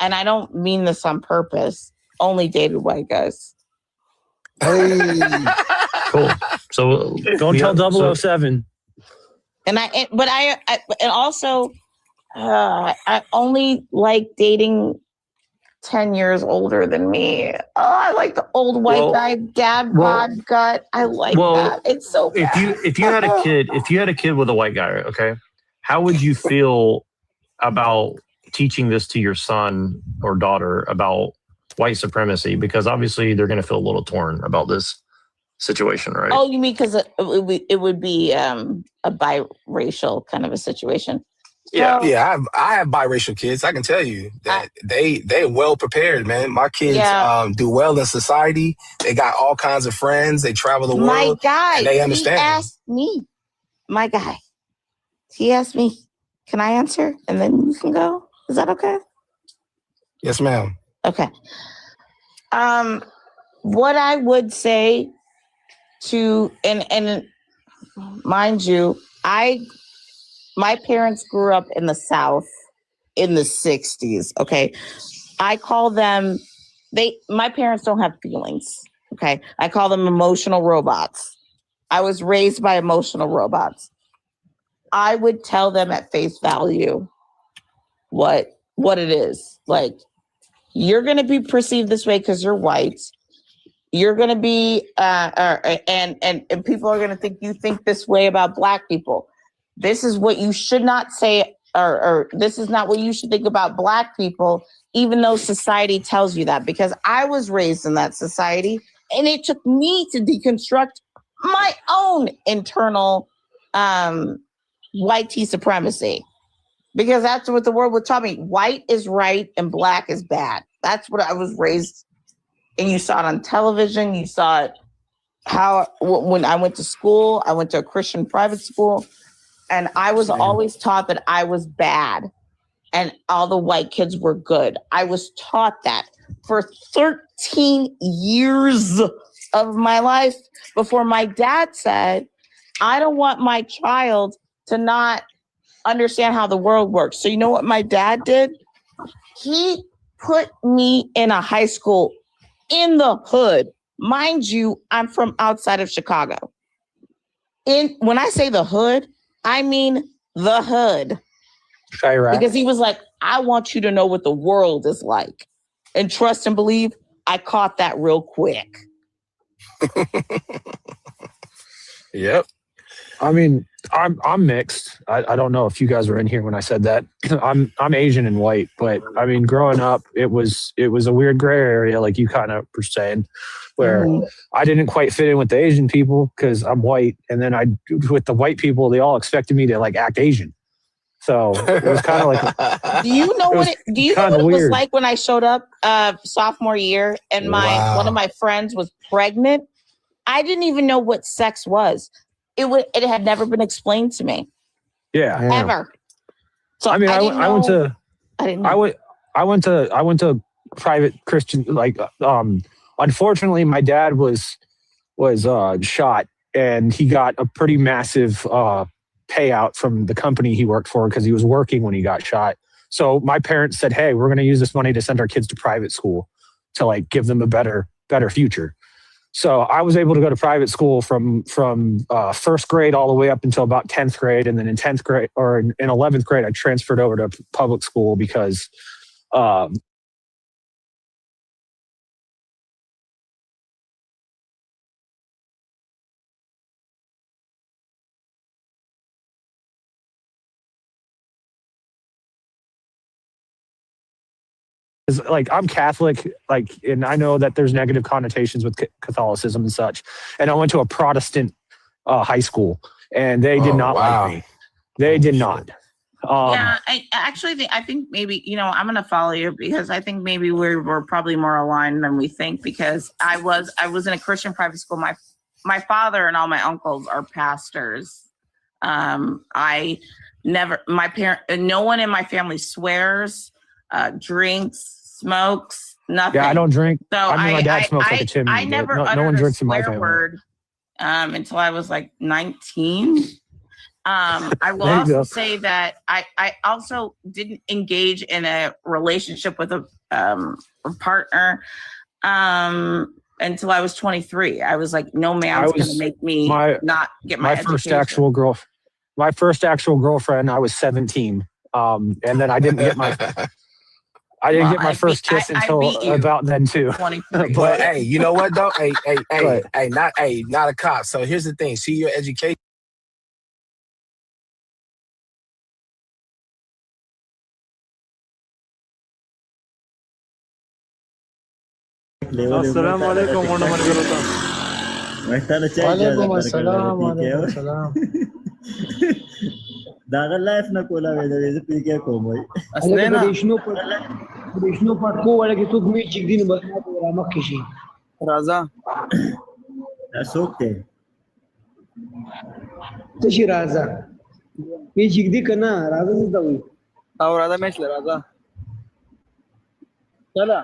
Speaker 16: and I don't mean this on purpose, only dated white guys.
Speaker 5: Hey. Cool. So
Speaker 13: don't tell 007.
Speaker 16: And I only like dating 10 years older than me. Oh, I like the old white guy, dad bod gut. I like that. It's so bad.
Speaker 5: If you had a kid with a white guy, okay, how would you feel about teaching this to your son or daughter about white supremacy? Because obviously they're going to feel a little torn about this situation, right?
Speaker 16: Oh, you mean because it would be a biracial kind of a situation?
Speaker 12: Yeah, I have biracial kids. I can tell you that they're well prepared, man. My kids do well in society. They got all kinds of friends. They travel the world.
Speaker 16: My guy,
Speaker 12: and they understand.
Speaker 16: He asked me. My guy, he asked me, "Can I answer?" And then you can go. Is that okay?
Speaker 12: Yes, ma'am.
Speaker 16: Okay. What I would say to and mind you, my parents grew up in the South in the 60s. Okay. I call them, my parents don't have feelings. Okay. I call them emotional robots. I was raised by emotional robots. I would tell them at face value what it is. Like, you're going to be perceived this way because you're white. You're going to be, and people are going to think you think this way about Black people. This is what you should not say, or this is not what you should think about Black people, even though society tells you that, because I was raised in that society and it took me to deconstruct my own internal white supremacy, because that's what the world would tell me. White is right and Black is bad. That's what I was raised. And you saw it on television. You saw it when I went to school, I went to a Christian private school. And I was always taught that I was bad and all the white kids were good. I was taught that for 13 years of my life before my dad said, I don't want my child to not understand how the world works. So you know what my dad did? He put me in a high school in the hood. Mind you, I'm from outside of Chicago. When I say the hood, I mean the hood.
Speaker 13: Chirac.
Speaker 16: Because he was like, I want you to know what the world is like. And trust and believe, I caught that real quick.
Speaker 12: Yep.
Speaker 13: I mean, I'm mixed. I don't know if you guys were in here when I said that. I'm Asian and white, but I mean, growing up, it was a weird gray area, like you kind of were saying, where I didn't quite fit in with the Asian people because I'm white, and then with the white people, they all expected me to like act Asian. So it was kind of like.
Speaker 16: Do you know what it was like when I showed up sophomore year and one of my friends was pregnant? I didn't even know what sex was. It had never been explained to me.
Speaker 13: Yeah.
Speaker 16: Ever. So
Speaker 13: I mean, I went to private Christian, like, unfortunately my dad was shot, and he got a pretty massive payout from the company he worked for because he was working when he got shot. So my parents said, hey, we're going to use this money to send our kids to private school to like give them a better future. So I was able to go to private school from first grade all the way up until about 10th grade. And then in 10th grade or in 11th grade, I transferred over to public school because like I'm Catholic, like, and I know that there's negative connotations with Catholicism and such. And I went to a Protestant high school, and they did not like me. They did not.
Speaker 16: Yeah, I actually think maybe, I'm gonna follow you because I think maybe we're probably more aligned than we think, because I was in a Christian private school. My father and all my uncles are pastors. No one in my family swears, drinks, smokes, nothing.
Speaker 13: Yeah, I don't drink.
Speaker 16: So
Speaker 13: I mean, my dad smokes like a chimney.
Speaker 16: I never uttered
Speaker 13: no one drinks
Speaker 16: a
Speaker 13: in my
Speaker 16: swear
Speaker 13: family.
Speaker 16: word until I was like 19. I will
Speaker 13: There you
Speaker 16: also
Speaker 13: go.
Speaker 16: say that I also didn't engage in a relationship with a partner until I was 23. I was like, no man's going to make me not get my education.
Speaker 13: My first actual girlfriend, I was 17. And then I didn't get my first kiss until about then too.
Speaker 12: But hey, you know what though? Not a cop. So here's the thing. See your education.
Speaker 4: अस्सलाम वालेकुम वालेकुम अस्सलाम दादा life ना Cola वेदे पीके कोमोय
Speaker 18: असलेना विष्णु पटको वाले की तू मी चिकदीन बदना तो रामा किशी राजा
Speaker 4: असोकते
Speaker 18: तशी राजा मी चिकदी कना राजा जाऊ
Speaker 4: और राजा मैच ले राजा चला